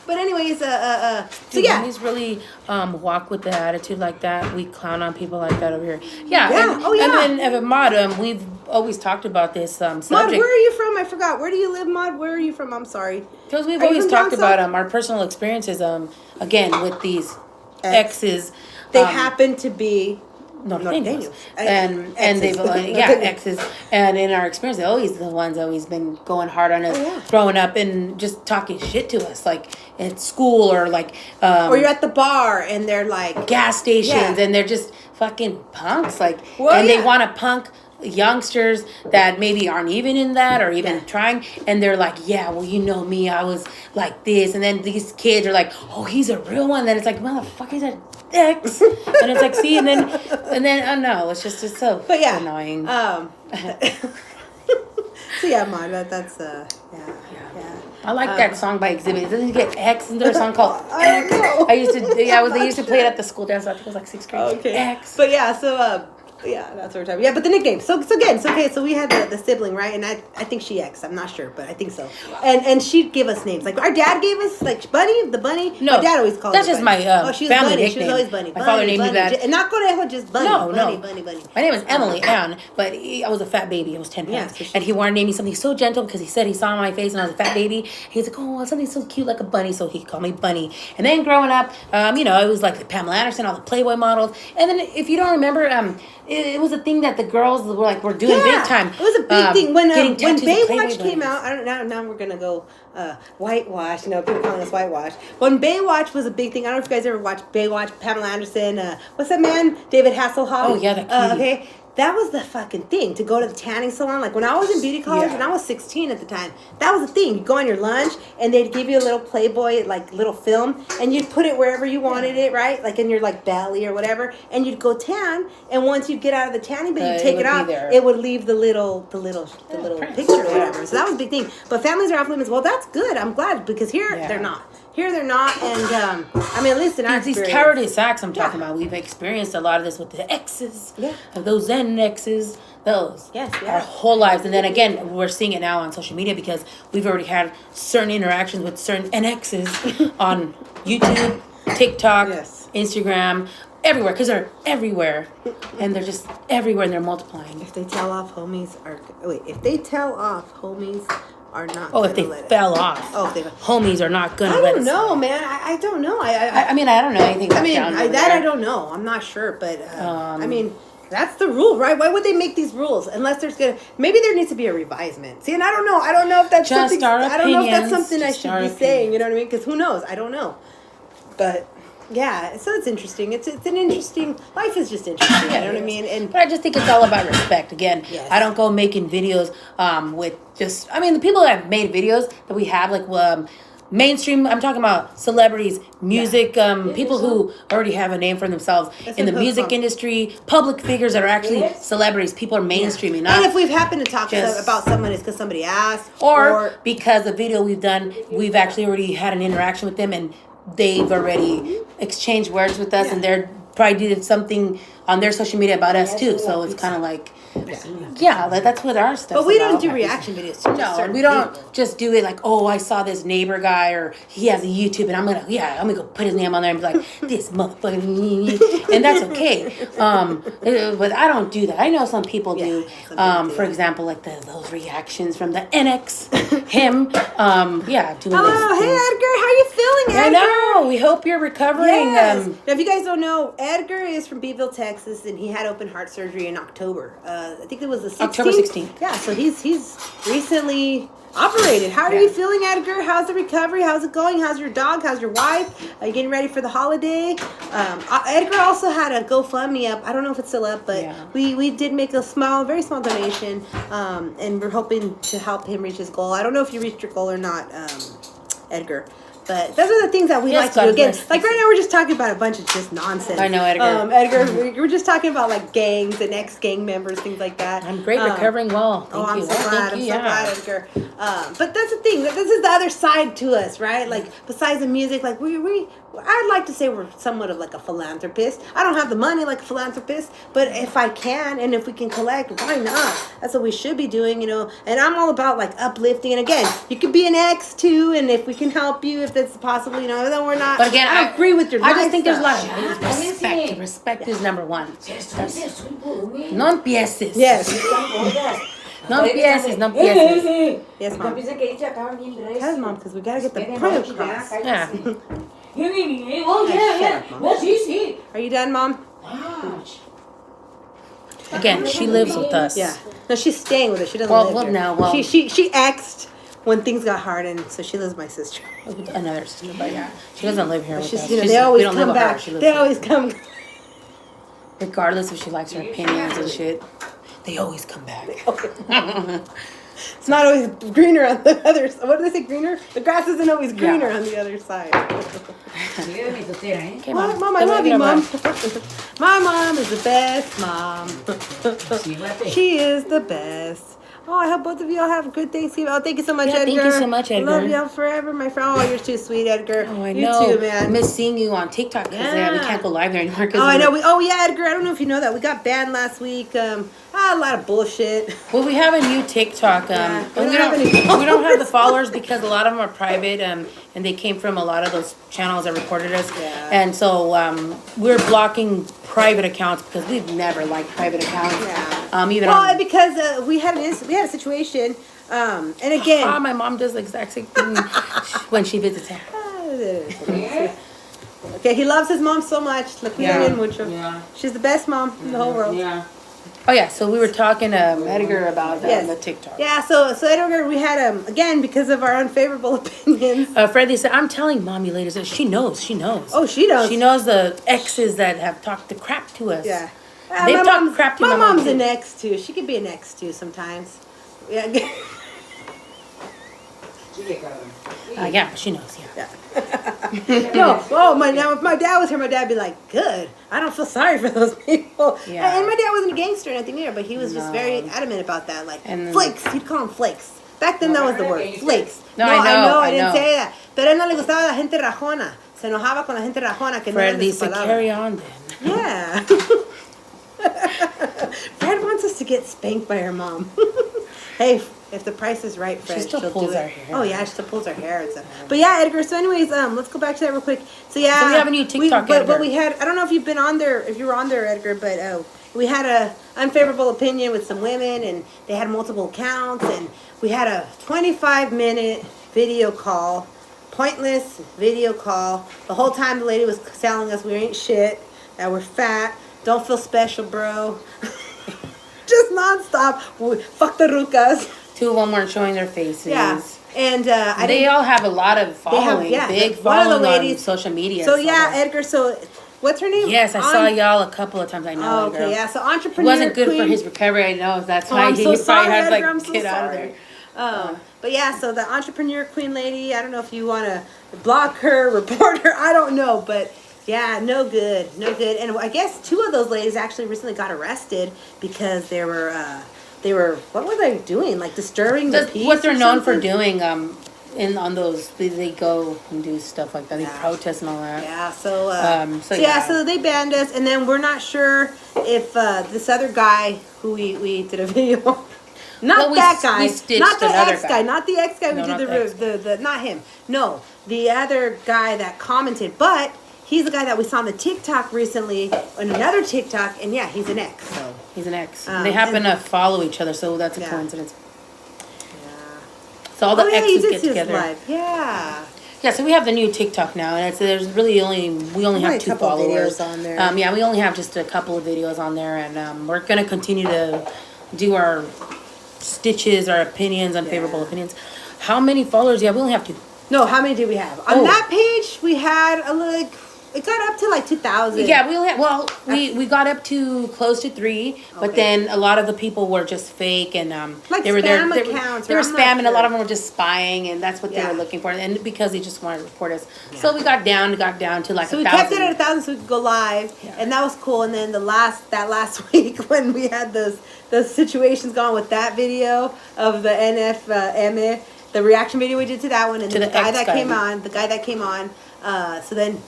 but anyways, so Dude, yeah. He's really walk with the attitude like that. We clown on people like that over here. Yeah. Yeah, And, oh, yeah. And then Maud, we've always talked about this subject. Maud, where are you from? I forgot. Where do you live, Maud? Where are you from? I'm sorry. Because we've Are you always from talked down about south? our personal experiences. Again with these exes. They happen to be Norteños. Exes. And they've exes, and in our experience, they're always the ones always been going hard on us, Oh, yeah. growing up and just talking shit to us, like at school or like Or you're at the bar and they're like, gas stations, Yeah. and they're just fucking punks, like, Well, and yeah. they want to punk youngsters that maybe aren't even in that or even trying, and they're like, yeah, well, you know me, I was like this, and then these kids are like, oh, he's a real one. Then it's like, motherfucker, he's an ex, and it's like, see, and then I don't know, it's so But yeah, annoying. So yeah, Mom, that's yeah. I like that song by Exhibit. Doesn't he get X? Isn't there a song called I X? don't know. I used to, they used to play it at the school dance. I think it was like 6th grade. Okay. X. But yeah, so yeah, that's what we're talking. Yeah, but the nickname. So again, so we had the sibling, right? And I think she X. I'm not sure, but I think so. And she'd give us names. Like our dad gave us like Bunny, the bunny. No, my dad always called. that's her just Bunny. my she was family Bunny. nickname. She was always Bunny. My father named me that. And not Conejo, just Bunny. No. Bunny. My name is Emily Ann, but I was a fat baby. I was 10 pounds. Yeah, so and he wanted to name me something so gentle because he said he saw my face and I was a fat baby. He's like, oh, something so cute like a bunny. So he called me Bunny. And then growing up, it was like Pamela Anderson, all the Playboy models. And then if you don't remember, it was a thing that the girls were doing big time. It was a big thing when Baywatch Playboy came out. I don't now we're gonna go whitewash. People calling us whitewash. When Baywatch was a big thing, I don't know if you guys ever watched Baywatch. Pamela Anderson. What's that man? David Hasselhoff. Oh yeah, that cutie. Okay. That was the fucking thing, to go to the tanning salon. Like when I was in beauty college, and I was 16 at the time, that was the thing. You'd go on your lunch and they'd give you a little Playboy, like little film, and you'd put it wherever you wanted it, right? Like in your like belly or whatever, and you'd go tan, and once you'd get out of the tanning bed, you'd take it out, it would leave the little picture or whatever. So that was a big thing. But families are off limits. Well, that's good. I'm glad, because here they're not. Here they're not, and I mean, at least in our these experience. cowardice acts I'm talking about. We've experienced a lot of this with the exes, of those N exes, those our whole lives. And then again, we're seeing it now on social media because we've already had certain interactions with certain NXs on YouTube, TikTok, Instagram, everywhere, because they're everywhere, and they're just everywhere, and they're multiplying. If they tell off, homies are not. Oh, if they fell off. Oh, if they homies are not gonna. I don't know, man. I don't know. I mean, I don't know anything. I don't know. I'm not sure, but I mean, that's the rule, right? Why would they make these rules unless maybe there needs to be a revisement. See, and I don't know. I don't know if that's just something. I don't know if that's something I should be saying. You know what I mean? Because who knows? I don't know. But yeah, so it's interesting. It's an interesting. Life is just interesting. You know what I mean? But I just think it's all about respect. Again, I don't go making videos with just. I mean, the people that have made videos that we have, like mainstream. I'm talking about celebrities, music, people who already have a name for themselves in the music industry, public figures that are actually celebrities. People are mainstreaming. And if we've happened to talk about someone, it's because somebody asked, or because the video we've done, we've actually already had an interaction with them, and they've already exchanged words with us, and they're probably did something on their social media about us too. So it's kind of like, that's what our stuff. But we don't do reaction videos. No, we don't just do it like, oh, I saw this neighbor guy, or he has a YouTube, and I'm gonna go put his name on there and be like, this motherfucker, and that's okay. But I don't do that. I know some people do. For example, like those reactions from the NX, him, doing. Oh, hey Edgar, how you feeling, Edgar? I know. We hope you're recovering. Yes. Now, if you guys don't know, Edgar is from Beeville, Texas, and he had open heart surgery in October. I think it was the 16th. October 16th. Yeah, so he's recently operated. How are you feeling, Edgar? How's the recovery? How's it going? How's your dog? How's your wife? Are you getting ready for the holiday? Edgar also had a GoFundMe up. I don't know if it's still up, but we did make a very small donation, and we're hoping to help him reach his goal. I don't know if you reached your goal or not, Edgar. But those are the things that we like to do. Again, like right now we're just talking about a bunch of just nonsense. I know, Edgar. Edgar, we're just talking about like gangs and ex-gang members, things like that. I'm great, recovering well. I'm so glad. I'm so glad, Edgar. But that's the thing. This is the other side to us, right? Like besides the music, like I'd like to say we're somewhat of like a philanthropist. I don't have the money like a philanthropist, but if I can and if we can collect, why not? That's what we should be doing, you know. And I'm all about like uplifting. And again, you could be an ex too, and if we can help you, if that's possible, you know, then we're not. But again, I agree with your. I just think there's a lot of respect. Respect is number one. No empieces. Yes. No empieces. No empieces. Yes, Mom. Tell us, Mom, because we gotta get the point across. Yeah. Are you done, Mom? Again, she lives with us. Yeah. No, she's staying with us. She doesn't live here. Well, she exed when things got hard, and so she lives with my sister. Another sister, but she doesn't live here with us. You know, they always come back. They always come. Regardless if she likes her opinions and shit. They always come back. It's not always greener on the other side. What do they say, greener? The grass isn't always greener on the other side. Okay, Mom, I love you, Mom. My mom is the best mom. She is the best. Oh, I hope both of y'all have a good Thanksgiving. Oh, thank you so much, Yeah, Edgar. thank you so much, Edgar. Love y'all forever, my friend. Oh, you're too sweet, Edgar. Oh, I you know. too, man. I miss seeing you on TikTok because we can't go live there anymore. Oh, I know. Yeah, Edgar. I don't know if you know that we got banned last week. A lot of bullshit. Well, we have a new TikTok. Yeah, And we don't have the followers because a lot of them are private. And they came from a lot of those channels that reported us. Yeah. And so we're blocking private accounts because we've never liked private accounts. Yeah. Even because we had a situation. And again, my mom does the exact same thing when she visits her. Okay, he loves his mom so much. Lo quiere bien mucho. Yeah. She's the best mom in the whole world. Yeah. Oh yeah, so we were talking to Edgar about Yes. the TikTok. Yeah, so Edgar, we had again because of our unfavorable opinions. Freddie said, "I'm telling mommy ladies that she knows. Oh, she knows. She knows the exes that have talked the crap to us. Yeah. They've talked crap to my my mom, mom's too. an ex too. She could be an ex too sometimes. Yeah. Yeah, she knows. Yeah. No. Oh, now if my dad was here, my dad'd be like, "Good. I don't feel sorry for those people." Yeah. And my dad wasn't a gangster or anything either, but he was just No. very adamant about that. Like And then- flakes. He'd call them flakes. Back then, that was the word. Flakes. No, I know, I I didn't know. say that. Pero él no le gustaba la gente rajona. Se enojaba con la gente rajona que no eran de Freddie su said, palabra. "Carry on then." Yeah. Fred wants us to get spanked by her mom. Hey, if the price is right, Fred, She still she'll pulls do it. our hair. Oh yeah, she still pulls her hair and stuff. But yeah, Edgar. So anyways, let's go back to that real quick. So yeah, So we have a new TikTok, but Edgar. we had. I don't know if you've been on there, if you were on there, Edgar, but we had a unfavorable opinion with some women, and they had multiple accounts, and we had a 25-minute video call. Pointless video call. The whole time the lady was telling us we ain't shit, that we're fat, don't feel special, bro. Just nonstop. Fuck the rucas. Two of them weren't showing their faces. Yeah. And They all have a lot of following. Big one of the following ladies on social media. So yeah, Edgar. So what's her name? Yes, I saw y'all a couple of times. I know. Oh, Edgar. okay, yeah. So It entrepreneur wasn't good queen. for his recovery. I know. That's Oh, why I'm he so probably sorry, had to Edgar, I'm so get out of sorry. there. But yeah, so the entrepreneur queen lady, I don't know if you want to block her, report her, I don't know, but yeah, no good. And I guess two of those ladies actually recently got arrested because they were what were they doing? Like disturbing the peace. What they're or known for something? doing, on those, they go and do stuff like that. They protest and all that. Yeah, so they banned us, and then we're not sure if this other guy who we did a video. Not that guy. We stitched Not the another ex guy. Not the ex guy. No, We not did the ex guy. the not him. No, the other guy that commented. But he's the guy that we saw on the TikTok recently, on another TikTok, and yeah, he's an ex. So He's an ex. They happen to follow each other, so that's a Yeah. coincidence. yeah. So all the he exes did get see us together. live. Yeah. Yeah, so we have the new TikTok now, and there's really we only have a 2 couple followers. videos on there. Yeah, we only have just a couple of videos on there, and we're gonna continue to do our stitches, our opinions, unfavorable Yeah. opinions. How many followers? Yeah, we only have 2. No, how many did we have on that page? We had it got up to like 2,000. Yeah, we only had, we got up to close to 3, but Okay. then a lot of the people were just fake, and Like they were there. spam They accounts, were or I'm not spamming. A lot sure. of them were just spying, and that's what they Yeah. were looking for. And because they just wanted to report us, so we got down to like So 1,000. we kept it at 1,000 so we could go live, and that was cool. And then that last week when we had those situations going with that video of the NFM, the reaction video we did to that one, and To then the the guy ex that guy. came on, so then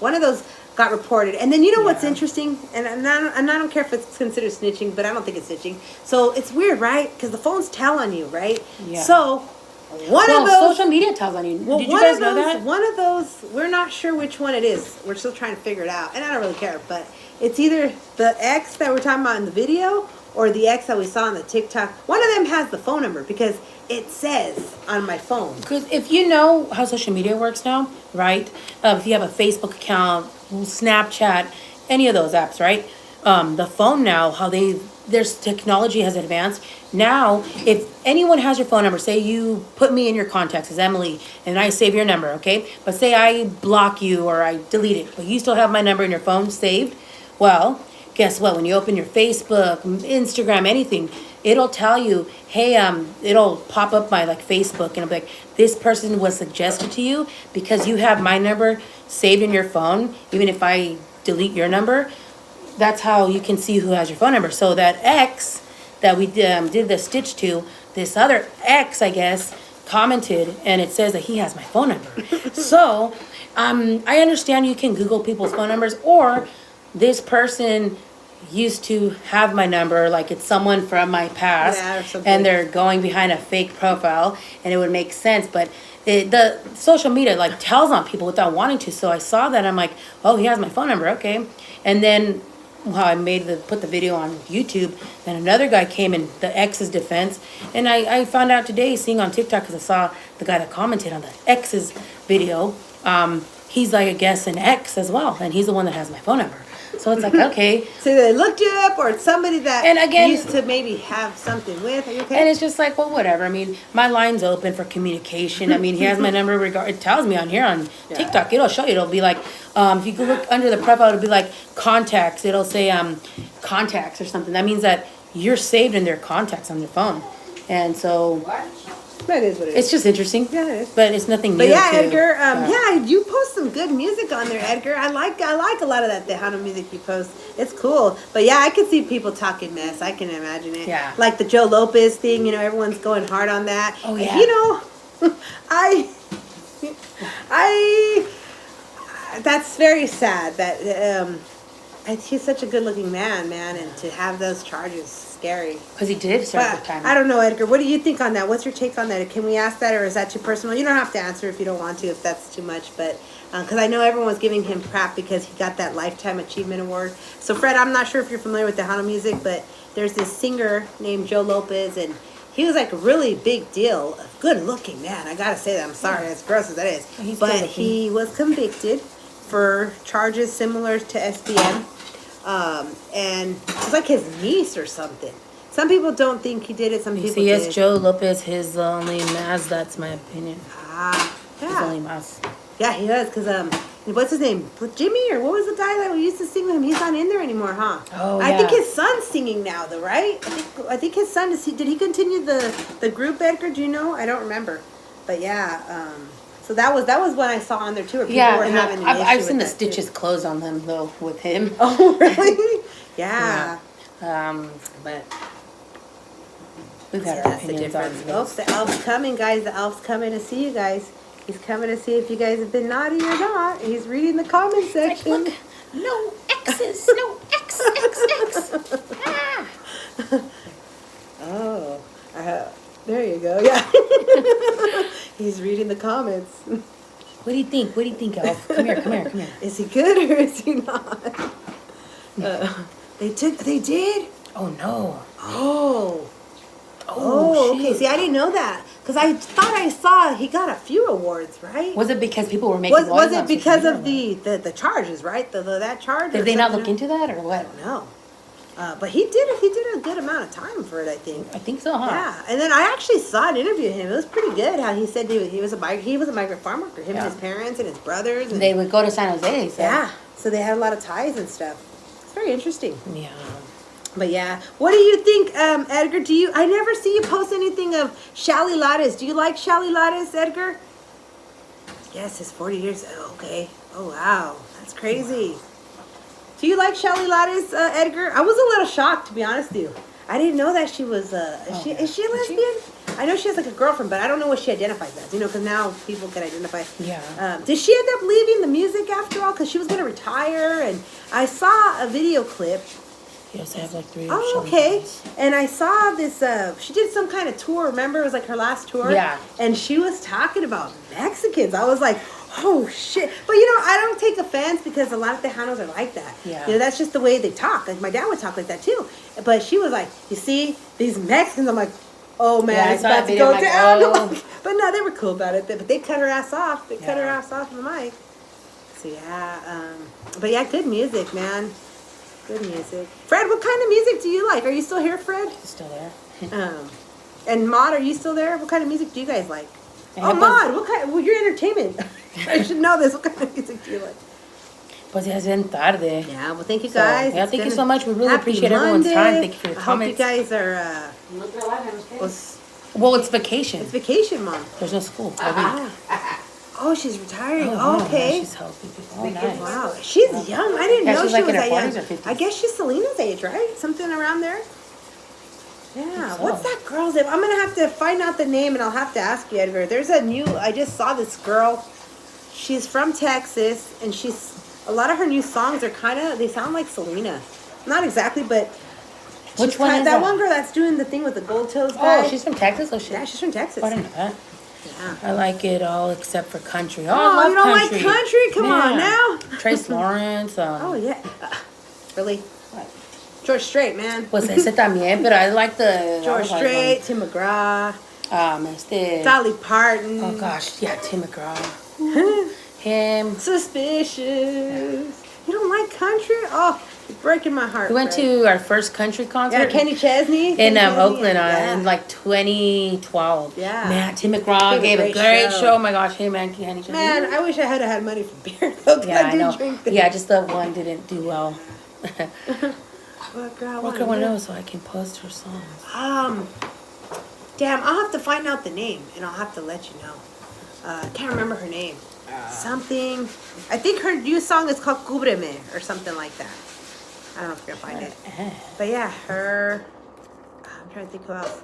one of those got reported. And then you know what's interesting, and I don't care if it's considered snitching, but I don't think it's snitching. So it's weird, right? Because the phones tell on you, right? Yeah. So one of those social media tells on you. Well, Did you one guys of know those, that? One of those, we're not sure which one it is. We're still trying to figure it out, and I don't really care. But it's either the ex that we're talking about in the video or the ex that we saw on the TikTok. One of them has the phone number because it says on my phone. Because if you know how social media works now, right? If you have a Facebook account, Snapchat, any of those apps, right? The phone now, there's technology has advanced. Now, if anyone has your phone number, say you put me in your contacts as Emily, and I save your number, okay? But say I block you or I delete it, but you still have my number in your phone saved. Well, guess what? When you open your Facebook, Instagram, anything, it'll tell you, hey, it'll pop up my like Facebook and it'll be like, this person was suggested to you because you have my number saved in your phone. Even if I delete your number, that's how you can see who has your phone number. So that ex that we did the stitch to, this other ex, I guess, commented and it says that he has my phone number. So I understand you can Google people's phone numbers, or this person used to have my number, like it's someone from my past, Yeah, or something. and they're going behind a fake profile, and it would make sense. But the social media like tells on people without wanting to. So I saw that, I'm like, oh, he has my phone number, okay. And then how I put the video on YouTube, then another guy came in the ex's defense, and I found out today, seeing on TikTok, because I saw the guy that commented on the ex's video, he's like, I guess, an ex as well, and he's the one that has my phone number. So it's like, okay. So they looked you up, or it's somebody that And again- used to maybe have something with. Are you okay? And it's just like, well, whatever. I mean, my line's open for communication. I mean, he has my number. It tells me on here on TikTok. It'll show you. It'll be like, if you go look under the profile, it'll be like contacts. It'll say contacts or something. That means that you're saved in their contacts on your phone. And so That is what it is. it's just interesting. Yeah, it is. But it's nothing new. But yeah, to- Edgar, yeah, you post some good music on there, Edgar. I like a lot of that Tejano music you post. It's cool. But yeah, I can see people talking mess. I can imagine it. Yeah. Like the Joe Lopez thing, you know, everyone's going hard on that. Oh, yeah. You know, that's very sad that he's such a good-looking man, and to have those charges, scary. Because he did serve the But time. I don't know, Edgar. What do you think on that? What's your take on that? Can we ask that, or is that too personal? You don't have to answer if you don't want to, if that's too much. But because I know everyone was giving him crap because he got that Lifetime Achievement Award. So, Fred, I'm not sure if you're familiar with Tejano music, but there's this singer named Joe Lopez, and he was like a really big deal. A good-looking man. I gotta say that. I'm sorry, as gross as that is. He's But good-looking. he was convicted for charges similar to SBM. And it was like his niece or something. Some people don't think he did it. Some people See, yes, did. Joe Lopez, his only Maz, that's my opinion. Ah, His yeah. only Maz. Yeah, he was. Because, what's his name? Jimmy, or what was the guy that we used to sing with him? He's not in there anymore, huh? Oh, I think yeah. his son's singing now, though, right? I think his son, did he continue the group, Edgar? Do you know? I don't remember. But yeah, so that was what I saw on there, too, where people were And having an I've issue seen the with that, too. stitches closed on them, though, with him. Oh, really? Yeah. But we've had our That's the opinions on difference. this. Oh, the elf's coming, guys. The elf's coming to see you guys. He's coming to see if you guys have been naughty or not. He's reading the comment section. Look, no X's, no X, X, X. Ah. Oh, there you go. Yeah. He's reading the comments. What do you think? What do you think, Elf? Come here, come here, come here. Is he good or is he not? They did? Oh, no. Oh. Oh, Oh, okay. shoot. See, I didn't know that. Because I thought I saw he got a few awards, right? Was it because people were making Was noise it on because social of media? the charges, right? That charge? Did or they not something? look into that, or what? No. But he did a good amount of time for it, I think. I think so, huh? Yeah, and then I actually saw an interview with him. It was pretty good. How he said he was a migrant farm worker. Him Yeah. and his parents and his brothers. And They would go to San Jose, so. yeah, so they had a lot of ties and stuff. It's very interesting. Yeah. But yeah, what do you think, Edgar? I never see you post anything of Shally Lattice. Do you like Shally Lattice, Edgar? Yes, it's 40 years. Oh, okay. Oh wow, that's crazy. Do you like Shally Lattice, Edgar? I was a little shocked, to be honest with you. I didn't know that she was. Is she a lesbian? I know she has like a girlfriend, but I don't know what she identifies as. Because now people can identify. Yeah. Did she end up leaving the music after all? Because she was gonna retire, and I saw a video clip. Yes, I have like 3 Oh, shows. okay. And I saw this, she did some kind of tour, remember? It was like her last tour. Yeah. And she was talking about Mexicans. I was like, oh, shit. But, I don't take offense because a lot of Tejanos are like that. Yeah. That's just the way they talk. Like, my dad would talk like that, too. But she was like, you see, these Mexicans, I'm like, oh, man, Yeah, I it's saw about that to video, go I'm like, down. oh. But no, they were cool about it. But they cut her ass off. They cut her Yeah. ass off the mic. So, yeah. But, yeah, good music, man. Good music. Fred, what kind of music do you like? Are you still here, Fred? It's still there. And Maud, are you still there? What kind of music do you guys like? I Oh, have Maud, what kind? Well, you're entertainment. I should know this. What kind of music do you like? Pues ya es bien tarde. Yeah, well, thank you So, guys. yeah, It's thank you been so much. We really happy appreciate everyone's Monday. time. Thank you for your I comments. hope you guys are, No trabajan ustedes. was, Well, it's vacation. it's vacation, Mom. There's no school. all week. Oh, she's retiring. Oh, wow, Okay. yeah, she's helping people. Oh, nice. Wow, she's young. I didn't Yeah, know she's she like was in her that 40s young. or 50s. I guess she's Selena's age, right? Something around there. Yeah. so. What's that girl's name? I'm gonna have to find out the name, and I'll have to ask you, Edgar. There's a new. I just saw this girl. She's from Texas, and she's a lot of her new songs are kind of. They sound like Selena. Not exactly, but. Which she's one kind- is that that? one girl that's doing the thing with the gold toes guy? Oh, she's from Texas? Oh, shit. Yeah, she's from Texas. Oh, I didn't know that. Yeah. I like it all except for country. Oh, Oh, I love you don't country. like country? Come on Yeah. now. Trace Lawrence. Oh yeah. Really? George Strait, man. Pues ese también, pero I like the... George I like Strait, Tim McGraw, este... Dolly Parton. Oh, gosh. Yeah, Tim McGraw. Him. Suspicious. You don't like country? Oh, you're breaking my heart. We went Fred. to our first country concert. Yeah, Kenny Chesney. in Kenny Chesney, Oakland yeah. in like 2012. Yeah. Man, Tim McGraw gave a great show. Oh my gosh, hey man, Kenny Chesney. Man, I wish I had money for beer though, 'cause Yeah, I I do know. drink this. Yeah, just the one didn't do well. What girl? What girl wanna know so I can post her songs? Damn, I'll have to find out the name and I'll have to let you know. I can't remember her name. Something. I think her new song is called Cúbreme or something like that. I don't know if you're gonna find it. But yeah, her. I'm trying to think who else.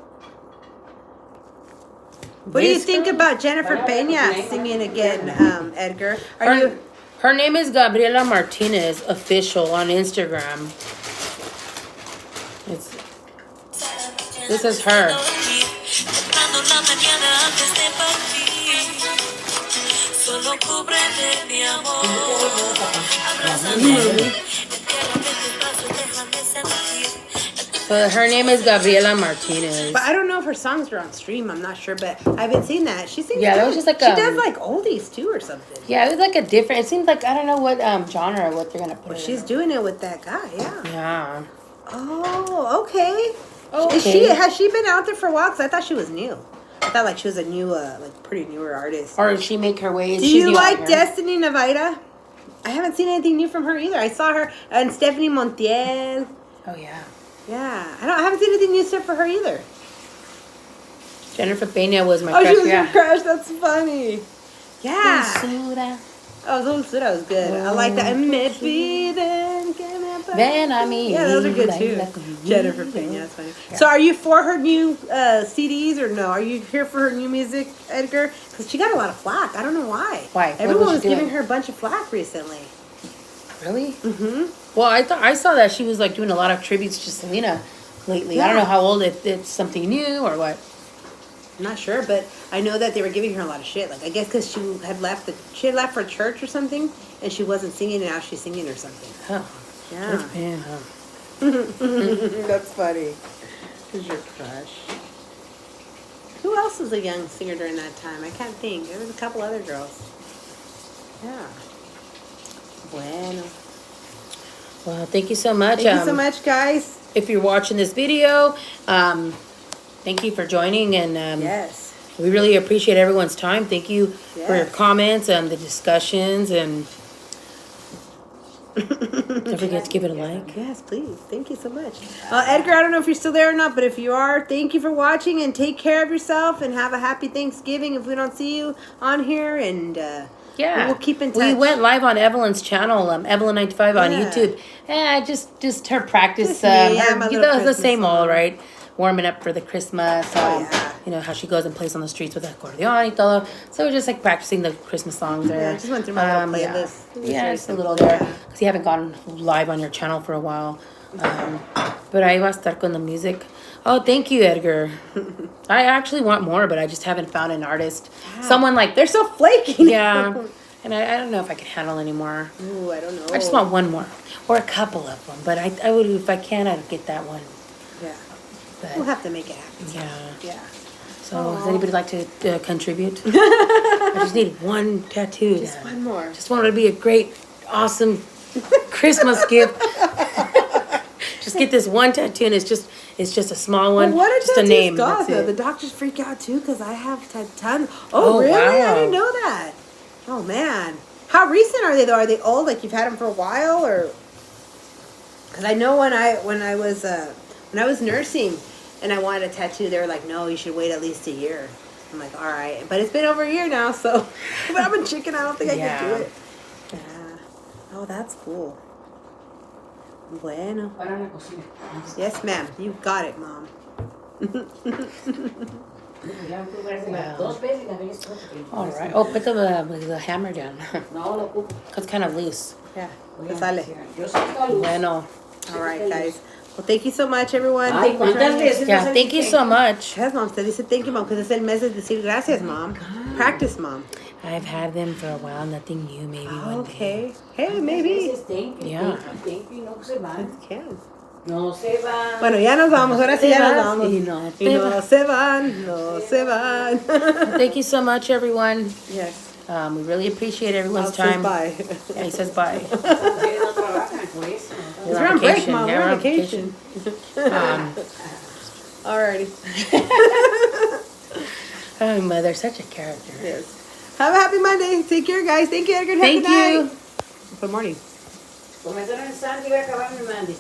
What do you think about Jennifer Peña singing again, Edgar? Are you? Her name is Gabriela Martinez, official on Instagram. This is her. So her name is Gabriela Martinez. But I don't know if her songs are on stream. I'm not sure, but I've been seeing that she sings. Yeah, that was just like she a- does like oldies too or something. Yeah, it was like a different. It seems like I don't know what genre what they're gonna put. Well, it she's in. doing it with that guy. Yeah. Yeah. Oh, okay. Okay. Has she been out there for a while? Because I thought she was new. I thought like she was a new, like pretty newer artist. Or did she make her way? Do you like Destiny Navida? I haven't seen anything new from her either. I saw her and Stephanie Montiel. Oh yeah. Yeah, I haven't seen anything new except for her either. Jennifer Peña was my Oh, crush. she was Yeah. your crush. That's funny. Yeah. Dulzura. Oh, those was good. I like that. And maybe then can I buy- Ven a mí, Yeah, those are good too. baila conmigo. Jennifer Peña, that's funny. So, are you for her new CDs or no? Are you here for her new music, Edgar? Because she got a lot of flack. I don't know why. Why? What Everyone was was she giving doing? her a bunch of flack recently. Really? Mm-hmm. Well, I saw that she was like doing a lot of tributes to Selena lately. I don't Yeah. know how old it's something new or what. I'm not sure, but I know that they were giving her a lot of shit. Like I guess because she had left for church or something, and she wasn't singing, and now she's singing or something. Oh. Yeah, Yeah. Huh. that's funny. Who's your crush? Who else was a young singer during that time? I can't think. There was a couple other girls. Yeah. Bueno. Well, thank you so much. Thank you so much, guys. If you're watching this video, thank you for joining, and Yes. we really appreciate everyone's time. Thank you for your Yes. comments and the discussions, and don't forget to give it a like. Yes, please. Thank you so much. Edgar, I don't know if you're still there or not, but if you are, thank you for watching and take care of yourself and have a happy Thanksgiving if we don't see you on here. And Yeah, we'll keep in touch. We went live on Evelyn's channel, Evelyn95 on Yeah. YouTube. Yeah, just her practice. Just me, yeah, Her, my the little Christmas same song. old, right? Warming up for the Christmas. yeah. You know how she goes and plays on the streets with accordion y todo. So we're just like practicing the Christmas songs there. Yeah, I just went through my little playlist. It was Yeah, very just a simple. little there Yeah. because you haven't gone live on your channel for a while. But ahí va a estar con the music. Oh, thank you, Edgar. I actually want more, but I just haven't found an artist. Someone like They're so flaky. yeah. And I don't know if I can handle any more. Ooh, I don't know. I just want one more. Or a couple of them. But I would, if I can, I'd get that one. Yeah. But, We'll have to make it happen. yeah. Yeah. So, does anybody like to contribute? I just need one tattoo. Just Dad. one more. Just want it to be a great, awesome Christmas gift. Just get this one tattoo, and it's just a small one. Well, what are just a tattoos name. cost, That's though? it. The doctors freak out too because I have tons. Oh, Oh, really? wow. I didn't know that. Oh man, How recent are they though? Are they old? Like you've had them for a while, or? Because I know when I was nursing, and I wanted a tattoo, they were like, no, you should wait at least a year. I'm like, all right, but it's been over a year now, so. But I'm a chicken. I don't think I can do it. Yeah. Oh, that's cool. Bueno. Para la cocina. Yes, ma'am. You got it, mom. Ya me parece las dos veces y la vez otra que- All right. Oh, put the hammer down. No lo ocupo. It's kind of loose. Yeah. Voy Te a sale. decir, yo sé que está luz. Bueno. All right, guys. Well, thank you so much, everyone. Ay, Thank you for ¿cuántas joining us. veces? Yeah, thank you so much. Yes, mom. Usted dice thank you, mom, because es el mes de decir gracias, mom. Practice, mom. I've had them for a while. Nothing new, maybe one day. Okay. Hey, maybe. Thank you, Yeah. thank you, no se van. Can. No se van. Bueno, ya nos vamos. Ahora sí ya nos vamos. Y no Y no se van. No se van. Thank you so much, everyone. Yes. We really appreciate everyone's Says time. bye. Yeah, he says bye. Ustedes no trabajan por eso. We're on break, mom. Yeah, We're on vacation. Alrighty. Oh, mother, such a character. Yes. Have a happy Monday. Take care, guys. Thank you, Edgar. Have a Thank good night. you. Good morning. Comenzaron en Sandy y voy a acabar en Mandy.